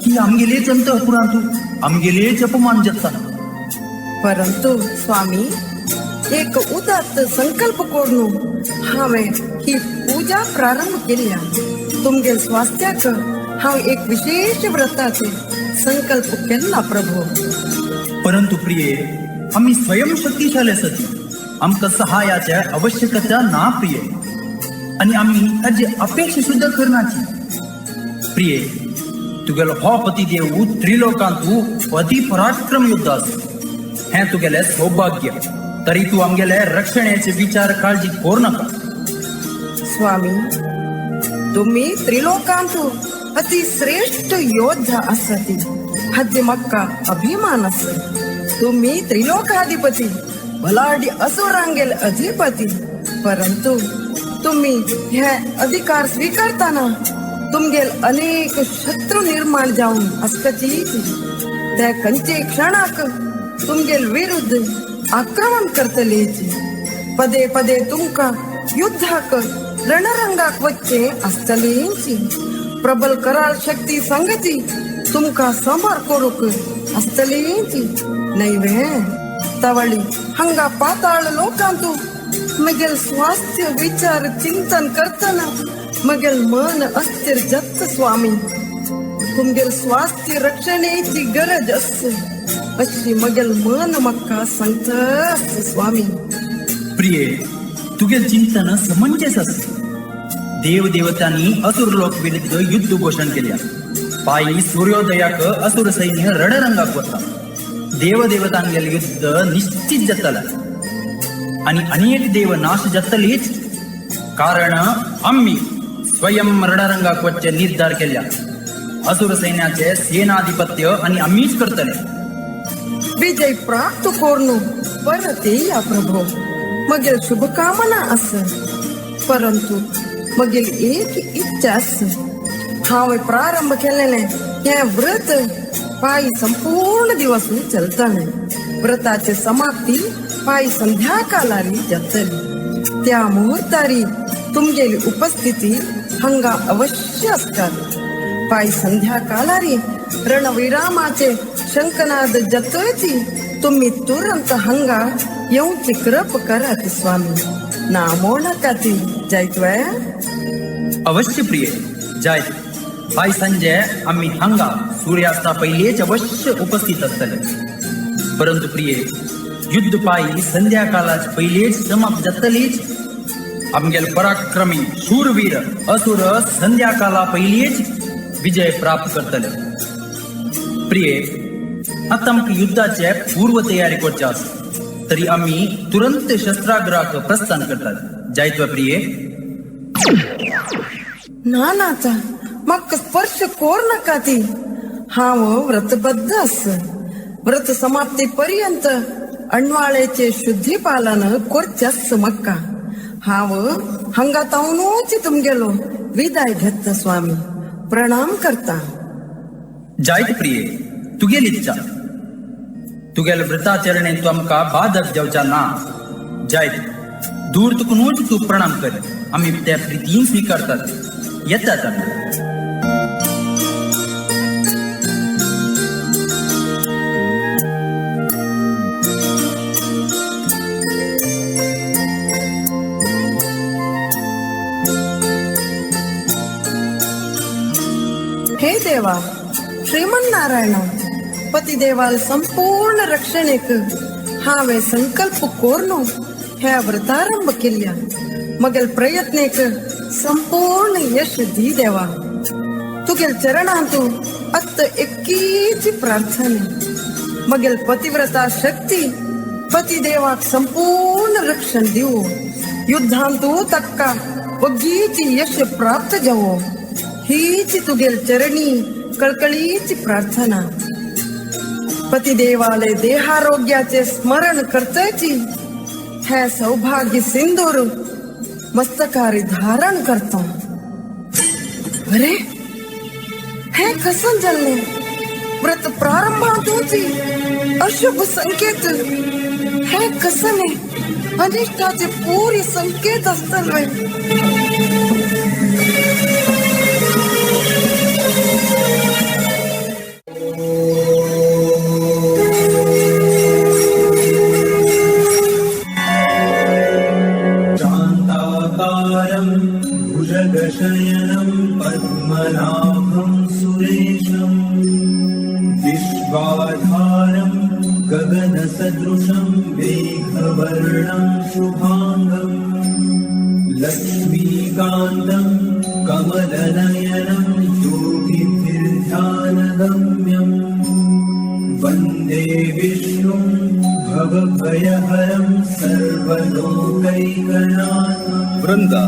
की आमगेलेच अंतःपुरांतू आमगेलेच अपमान जाता परंतु स्वामी एक उदात्त संकल्प करून हांवें ही पूजा प्रारंभ केल्या तुमगे स्वास्थ्याक हांव एक विशेष व्रताचे संकल्प केला प्रभू परंतु प्रिये आम्ही स्वयंशक्तिशाली सती आमकां सहायाच्या आवश्यकता ना प्रिय आणि आम्ही ताची अपेक्षा सुद्धा करनाची प्रिये तुगेलो हो पतिदेव त्रिलोकांतू अति पराक्रम योद्धा आसा हें तुगेलें सौभाग्य तरी तू आमगेले रक्षणाचे विचार काळजी करू नाका स्वामी तुम्ही त्रिलोकांतू अति श्रेष्ठ योद्धा आसात हाचे म्हाका अभिमान आसा तुम्ही त्रिलोकाधिपती भलाडी असुरांगेल अधिपती परंतु तुम्ही हे अधिकार स्वीकारताना तुमगेल अनेक शत्रू निर्माण जाऊन असकची त्या खंयचे क्षणाक तुमगेल विरुद्ध आक्रमण करतलेची पदे पदे तुमका युद्धाक रणरंगाक वच्चे आसतलेची प्रबल कराल शक्ती संगती तुमका समर करूक आसतलेची नैवे तवळी हंगा पाताळ लोकांतू मगेल स्वास्थ्य विचार चिंतन करताना मगेल मन अस्थिर जगत स्वामी तुमगेल स्वास्थ्य रक्षणेची गरज असते अशी मगेल मन मक्का सांगत असते स्वामी. प्रिये तुगेल चिंतन समंजस असते. देवदेवतांनी असुर लोक विरुद्ध युद्ध घोषण केल्या. पायी सूर्योदयाक असुर सैन्य रणरंगाक होता. देवदेवतांगेल युद्ध निश्चित जातला आणि अनेक देव नाश जातलीच कारण आम्ही स्वयं रणरंगाक वच्चे निर्धार केल्या. असुर सैन्याचे सेनाधिपत्य आणि आम्हीच करतले. विजय प्राप्त करणू परत या प्रभो मगेल शुभकामना अस परंतु मगेल एक इच्छा अस हांवे प्रारंभ केलेले हे व्रत पायी संपूर्ण दिवस चलतले. व्रताचे समाप्ती पायी संध्याकाळारी जातली. त्या मुहूर्तारी तुमगेली उपस्थिती हंगा अवश्य असतात. पायी संध्याकाळारी रणविरामाचे शंखनाद जतची तुम्ही तुरंत हंगा येऊची कृप करात स्वामी. नामो नकाती जायतवय अवश्य प्रिय जाय. पाय संजय आम्ही हंगा सूर्यास्ता पहिलेच अवश्य उपस्थित असतले. परंतु प्रिय युद्ध पायी संध्याकाळाच पहिलेच समाप्त जातलीच. आमगेल पराक्रमी शूरवीर असुर संध्याकाळा पहिलेच विजय प्राप्त करतले. प्रिय आता आमक युद्धाचे पूर्व तयारी करचे आसा तरी आम्ही तुरंत शस्त्राग्राक प्रस्थान करतात. जायत्व प्रिय ना नाचा मग स्पर्श कोर नका ती हाव व्रतबद्ध अस. व्रत समाप्ती पर्यंत अण्वाळेचे शुद्धी पालन कोरच्यास मक्का हाव हंगातावनूच तुमगेलो विदाय घेत स्वामी. प्रणाम करता. जायत प्रिय तुगेल इच्छा तुगेल व्रताचरणे तू आमका बाधक जावचा ना. जायत दूर तुकूनच तू प्रणाम कर. आम्ही त्या प्रितीन स्वीकारतात. येतात आम्ही. हे देवा श्रीमन्नारायण पतिदेवाल संपूर्ण रक्षणेक हावे संकल्प कोरनो ह्या व्रतारंभ केल्या. मगेल प्रयत्नेक संपूर्ण यश दी देवा. तुगेल चरणांतू अत्त एकीची प्रार्थना. मगेल पतिव्रता शक्ती पतिदेवाक संपूर्ण रक्षण दिवो. युद्धांतू तक्का वगीची यश प्राप्त जावो हीच तुगेल चरणी कळकळीची प्रार्थना. पतिदेवाले देहारोग्याचे स्मरण करताची हे सौभाग्य सिंदूर मस्तकारी धारण करतो. अरे हे कसन जल्ले व्रत प्रारंभातूची अशुभ संकेत हे कसने अनिष्टाचे पूरी संकेत असतले. भुजगशयनं पद्मनाभं सुरेशं विश्वाधारं गगनसदृशं मेघवर्णं शुभांगं लक्ष्मीकान्तं कमलनयनं योगिभिर्ध्यानगम्यं वन्दे विष्णुं भवभयहरं सर्वलोकैकनाथं. वृंदा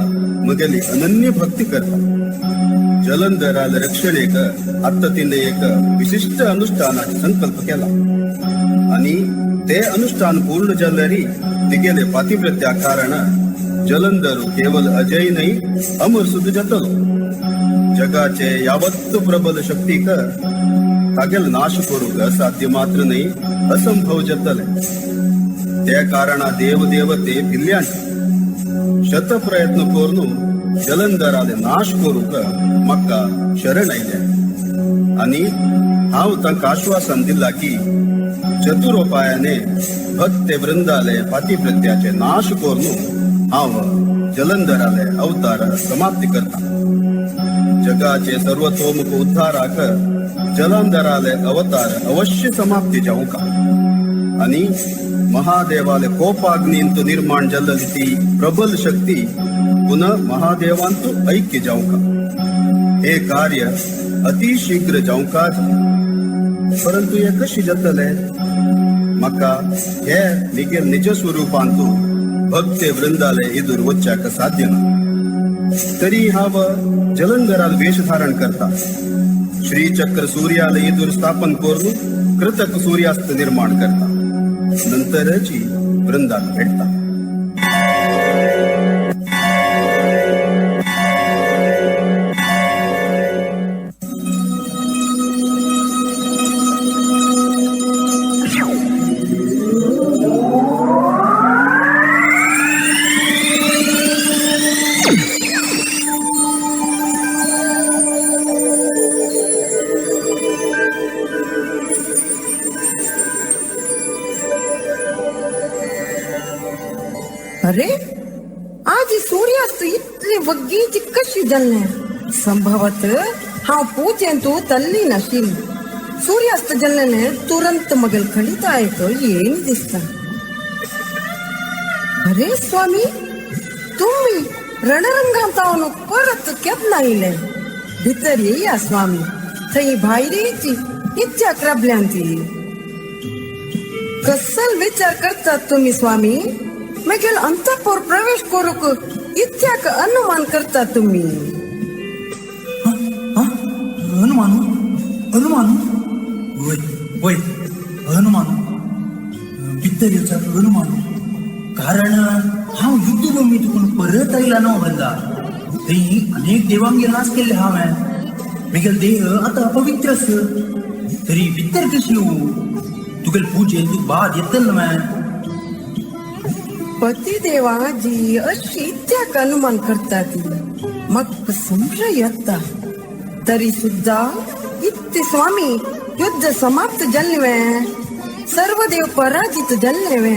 मगेली अनन्य भक्ती करता. जलंधराला रक्षणेक आता तिने एक विशिष्ट अनुष्ठानाचा संकल्प केला आणि ते अनुष्ठान पूर्ण जाल्ल्यारी तिगेले पातिव्रत्या कारण जलंधरू केवळ अजय नाही अमर सुद्धा जातलो. जगाचे यावत्त प्रबल शक्तीक तागेल नाश करूक साध्य मात्र नाही असंभव जातले. त्या कारणा देवदेवते भिल्ल्यांचे शत प्रयत्न करून जलंधराले नाश करूक म्हाका शरण आयले आणि हांव तांकां आश्वासन दिला की चतुरोपायाने भक्त वृंदालय पातिप्रत्याचे नाश कोरून हाव जलंधरालय अवतार समाप्ती करता जगाचे सर्वतोमुख उद्धाराक जलंधरालय अवतार अवश्य समाप्ती जाऊ का आणि महादेवाले कोपाग्नींतु निर्माण जल्लती प्रबल शक्ती पुनः महादेवांतु ऐक्य जाऊ का हे कार्य अतिशीघ्र जाऊ का परंतु हे कशी जल्लले मका हे निगे निज स्वरूपांतु भक्ते वृंदालय इदूर वच्चाक साध्य ना तरी हाव जलंधराल वेश धारण करता श्रीचक्र सूर्यालय इदूर स्थापन करून कृतक सूर्यास्त निर्माण करता नंतरची वृंदात भेटता अरे आज सूर्यास्त इतले वग्गीची कशी जल्ले संभवत हांव पूजेंतू तल्ली नाशिल सूर्यास्त जल्लेने तुरंत मगल खडीत आयक येन दिसता अरे स्वामी तुम्ही रणरंगांतावनो परत केन्ना इले भितर येया स्वामी थंय भायरेची इच्छा क्रबल्यांती कसल विचार करतात तुम्ही स्वामी मगेल अंतपुर प्रवेश करूक इत्याक अनुमान करता तुम्ही अनुमानू अनुमानू वय वय अनुमानू भितर येवचाक अनुमानू कारण हांव युद्धभूमी तुकून परत आयला न्हू वल्ला थंय अनेक देवांगे नाश केल्ले हांवें मगेल देह आतां अपवित्र आस तरी भितर कशी येवं तुगेल पुजेन तूं बाद येतल न्हय पती देवाजी अशी इत्याक अनुमान करता ती मग संशय येता तरी सुद्धा इतके स्वामी युद्ध समाप्त जल्ले सर्व देव पराजित जल्ले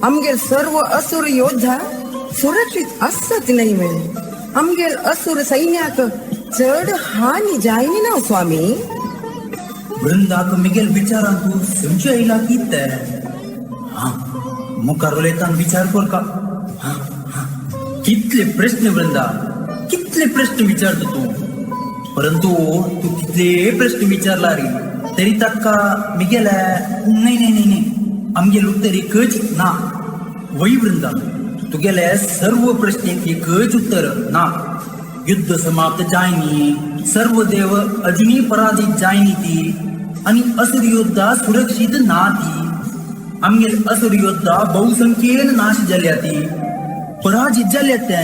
आमगेर सर्व असुर योद्धा सुरक्षित असत नाही आमगेर असुर सैन्याक चढ हानी जायनी ना स्वामी वृंदाक मिगेल विचारांतू संशय येयला किते हां मुखार उलयताना विचार कर का कितले प्रश्न वृंदा कितले प्रश्न विचारतो तू परंतु तू कितले प्रश्न विचारला रे तरी ताका मिगेला नाही नाही नाही नाही आमगेल उत्तर एकच ना वै वृंदा तुगेले सर्व प्रश्नांची एकच उत्तर ना युद्ध समाप्त जायनी सर्व देव अजूनही पराजित जायनी ती आणि असुर योद्धा सुरक्षित ना ती आमगेल असुर योद्धा बहुसंख्येन नाश जाल्या ती पराजित जाल्या ते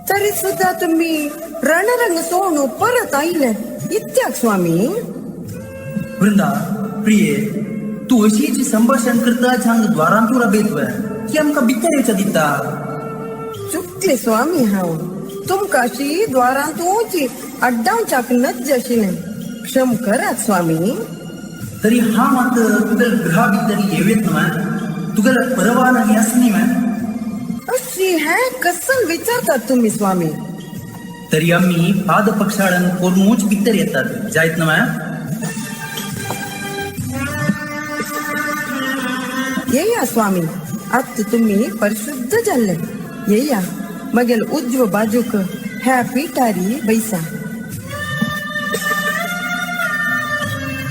तरी सुद्धा तुम्ही रणरंग सोडून परत आयले इत्याक स्वामी वृंदा प्रिये तू अशीच संभाषण करता छान द्वारांतूर बेतव की आमका भितर येवचा दिता चुकले स्वामी हांव तुमका अशी द्वारांतूची अड्डावच्याक नज आशिल्लें क्षम करात स्वामी तरी हा मात्र तुगेल ग्रहा भितर येवेत न्हय तुगेल परवानगी आसनी न्हय अशी हे कसल विचारतात तुम्ही स्वामी तरी आम्ही पाद पक्षाळन करूनच भितर येतात जायत न्हय येया स्वामी आत तुम्ही परिशुद्ध जाल्ले येया मगेल उजव बाजूक ह्या पिटारी बैसा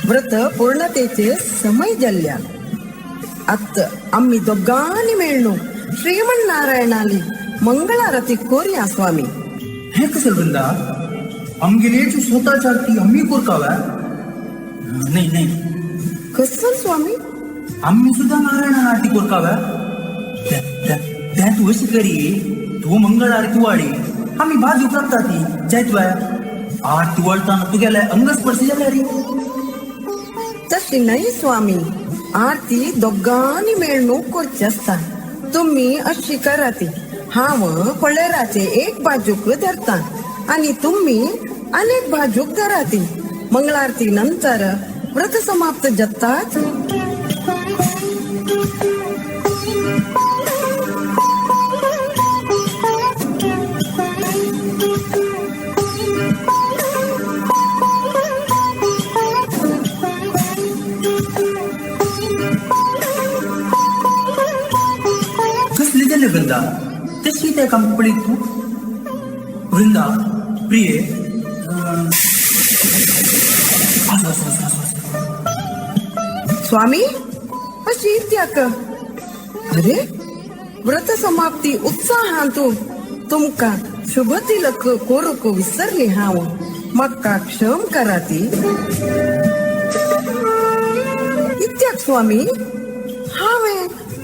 व्रत पूर्णतेचे समय जाल्ल्या आत आम्ही दोगांनी मेळनो श्रीमन नारायणाली मंगळारती कोरया स्वामी हे कसं वृंदा आमगेलेची स्वतःच्या आरती आम्ही करकाव्या नाही नाही कसल स्वामी आम्ही सुद्धा नारायणाला आरती करकाव्या त्या तू अशी करी तू मंगळ आरती वाडी आम्ही बाजू करता ती जायतव्या आरती वळताना तू गेलाय अंगस्पर्श झाल्या रे तशी नाही स्वामी आरती दोगांनी मेळनो करची असता तुम्ही अशी कराती हांव पळेराचे एक बाजूक धरता आणि तुम्ही अनेक बाजूक धराती मंगळारती नंतर व्रत समाप्त जातात. कसली जाले वृंदा तशी त्या काम पळी तू वृंदा प्रिये स्वामी अशी इत्याक अरे व्रत समाप्ती उत्साहांतू तुमका शुभ तिलक कोरक विसरली हाव मक्का क्षम कराती इत्याक स्वामी हावे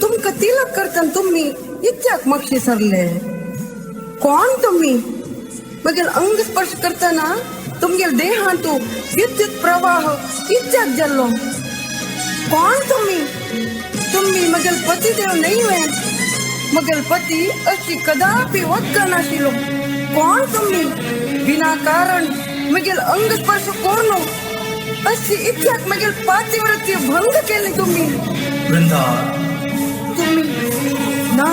तुमका तिलक करताना तुम्ही इत्याक मक्षी सरले कोण तुम्ही मगेल अंग स्पर्श करताना तुमगेल देहांतू विद्युत प्रवाह इत्याक जल्लो कोण तुम्ही मगेल पती देव नाही वे मगेल पती अशी कदापि वक्का नाशिलो कोण तुम्ही विनाकारण मगेल अंग स्पर्श कोण अशी इत्याक मगेल पातिव्रत्य भंग केले तुम्ही वृंदा तुम्ही ना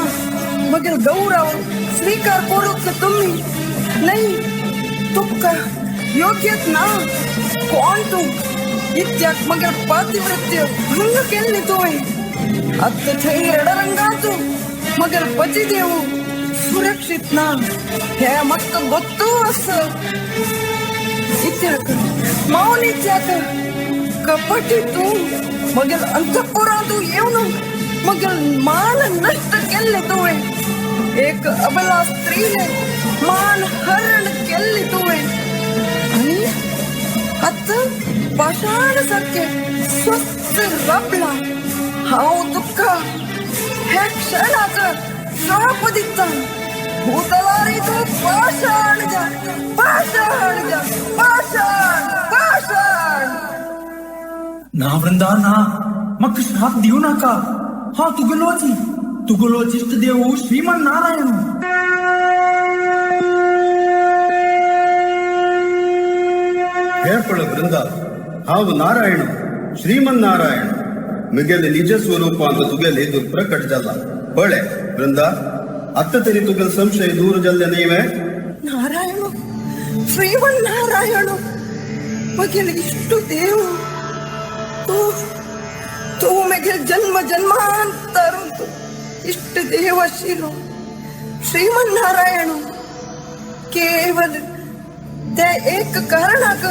मगेल गौरव स्वीकार करू का तुम्ही नाही तुमका योग्यच ना कोण तू इत्याक मगेल पातिव्रत्य भंग केले तुम्ही आता थई रडरंगातू मगेल पती देऊ सुरक्षित ना हे मक्क गोत्तू असं इत्याक मौन इत्याक कपटी तू मगेल अंतपुरातू येऊन मगेल मान नष्ट केले तुम्ही एक अबला स्त्रीने मान हरण केले तुम्ही आणि आता पाषाण सारखे स्वस्त रबला हाव दुःखा हे क्षणाक श्राप दिता भूतलारी तू पाषाण जा पाषाण जा पाषाण पाषाण ना वृंदा ना मग श्राप देऊ नका हा तुगलो इष्ट देव श्रीमन नारायण ಹೇಳ್ಕೊಳ್ಳ ಬೃಂದ ಹಾವು ನಾರಾಯಣ ಶ್ರೀಮನ್ ನಾರಾಯಣ ಮಿಗೆಲ್ ನಿಜ ಸ್ವರೂಪ ಅಂತ ತುಗೆಲ್ ಇದು ಪ್ರಕಟ ಜಲ್ಲ ಬಳೆ ಬೃಂದ ಅತ್ತ ತರಿ ತುಗೆಲ್ ಸಂಶಯ ದೂರ ಜಲ್ಲೆ ನೀವೇ ನಾರಾಯಣ ಶ್ರೀಮನ್ ನಾರಾಯಣ ಮಗೆಲ್ ಇಷ್ಟು ದೇವು तू मगेल जन्म जन्मांतर इष्ट देवशीलो श्रीमन नारायण केवल त्या एक कारणाक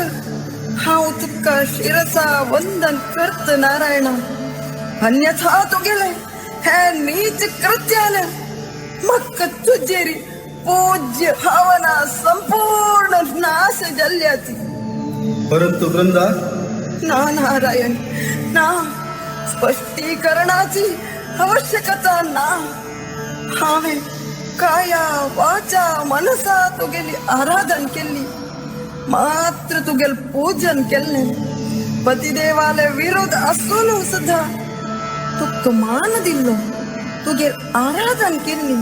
हांव तुका शिरसा वंदन करत नारायण अन्यथा तुगेले हे नीच कृत्याने मक्क तुझेरी पूज्य भावना संपूर्ण नाश जल्ल्याती परंतु वृंदा ना नारायण ना स्पष्टीकरणाची आवश्यकता ना हावे काया वाचा मनसा तुगेली आराधन केली मात्र तुगेल पूजन केले पतिदेवाले विरोध असून सुद्धा तुक मान दिल्लो तुगेल आराधन केली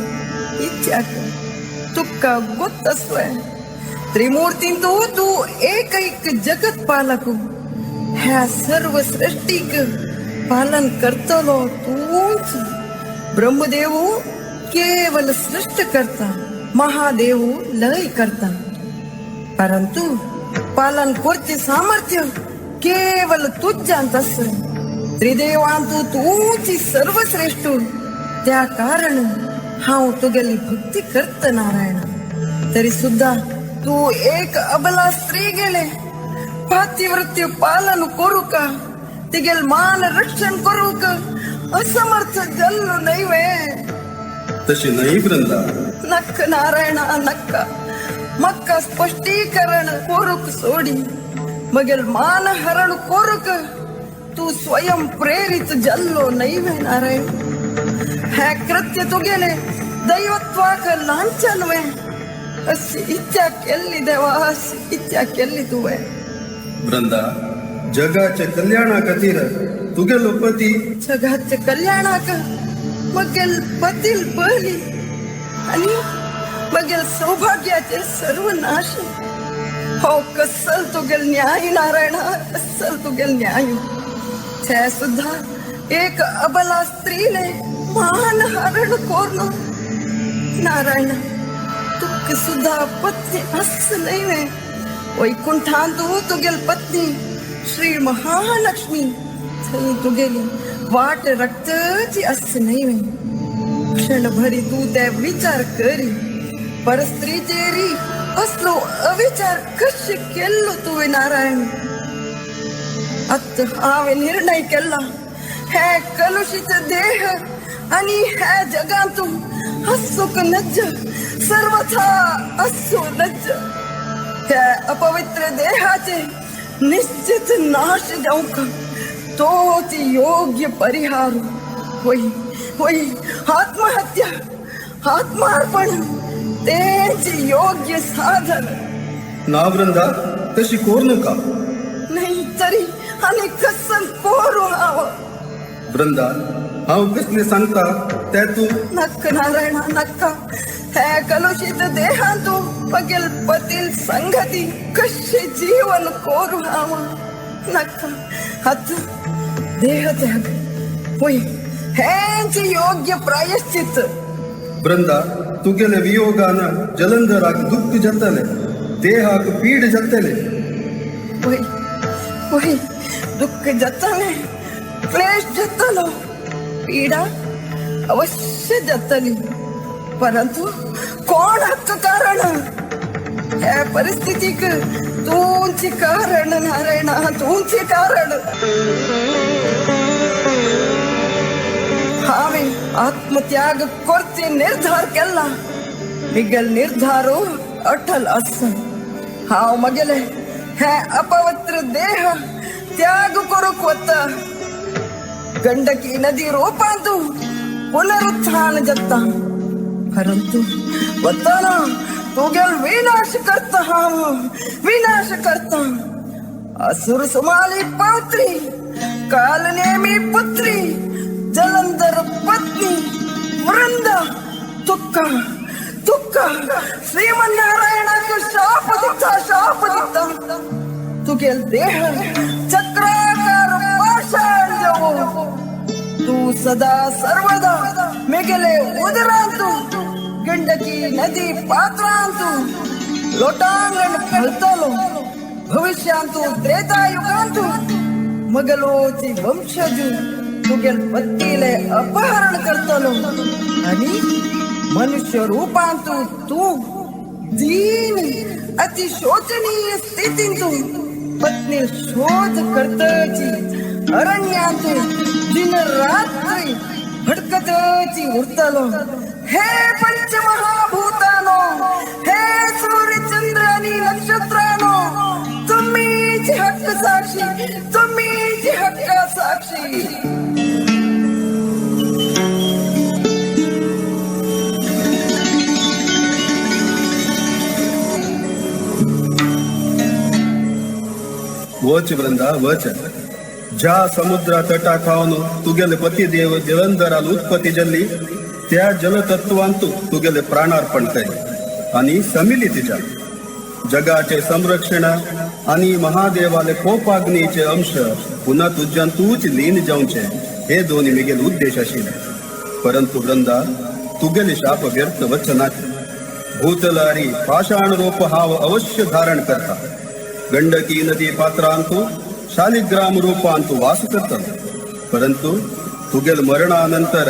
इच्छाक तुका गोत असवे त्रिमूर्ती तू एक जगत पालक ह्या सर्व सृष्टीक पालन करतलो तूच ब्रह्मदेव केवल सृष्ट करता महादेव लय करता परंतु पालन करते सामर्थ्य केवल तुझ्यांत असं त्रिदेवांतू तूची सर्वश्रेष्ठ त्या कारण हांव तुगेली भक्ती करत नारायण तरी सुद्धा तू एक अबला स्त्री गेले पातिव्रत्य पालन करू का तिगेल मान रक्षण करू का असमर्थ जल्लो नाही वे तशी नाही वृंदा नक्क नारायणा नक्का मक्का स्पष्टीकरण कोरुक सोडी मगेल मान हरण कोरुक तू स्वयं प्रेरित जल्लो नाही वे नारायण हे कृत्य तू गेले दैवत्वाक लांछन वे अशी इच्छा केली देवा अशी इच्छा केली तू वे वृंदा जगाच्या कल्याणा खातीर तुगेलो पती जगाच्या कल्याणाक मगेल पतील बली आणि मगेल सौभाग्याचे सर्व नाश हो कसल तुगेल न्याय नारायणा, कसल तुगेल न्याय. ते सुद्धा एक अबला स्त्रीने मान हरण कोरलो. नारायण तुक सुद्धा पत्नी असं नाही वे. वैकुंठांतू तुगेल पत्नी श्री महालक्ष्मी थई तुगेली वाट रक्तची असं नाही वे. क्षणभरी तू त्या विचार करी परस्त्रीचेरी असलो अविचार कशी केलो तुवे नारायण. आत हावे निर्णय केला हे कलुषित देह आणि ह्या जगातून हसुक नज्ज सर्वथा असो नज्ज. त्या अपवित्र देहाचे निश्चित नाश जाऊ का तोच योग्य परिहार होई. होई आत्महत्या आत्मार्पण तेच योग्य साधन. ना वृंदा तशी कोर नका. नाही तरी आणि कसन कोरू हवं. वृंदा हांव कसले सांगता ते तू नक्क नारायणा नक्का. ह्या कलुषित देहांतू बगेल पतील संगती कशी जीवन कोरू हवं. नक्का हात देह त्याग होय हेच योग्य प्रायश्चित. वृंदा तुगेले वियोगानं जलंधराक दुःख जतले देहाक पीड जतले. होय होय दुःख जतले क्लेश जतलो पीडा अवश्य जतली. परंतु कोण हक्क कारण या परिस्थितीक तूंची कारण नारायणा तूंची कारण. हावे आत्मत्याग करते निर्धार केला. मिगल निर्धारो अटल असन. हाव मगेले हे अपवित्र देह त्याग करूक वता. गंडकी नदी रूपांतू पुनरुत्थान जत्ता. परंतु वताना तुगेल विनाश करता. हाव विनाश करता. असुर सुमाली पात्री कालनेमी पुत्री जलंधर पत्नी वृंदा तुक्का तुक्का श्रीमन्नारायणाक शाप दिता. तुगेल देह चक्राकार पाषाण जावो. तू सदा सर्वदा मेगेले उदरांतू गंडकी नदी पात्रांतू लोटांगण फलतलो. भविष्यांतू त्रेतायुगांतू मगलोची वंशजू तुगेल पत्नीले अपहरण करतलो. आणि मनुष्य रूपांतू तू दीन अति शोचनीय स्थितींतू पत्नी शोध करतची अरण्यातू दिन रात्री भटकतची उरतलो. हे पंचमहाभूतानो हे सूर्यचंद्र आणि नक्षत्रानो तुम्हीच हक्क साक्षी तुम्हीच हक्क साक्षी. वच वृंदा वच. ज्या समुद्रा तटा खावन तुगेले पतिदेव जलंधराल उत्पत्ती जल्ली त्या जलतत्वांतू तुगेले प्राणार्पण केले आणि समिली तिच्या. जगाचे संरक्षण आणि महादेवाले कोपाग्नीचे अंश पुन्हा तुझ्यांतूच लीन जाऊचे हे दोन्ही मिगेल उद्देश आशिले. परंतु वृंदा तुगेले शाप व्यर्थ वचनाचे. भूतलारी पाषाण रूप हाव अवश्य धारण करता. गंडकी नदी पात्रांतू शालिग्राम रूपांतू वास करतात. परंतु तुगेल मरणानंतर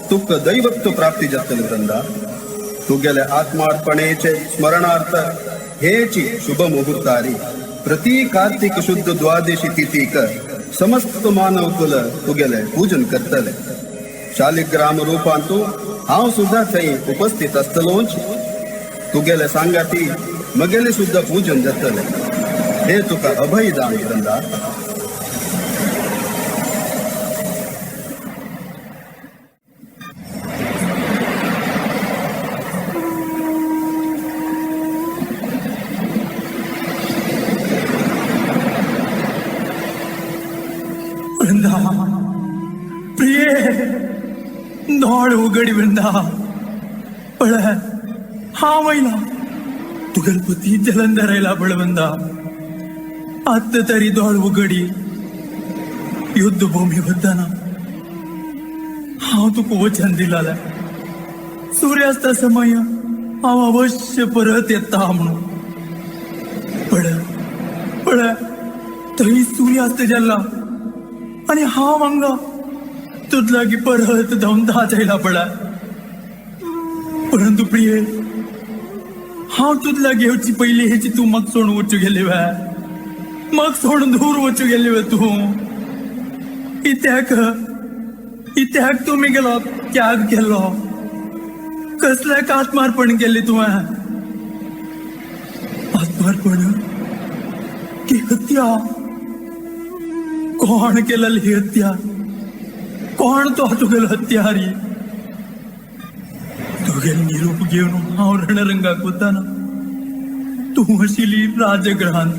तुक दैवत्व प्राप्ती जातली. वृंदा तुगेले आत्मार्पणेचे स्मरणार्थ हेची शुभ मुहूर्तारी प्रति कार्तिक शुद्ध द्वादशी तिथीक समस्त मानव कुल तुगेले पूजन करतले. शालिग्राम रूपांतू हांव सुद्धा थंय उपस्थित असतलोच. तुगेले सांगाती मगेले सुद्धा पूजन जातले. हे तुका अभय दान वृंदा. वृंदा प्रिय नोळ उघडी वृंदा. पळ हा महिला तुगेल पती जलंधरायला बळवंदा आत्ता तरी दोळ उघडी युद्धभूमी वताना हांव तुका वचन दिलाले सूर्यास्ता समय हांव अवश्य परत येता म्हणून पळ थंय सूर्यास्त जाल्ला आनी हांव हांगा तुज लागी परत धांवता जायला पळय परंतु प्रिये हांव तुज लागी येवची पयली हेची तूं म्हाका सोडून वचूं गेली वे म्हाका सोडून दूर वचूं गेली वे तूं इत्याक तुमी गेलो त्याग केलो कसल्याक आत्मार्पण केली तुवें आत्मार्पण की हत्या कोण केलेली ही हत्या कोण तो तुगेलो हत्यारी तुगेल निरूप घेवन हांव रणरंगाक वताना तूं आशिल्ली राजगृहांत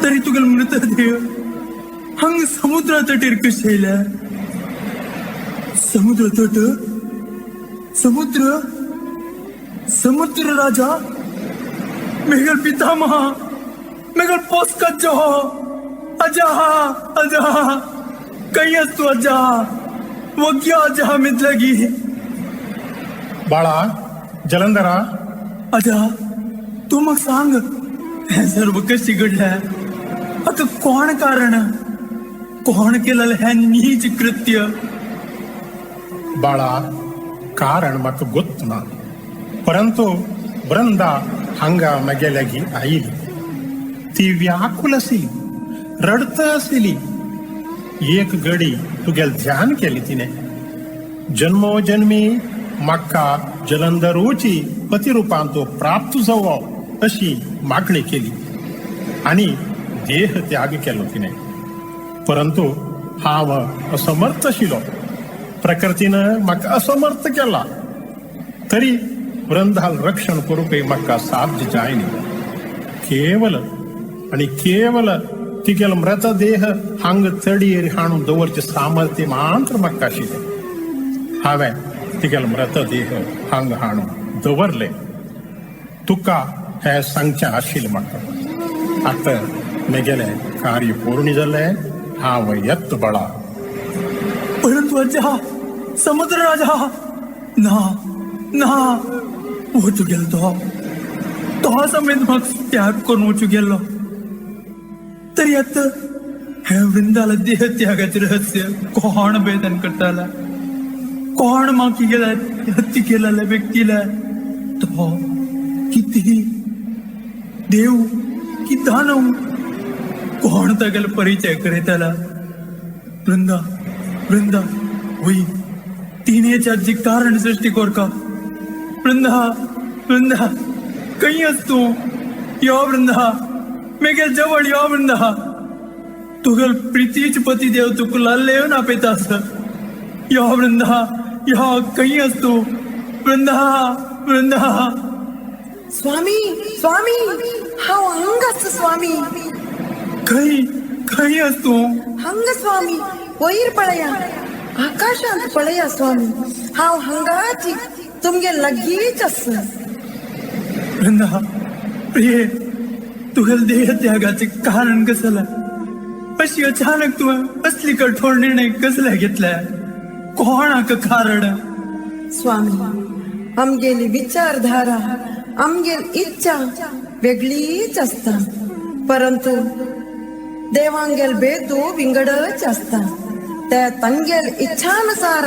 तरी तुगेल मृतदेह हांगा समुद्रा तटीर कशें येयल्या समुद्र तट समुद्र राजा मेगल पितामह मेगल पोस्कज अजा कहीं तू अजा वग्या अजा मिदलगी बाळा जलंधरा अजा तू मग सांग हे सर्व कशी घडल्या आता कोण कारण कोण केलेलं हे नीच कृत्य बाळा कारण म्हाका गोत्ना परंतु वृंदा हांगा म्हगेल्यागी आयिली ती व्याकुल आशिल्ली रडत आशिल्ली एक घडी तुगेल ध्यान केली तिने जन्मोजन्मी म्हाका जलंधरूची पतिरूपान तो प्राप्त जावो अशी मागणी केली आणि देह त्याग केलो तिने परंतु हांव असमर्थ आशिल्लो प्रकृतीनं म्हाका असमर्थ केला तरी वृंदाल रक्षण करूंक म्हाका साध्य जायना केवल तिगेलो मृतदेह हांगा तडयेर हाडून दवरचे सामर्थ्य मात्र म्हाका आशिल्लें हांवें तिगेलो मृतदेह हांगा हाडून दवरले तुका हें सांगचें आशिल्लें म्हाका आतां म्हगेलें कार्य पूर्ण जालें हांव येत बळा परंतु अजा समुद्र राजा ना वचू गेलो तो समेत म्हाका त्याग करून वचू गेलो तरी आता हे वृंदाला देह त्यागाचे रहस्य कोण भेदन करताला कोण माकी गेला हत्ती केलेल्या व्यक्तीला तो किती देव की दानव कोण तागेला परिचय करीताला वृंदा वही तिनेच्या जी कारण सृष्टी कोरका वृंदा कहीं तू यो वृंदा मेगेल जवळ यो वृंदा तुगेल प्रीतीच पती देव तुक लाल्ले ना पेतास यो वृंदा यो कहीं तू वृंदा स्वामी हांव हांगाच स्वामी खंय तू हांगा स्वामी वयर पळया आकाशांत पळया स्वामी हांव हांगाची तुमगे लागींच आसा वृंदा प्रिये तुगेल देह त्यागाचे कारण कसलं अशी अचानक तू असली कठोर निर्णय कसल्या घेतल्या कोण हाका कारण स्वामी आमगेली विचारधारा आमगेल इच्छा वेगळीच असता परंतु देवांगेल बेदू विंगडच असता त्या तांगेल इच्छानुसार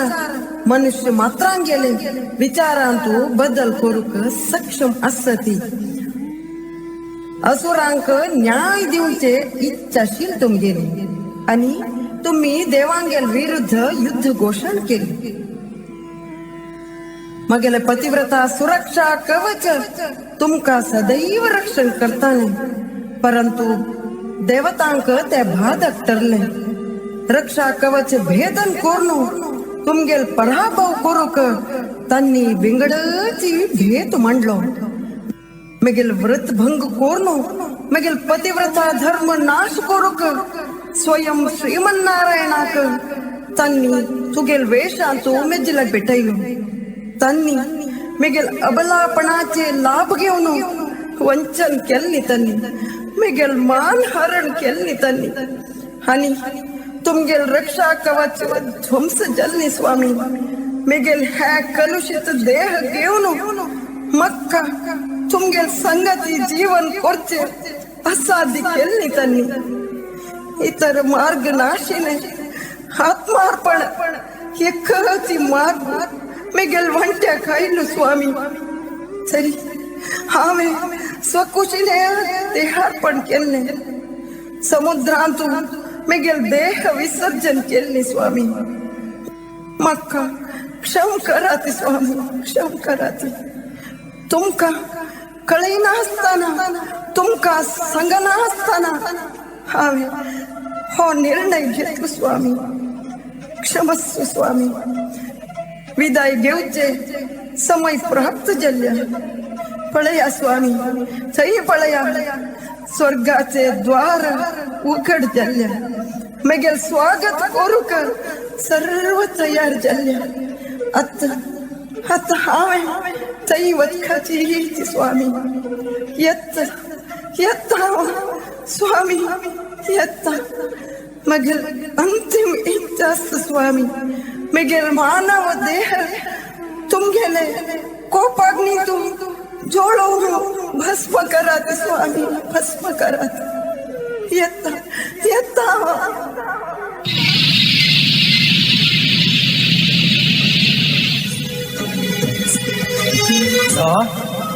मनुष्य मात्रांगेले विचारांतू बदल करूक सक्षम असती असुरांक न्याय दिवचे इच्छाशील तुमगेली आणि तुम्ही देवांगेल विरुद्ध युद्ध घोषण केली मगेले पतिव्रता सुरक्षा कवच तुमका सदैव रक्षण करताना परंतु देवतांक ते बाधक ठरले रक्षा कवच भेदन कोरनु तुमगेल पराभव करूक तांनी विंगडची भेद मांडलो मगेल व्रत भंग कोरनु मगेल पतिव्रता धर्म नाश करूक स्वयं श्रीमन्नारायणाक तांनी तुगेल वेशांतू मेजिला भेटयलो तांनी मिगेल अबलापणाचे लाभ घेऊन वंचन केल्ली त्यांनी मिगेल मान हरण केल्ली त्यांनी आणि तुमगेल रक्षा कवच ध्वंस जल्ली स्वामी मिगेल ह्या कलुषित देह घेऊन मक्का तुमगेल संगती जीवन कोरचे असाधी केल्ली त्यांनी इतर मार्ग नाशीने आत्मार्पण हे खरंची मार्ग मिगेल वंट्या खायलो स्वामी तरी हावे स्वकुशीने देहार्पण केले समुद्रांतून मिगेल देह विसर्जन केले स्वामी मक्का क्षम कराती स्वामी क्षम कराती तुमका कळीना असताना तुमका संगना असताना हावे हो निर्णय घेतलो स्वामी क्षमस्व स्वामी विदाय घेऊचे समय प्राप्त जल्ल्या पळया स्वामी थई पळया स्वर्गाचे द्वार उघड जल्ल्या मगेल स्वागत करू कर सर्व तयार जल्ल्या आता हावे तई वतखाची ही स्वामी येत स्वामी येत मगेल अंतिम इच्छा स्वामी मगेल मानव देह तुम गेले कोपाग्नी तुम जोड़ो भस्म करात स्वामी भस्म करात येता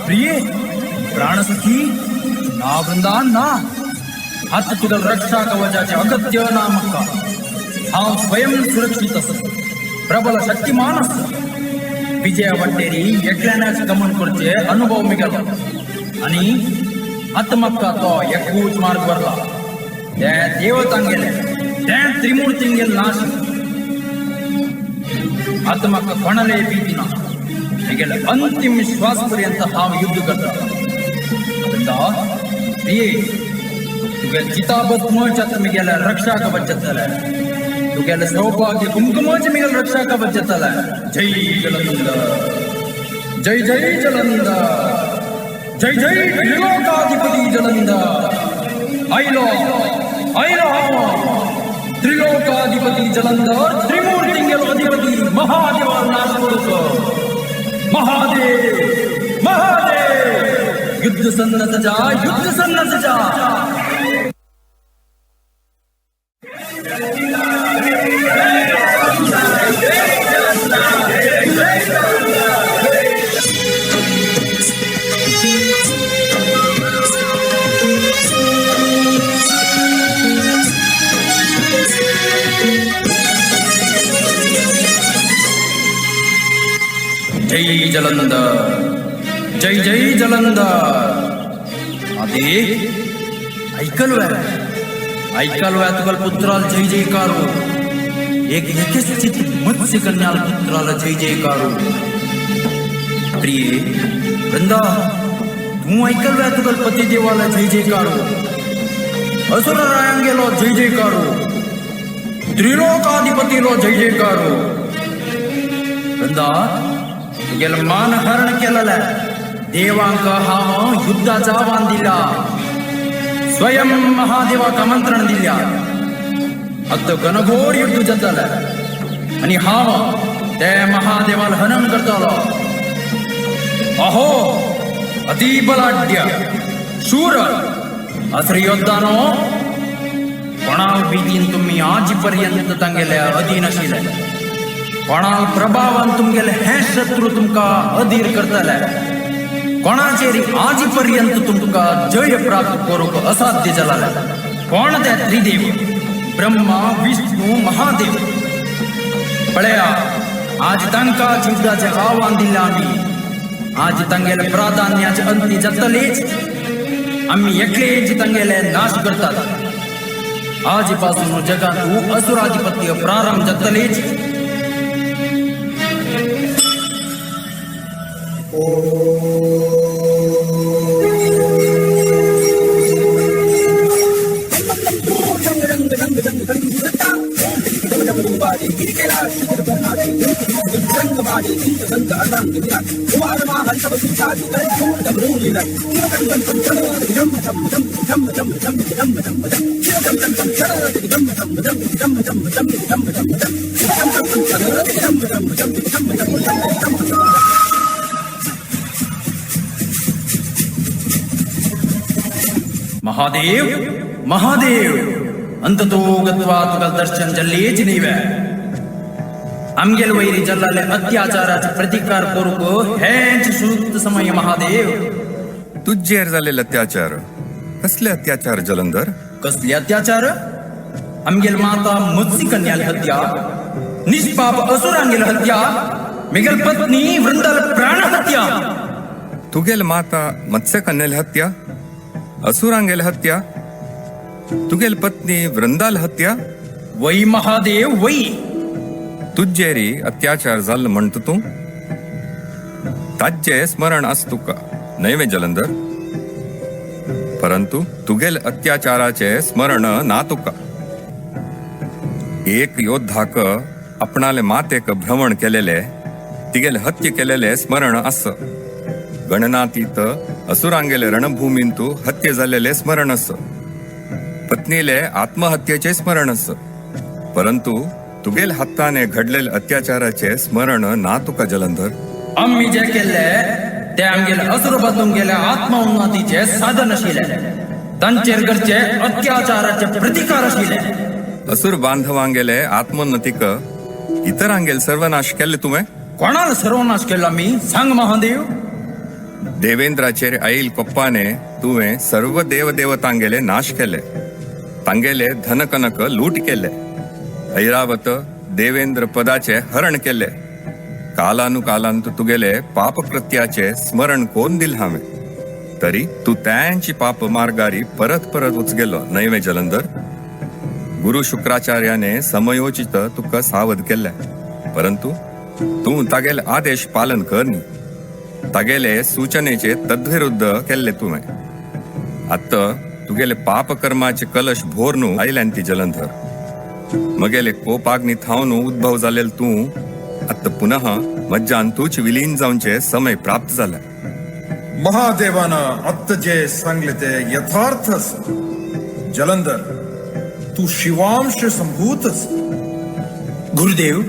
प्रिये प्राणसखी ना वृंदान ना आता तुगल रक्षा कवचाचे अगत्य ना मक्का हा स्वयं सुरक्षित असत प्रबल शक्तिमान असत विजय वाटेरी एकल्यानेच गमन करचे अनुभव मिगल आणि आत्मक्का तो एकूच मार्ग वरला त्या देवतांगेले त्या त्रिमूर्तींगेल नाश आत्मक्का कोणाले भीती ना मिगेल अंतिम श्वास पर्यंत हा युद्ध करता प्रिये तुगेल चिताभस्मच्यात मिगेल रक्षा कवचतले तुगेल सौभाग्य कुंकुमच मिगेल रक्षा कवचतले जय जलंद जय जय जलंद जय जय त्रिलोकाधिपती जलंद आइलो त्रिलोकाधिपती जलंद त्रिमूर्तिंगेल अधिपती महादेव नाश करू महादेव महादेव युद्ध सन्नत जा जय जलंद जय जय जलंद आदे ऐकलव्या तुगल पुत्राल जय जयकारो एक यशस्चित मत्स्य कन्याल पुत्राला जय जयकारो प्रिय वृंदा तू ऐकलव्या तुगल पती देवाला जय जयकारो असुर रायांगेलो जय जयकारो त्रिलोकाधिपतीलो जय जयकारो वृंदा तुगेल मान हरण केलेला देवांक हाव युद्धाचा आव्हान दिला स्वयं महादेवाक आमंत्रण दिल्या आता घनघोर युद्ध जातले आणि हाव त्या महादेवाला हनन करतलो अहो अति बलाढ्य शूर असरी योद्धानो कोणाल भीतीन तुम्ही आजपर्यंत तांगेले अधीन आशिल्ले कोणाल प्रभावान तुमगेले हे शत्रू तुमका अधीर करतले कोणाचेरी आजपर्यंत तुमका जय प्राप्त करूक असाध्य जालाले कोण ते त्रिदेव ब्रह्मा विष्णू महादेव पळया आज तांका युद्धाचे आव्हान दिला आम्ही आज तांगेले प्राधान्याचे अंती जातलेच आम्ही एकलेच तांगेले नाश करतात आजपासून जगात असुराधिपत्य प्रारंभ जातलेच महादेव महादेव अंततो गत्वा तुका दर्शन जल्लेच नीवे आमगेल वैरी जल्लाले अत्याचाराचे प्रतिकार करूक हेच सूक्त समय महादेव तुझेर जालेले अत्याचार कसले अत्याचार जलंधर कसले अत्याचार आमगेल माता मत्स्य कन्याल हत्या निष्पाप असुरांगेल हत्या मिगेल पत्नी वृंदाल प्राण हत्या तुगेल माता मत्स्य कन्याल हत्या असुरांगेल हत्या तुगेल पत्नी वृंदाल हत्या वै महादेव वै तुझेरी अत्याचार जाल म्हणत तू ताजे स्मरण आस तुका नैवे जलंधर परंतु तुगेल अत्याचाराचे स्मरण ना तुका एक योद्धाक आपणाले मातेक भ्रमण केलेले तिगेल हत्ये केलेले स्मरण आस गणनातीत असुरांगेले रणभूमींतू हत्ये झालेले स्मरण आस पत्नीले आत्महत्येचे स्मरण आस परंतु तुगेल हाताने घडलेले अत्याचाराचे स्मरण ना तुका जलंधर आम्ही जे केले ते आमगेले असुर बदलून गेले आत्मोन्नतीचे साधन आशिले तांचेर घरचे अत्याचाराचे प्रतिकार आशिले असुर बांधवांगेले आत्मोन्नतीक इतरांगेल सर्वनाश केले तुवें कोणाला सर्वनाश केला मी सांग महादेव देवेंद्राचेर आईल कोप्पाने तुवें सर्व देवदेवतांगेले नाश केले तांगेले धनकनक लूट केले ऐरावत देवेंद्र पदाचे हरण केले कालानुकालांत तुगेले पापकृत्याचे स्मरण कोण दिल हांवें तरी तू त्यांची पाप मार्गारी परत परत उचगेलो नैवे जलंधर गुरु शुक्राचार्याने समयोचित तुका सावध केले परंतु तू तागेले आदेश पालन करनी तागेले सूचनेचे तद्विरुद्ध केले तुवें आत्त तुगेले पाप कर्माचे कलश भोरनू आयल्यांती जलंधर मगेले कोपाग्नी थावनू उद्भव जालेल तू आत्त पुनः मज्जान तूच विलीन जावचे समय प्राप्त जाला महादेवानं आत्ता जे सांगले ते यथार्थच जलंधर तू शिवांश संभूतच गुरुदेव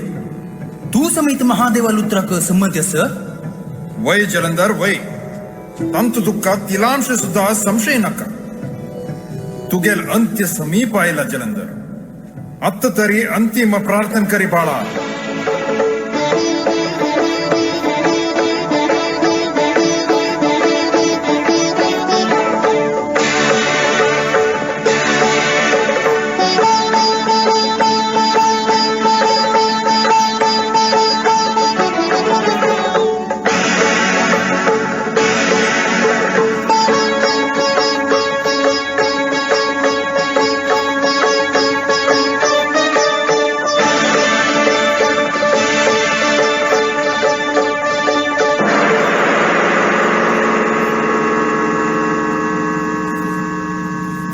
तू समेत महादेवाल उतराक संमती अस वै जलंधर वै तंतु तुका तिलांश सुद्धा संशय नका तुगेल अंत्य समीप आयला जलंधर अत्त तरी अंतिम प्रार्थना करी बाळा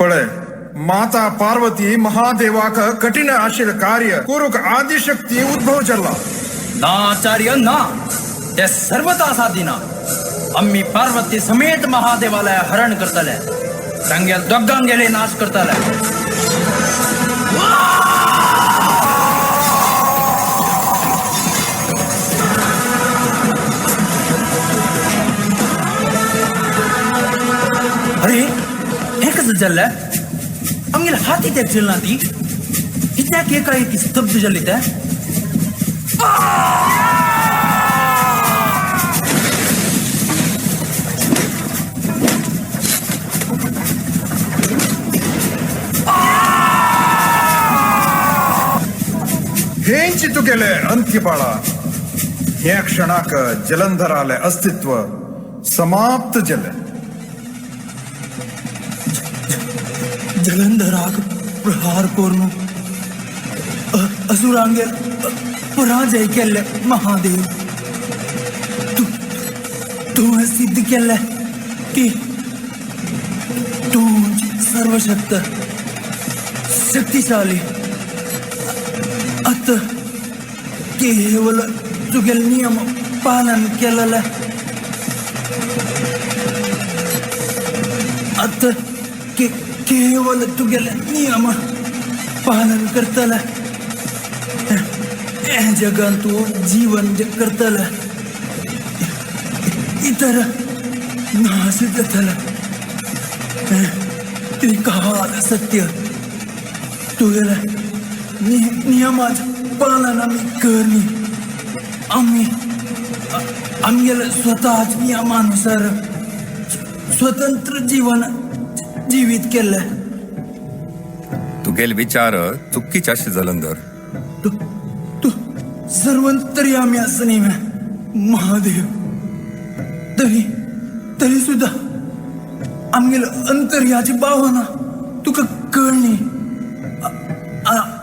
पळे माता पार्वती महादेवाक कठिण आशिल कार्य कुरुक आदिशक्ती उद्भव चला ना आचार्य ना ते सर्वता साधीना आम्ही पार्वती समेत महादेवाला हरण करतले तांगेल दोगांगेले नाश करतले अरे हे कसं झालं आमगेल हाती त्या चलना ती कित्याक एकाएकी स्तब्ध झाली त्या हेंची तुगेले अंत्य बाळा हे क्षणाक जलंधराले अस्तित्व समाप्त जले जलंधराक प्रहार करून असुरांगेर पराजय केले महादेव तू सिद्ध केले की तू सर्वशक्त शक्तिशाली अत केवल तुगेल नियम पालन केलेलं आता केवळ तुगेल नियम पालन करतला या जगात तू जीवन करतला इतर नाश जातला ते काल सत्य तुगेल नियमाचं पालन आम्ही करणी आम्ही स्वतःच नियमानुसार स्वतंत्र जीवन जीवित केलं तुगेल विचार चुकीचे आशे जलंधर. तू सर्वंतरी आम्ही असं नाही महादेव तरी सुद्धा आम्ही अंतर्याची भावना तुका कळणी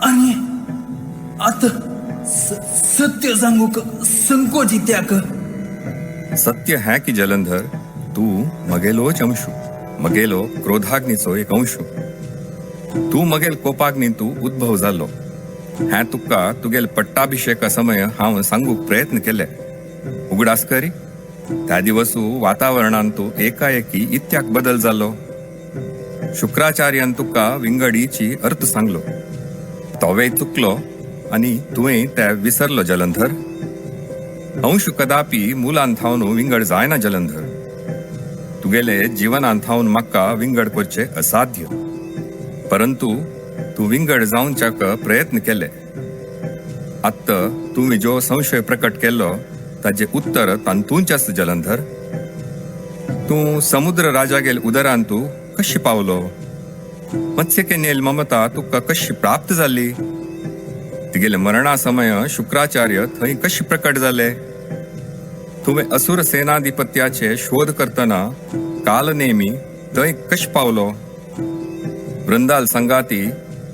आणि आता सत्य सांगू संकोची त्याक सत्य है की जलंधर तू मगेलोच अंशु मगेलो क्रोधाग्नीचो एक अंशु तू मगेल कोपाग्नी तू उद्भव जालो हे तुका तुगेल पट्टाभिषेका समय हांव सांगूक प्रयत्न केले उगडास करी त्या दिवसू वातावरणान तू एकाएकी इत्याक बदल जालो शुक्राचार्यान तुका विंगडीची अर्थ सांगलो तोवेय चुकलो आणि तुवें ते विसरलो जलंधर अंश कदापि मुलान थावन विंगड जायना जलंधर तुगेले जिवनान थावन म्हाका विंगड करचे असाध्य परंतु तू विंगड जावच्याक प्रयत्न केले आत्त तुम्ही जो संशय प्रकट केलो ताचे उत्तर तांतूंच आसता जलंधर तू समुद्र राजागेल उदरान तू कशी पावलो मत्स्यकेनेल ममता तुका कशी प्राप्त जाली तिगेले मरणा समय शुक्राचार्य थंय कशी प्रकट जाले तुवें असुर सेनाधिपत्याचे शोध करतना कालनेमी थंय कशी पावलो वृंदाल संगाती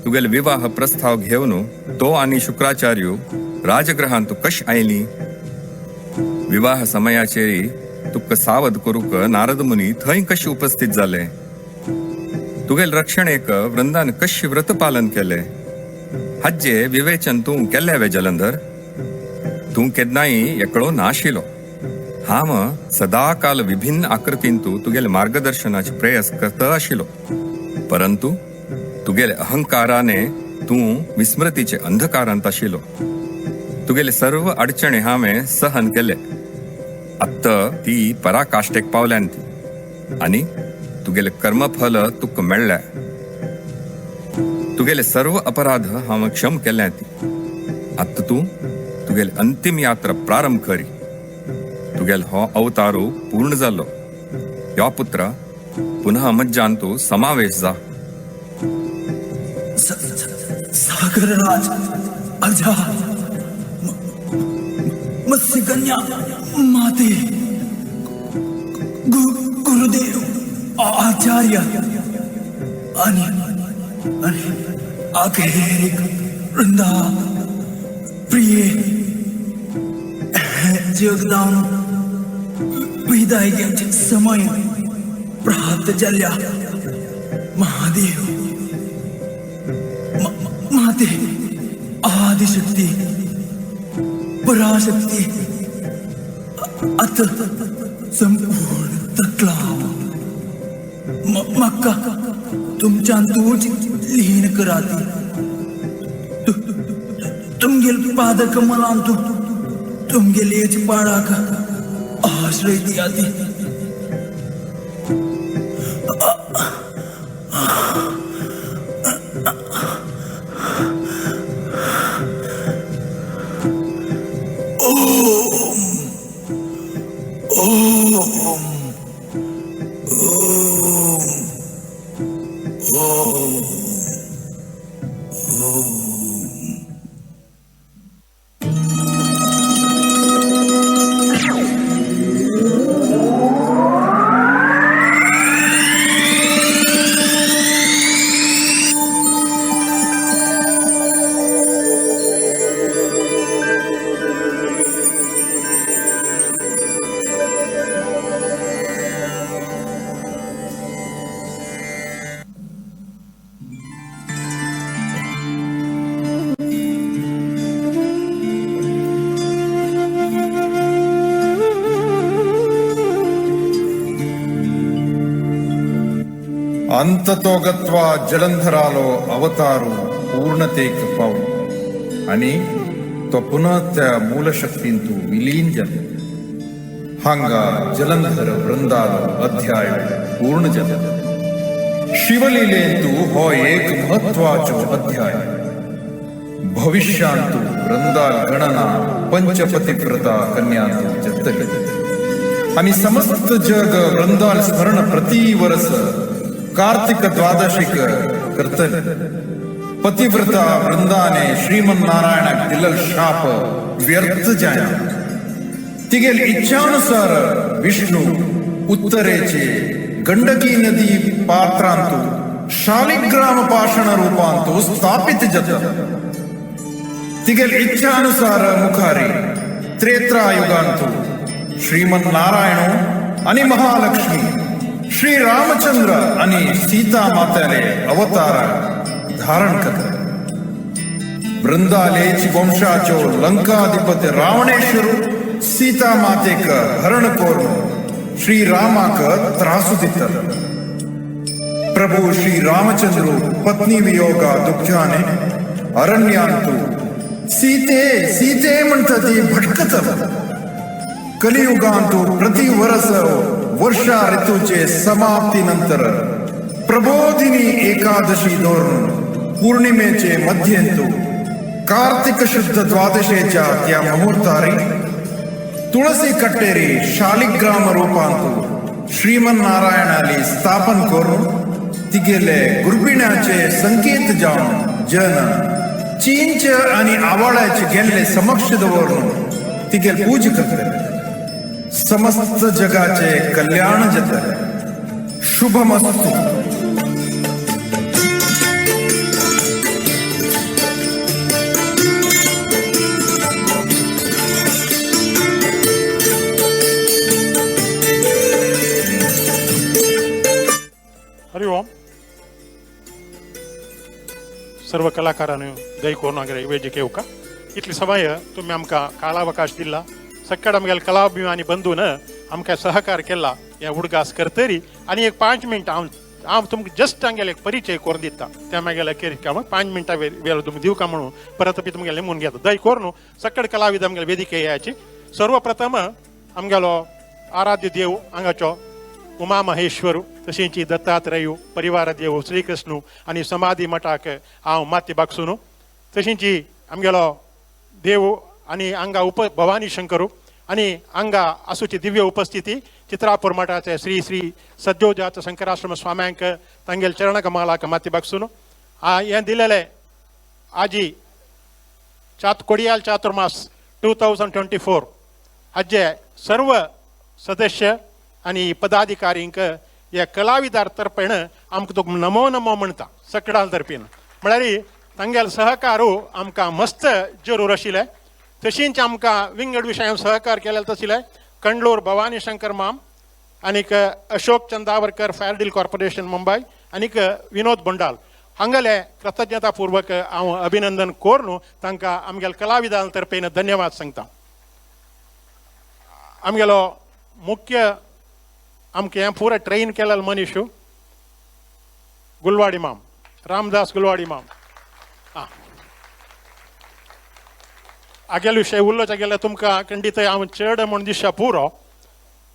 तुगेले विवाह प्रस्ताव घेवन तो आनी शुक्राचार्य राजगृहांत तू कशी आयली विवाह समयाचेरी तुका सावध करूक नारद मुनी थंय कशी उपस्थित जाले तुगेल रक्षणेक वृंदान कशी व्रत पालन केले हाजे विवेचन तू केले वे जलंधर तू केन्नाय एकलो नाशिलो हांव सदा काल विभिन्न आकृतीन तू तुगेले मार्गदर्शनाचे प्रयास करता आशिलो परंतु तुगेले अहंकाराने तू विस्मृतीचे अंधकारांत आशिलो तुगेले सर्व अडचणी हांवें सहन केले आत्त ती पराकाष्टेक पावल्यान ती आनी तुगेले कर्मफल तुका मेळ्ळें तुगेले सर्व अपराध हांव क्षम केले ती आत्त तू तुगेले अंतिम यात्रा प्रारंभ करी तुगेल हो अवतारू पूर्ण जालो यो पुत्र पुनः मज्जान तू समावेश जा सागरराज अजा मत्स्यकन्या माते गुरुदेव आचार्य आणि अखेर वृंदा प्रिय जगदान विदायचे समय प्राप्त झाल्या महादेव माते आदिशक्ती पराशक्ती आता संपूर्ण तकला मक्का तुमच्या तूच लीन कराती तुमगेल पादक मनान तुमगेलेच पाडाक आश्रय दियाती अंततोगत्वा जलंधरालो अवतारू पूर्णतेक पावलो आणि तो पुन्हा त्या मूलशक्तींतू विलीन जालो. हांगा जलंधर वृंदालो अध्याय पूर्ण जालो. शिवलीलेंतू हो एक महत्वाचो अध्याय. भविष्यांतू वृंदाल गणना पंचपतिव्रता कन्यांतू जतली आणि समस्त जग वृंदाल स्मरण प्रति वर्ष कार्तिक द्वादशीक करतले. पतिव्रता वृंदाने श्रीमन्नारायण दिलल शाप व्यर्थ जाया. तिगेल इच्छानुसार विष्णू उत्तरेचे गंडकी नदी पात्रांतू शालिग्राम पाषाण रूपांतू स्थापित जाता. तिगेल इच्छानुसार मुखारी त्रेत्रायुगांतू श्रीमन्नारायण आणि महालक्ष्मी श्री रामचंद्र आणि सीता मातेले अवतार धारण करते. वृंदालेची वंशाचो लंकाधिपती रावणेश्वर सीता मातेक हरण करून श्री रामाक त्रासू दिता. प्रभू श्री रामचंद्र पत्नी वियोगा दुःखाने अरण्यांतू सीते सीते म्हणतात ती भटकत. कलियुगांतू प्रति वर्ष वर्षा ऋतूचे समाप्तीनंतर प्रबोधिनी एकादशी धोरण पौर्णिमेचे मध्यंतू कार्तिक शुद्ध द्वादशेच्या त्या मुहूर्तारी तुळसी कट्टेरी शालिग्राम रूपांतू श्रीमन्नारायणाली स्थापन करून तिगेले गुरबिण्याचे संकेत जावन जन चींच आणि आवळ्याचे गेल्ले समक्ष दवरून तिगेल पूज करते. समस्त जगाचे कल्याण जातले. शुभमस्तु. हरिओम. सर्व कलाकारांनी दय करून वगैरे वेज येऊ का. इतली समय तुम्ही आमका कालावकाश दिला. सकाळ आमगेल कलाभिमानी बंधून आमकां सहकार केला या उडगास करतरी आणि एक 5 मिनट हांव तुमकां जस्ट हांगेले एक परिचय करून दिता. त्या मागेले अखेर का 5 मिनटां वेळ तुमकां दिवं का म्हणून परत तुमगेले नेमून घेता. दय करून सकाळ कलाविद आमगेले वेदिके येयाची. सर्वप्रथम आमगेलो आराध्य देव हांगाचो उमा महेश्वर तशेंच दत्तात्रेय परिवार देव श्रीकृष्ण आणि समाधी मठाक हांव माती बागसून तशेंच आमगेलो देव आणि हांगा भवानी शंकरू आणि हांगा आसूची दिव्य उपस्थिती चित्रापूर मठाचे श्री श्री सद्योजात शंकराश्रम स्वाम्यांक तांगेल चरण कमलाक माती बागसून हे दिलेले आजी कोडियाल चातुर्मास 2024 हाजे सर्व सदस्य आणि पदाधिकारींक या कलाविदार तर्फेण आमकां तो नमो नमो म्हणटा सकडाल तर्फेन. म्हळ्यार तांगेल सहकारू आमकां मस्त जरूर आशिल्ले. तशींच आमकां विंगड विशयां सहकार केलेले तशिल्ले कंडलोर भवानी शंकर माम आनीक Ashok Chandavarkar fire deal corporation Mumbai आनीक विनोद बोंडाल हांगेले कृतज्ञतापूर्वक हांव अभिनंदन करून तांकां आमगेल कलाविदां तर्फेन धन्यवाद सांगता. आमगेलो मुख्य आमकां हें पुरो ट्रेन केलेलो मनीस गुलवाडी माम रामदास गुलवाडी माम. आगेलो विशय उलोवचें गेल्यार तुमकां खंडीत हांव चड म्हूण दिसता पुरो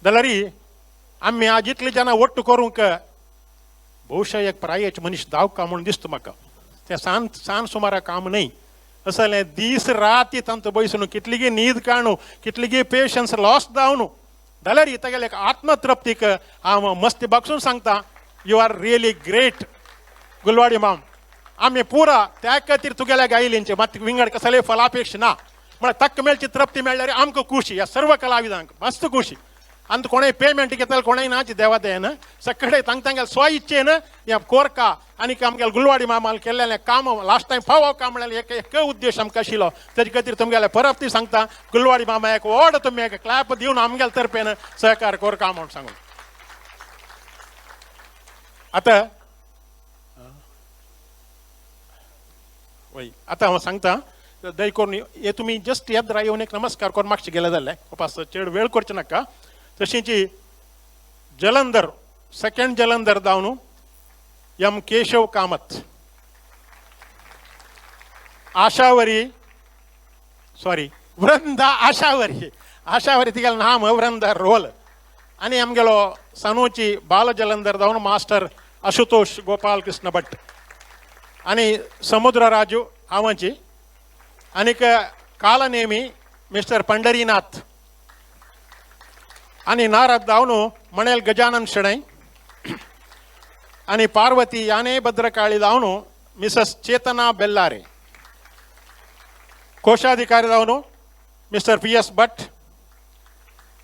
जाल्यार आमी आज इतले जाणां ಒಟ್ಟು करूंक ಬಹುಶಃ एक प्रायेचे मनीस दावका म्हूण दिसता म्हाका. तें सांज सुमाराक काम न्ही असलें दीस राती तांचो बसून कितलीगी न्हीद काडून कितलीगी पेशन्स लॉस जावन जाल्यार तागेले एक आत्मतृप्तीक हांव मस्ती बागसून सांगता you are really great Gulvadi माम. आमी पुरा त्या खातीर तुगेल्या गायलींचे मात विंगड कसले फलापेक्ष ना म्हळ्यार तक्क मेळची तृप्ती मेळ्ळ्यार आमकां खुशी ह्या सर्व कलाविदांक मस्त खुशी. अंत कोणें पेमेंट घेतले कोणें नाच देवादयेन सकडे तांगेल स्व इच्छेन या कोरका आनी आमगेले गुलवाडी मामाल केल्लें काम लास्ट टायम फावो काम म्हणल्यार एक उद्देश आमकां आशिल्लो तेजे खातीर तुमगेले परत ती सांगता गुलवाडी मामा एक व्हड तुमी एक क्लॅप दिवन आमगेले तर्फेन सहकार कोरका म्हूण सांगून. आतां वय आतां हांव सांगता दय करून हे तुमी जस्ट येत येवन एक नमस्कार करून मागचे गेले जाल्यार उपास चड वेळ करचे नाका. तशेंच जलंधर सेकंड जलंधर जावन एम केशव कामत. आशावरी वृंदा आशावरी तिगेल नाम वृंदा रोल. आणि आमगेलो सनूची बाल जलंधर जावन मास्टर आशुतोष गोपाल कृष्ण भट. आणि समुद्र राजू आवांची. आणिक कालनेमी मिस्टर पंढरीनाथ. आणि नारद दावनु मणेल गजानन शणै. आणि पार्वती याने भद्रकाळी दावनु मिसेस चेतना बेल्लारे. कोशाधिकारी दावनु मिस्टर PS भट.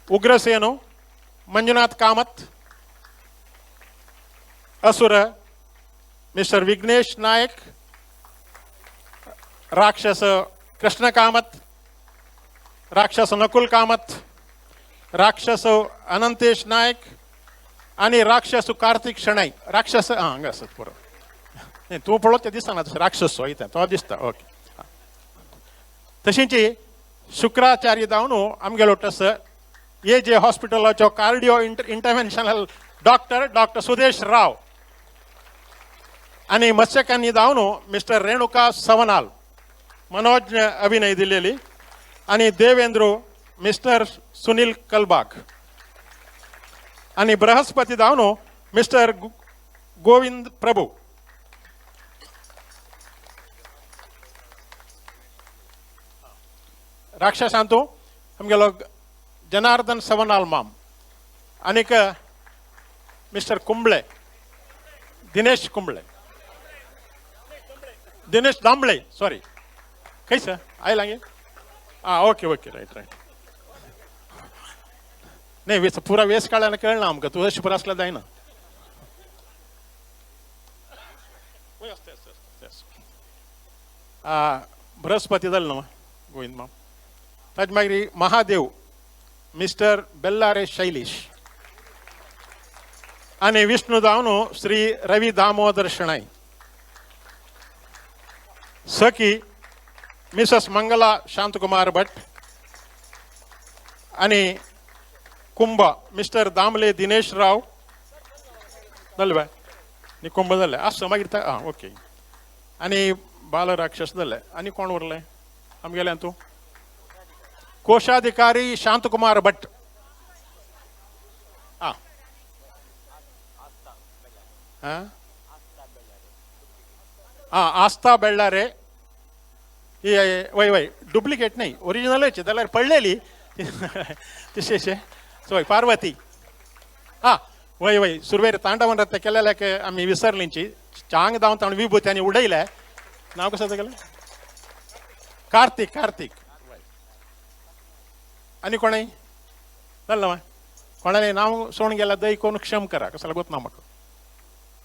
उग्रसेनु मंजुनाथ कामत. असुर मिस्टर विघ्नेश नायक. राक्षस कृष्ण कामत. राक्षस नकुल कामत. राक्षस अनंतेश नायक. आणि राक्षस कार्तिक शणै. राक्षस हांगा आसत पुरो. तूं पळो ते दिसना तसो राक्षस वयता तो दिसता. ओके. तशींची शुक्राचार्य जावन आमगेलो टस AJ हॉस्पिटलाचो कार्डिओ इंटरव्हेन्शनल डॉक्टर सुदेश राव. आणि मत्स्यकन्नी जावन मिस्टर रेणुका सवनाल. मनोज अभिनय दिलेली. आणि देवेंद्र मिस्टर सुनील कलबाग. आणि बृहस्पती जावन मिस्टर गोविंद प्रभू. राक्षसांतू आमगेलो जनार्दन सवनाल माम. आणिक मिस्टर कुंबळे दिनेश कुंबळे. दिनेश दांबळे सॉरी कैस आयला गे. Okay right. नाही वेस पुरा वेस काढायला कळना आमकां. तू अशी पुरा असला जायना. बृहस्पती जालें न्हू गोविंद माम. ताजे मागीर महादेव मिस्टर बेल्लारे शैलेश. आणि विष्णू जावन श्री रवी दामोदर शणै. सखी मिसेस मंगला शांतकुमार भट. आणि कुंभ मिस्टर दामले दिनेश राव. जालें बाय न्ही कुंभ जालें आसा मागीर ओके. आणि बालराक्षस जालें. आणि कोण उरलें आमगेल्यान तूं. कोशाधिकारी शांतकुमार भट. आस्था बेल्लारे. वय डुप्लिकेट नाही ओरिजिनलच जाल्यार पडलेली तशें. सो पार्वती. वय सुरवेर तांडवन रत्न केलेल्याक आमी विसरलींची. चांग दावन ताणें विभूती आनी उडयले. नांव कसं तेगेलें. कार्तिक. आणि कोणाय जालें ना कोणाले नांव सोडून गेल्यार दय कोण क्षम करा. कसं लागत ना म्हाका.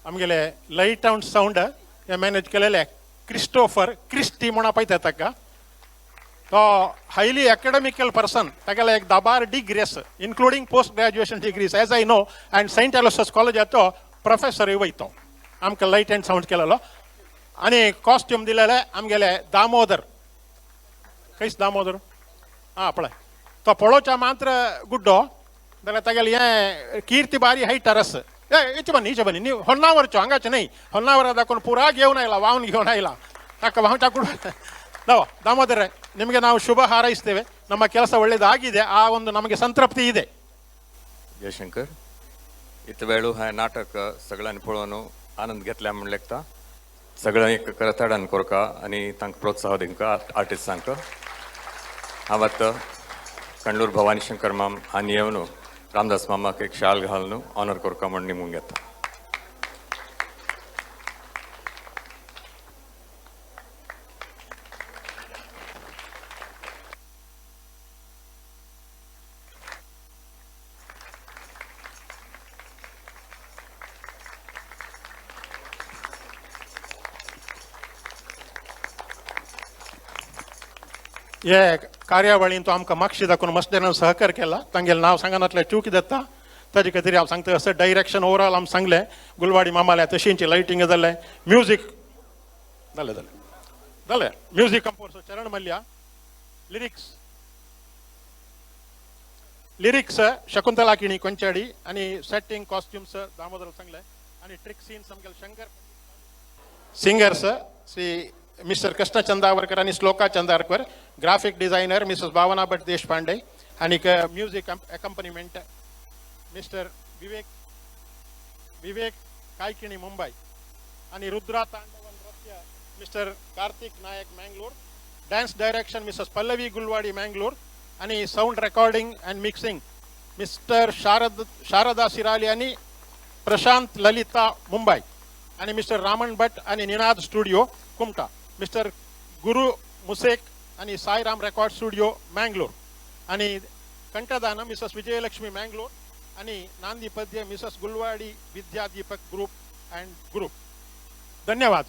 आमगेले लायट अँड सावंड हे मॅनेज केलेले क्रिस्टोफर क्रिस्टी म्हणून पळयता ताका. तो हायली एकेडमिकल पर्सन. तागेले एक 10 degrees including post graduation degrees as I know. And saint Aloysius कॉलेजाचो प्रोफेसरूय वयतो. आमकां लायट अँड सावंड केलेलो. आणि कॉस्ट्यूम दिलेले आमगेले दामोदर. खंयच दामोदर पळय तो पळोवच्या मात्र गुड्डो जाल्यार तागेले हें कीर्ती बारी हायटरस. इचे बन्नी न्ही ಹೊನ್ನಾವರಚು ಹಂಗಾಚೆ ನೈ ಹೊನ್ನಾವರ ಹಾಕೊಂಡು ಪೂರಾ घेऊन आयला वाहून घेऊन आयला. ಅಕ್ಕ ವಾಹನ ಹಾಕೊಂಡು दामोदर ನಿಮಗೆ ನಾವು ಶುಭ ಹಾರೈಸ್ತೇವೆ. ನಮ್ಮ ಕೆಲಸ ಒಳ್ಳೆಯದಾಗಿದೆ. ಆ ಒಂದು ನಮಗೆ ಸಂತೃಪ್ತಿ ಇದೆ. जयशंकर इतले वेळू हांवें नाटक सगळ्यांनी पळोवन आनंद घेतल्या म्हण लेखता. सगळ्यांक एक करताडान कोरका आनी तांकां प्रोत्साह दिवंका आर्टिस्टांक. हांव आतां कंडलूर भवानी शंकर माम हांणी येवन रामदास मामाक एक शाल घालून ऑनर कोरका म्हण निमून घेता. हे कार्यावळीन तो आमकां मागशी दाखोवन मस्तेरान सहकार केला. तांगेलें नांव सांगनातलें चूक जाता. ताजे खातीर हांव सांगता असं डायरेक्शन ओवरऑल आमी सांगलें. गुलवाडी मामाल्या तशींची लायटिंग जालें. म्युजीक जालें. Music composer Charan Mallya. Lyrics Shakuntala Kini Konchadi. आणि सेटिंग कॉस्ट्युम्स दामोदर सांगलें. आणि ट्रिक सीन समगेल शंकर सिंगर्स श्री मिस्टर कृष्ण चंदावरकर आणि Shloka Chandavarkar, graphic designer Mrs Bhavana Bhat Deshpande आणि music accompaniment mister Vivek Kaikini Mumbai आणि रुद्रा तांडवन नृत्य mister Karthik Nayak Mangalore, dance direction Mrs Pallavi Gulvadi Mangalore आणि sound recording and mixing mister Sharda सिराली आणि प्रशांत ललिता मुंबई आणि मिस्टर रामन भट आणि निनाद स्टुडिओ कुमटा, मिस्टर गुरु मुसेक आणि साईराम रेकॉर्ड स्टुडिओ मँगलोर आणि कंठदान मिसेस विजयलक्ष्मी मँगलोर आणि नांदी पद्य Mrs Gulwadi Vidya Deepak group and group. धन्यवाद.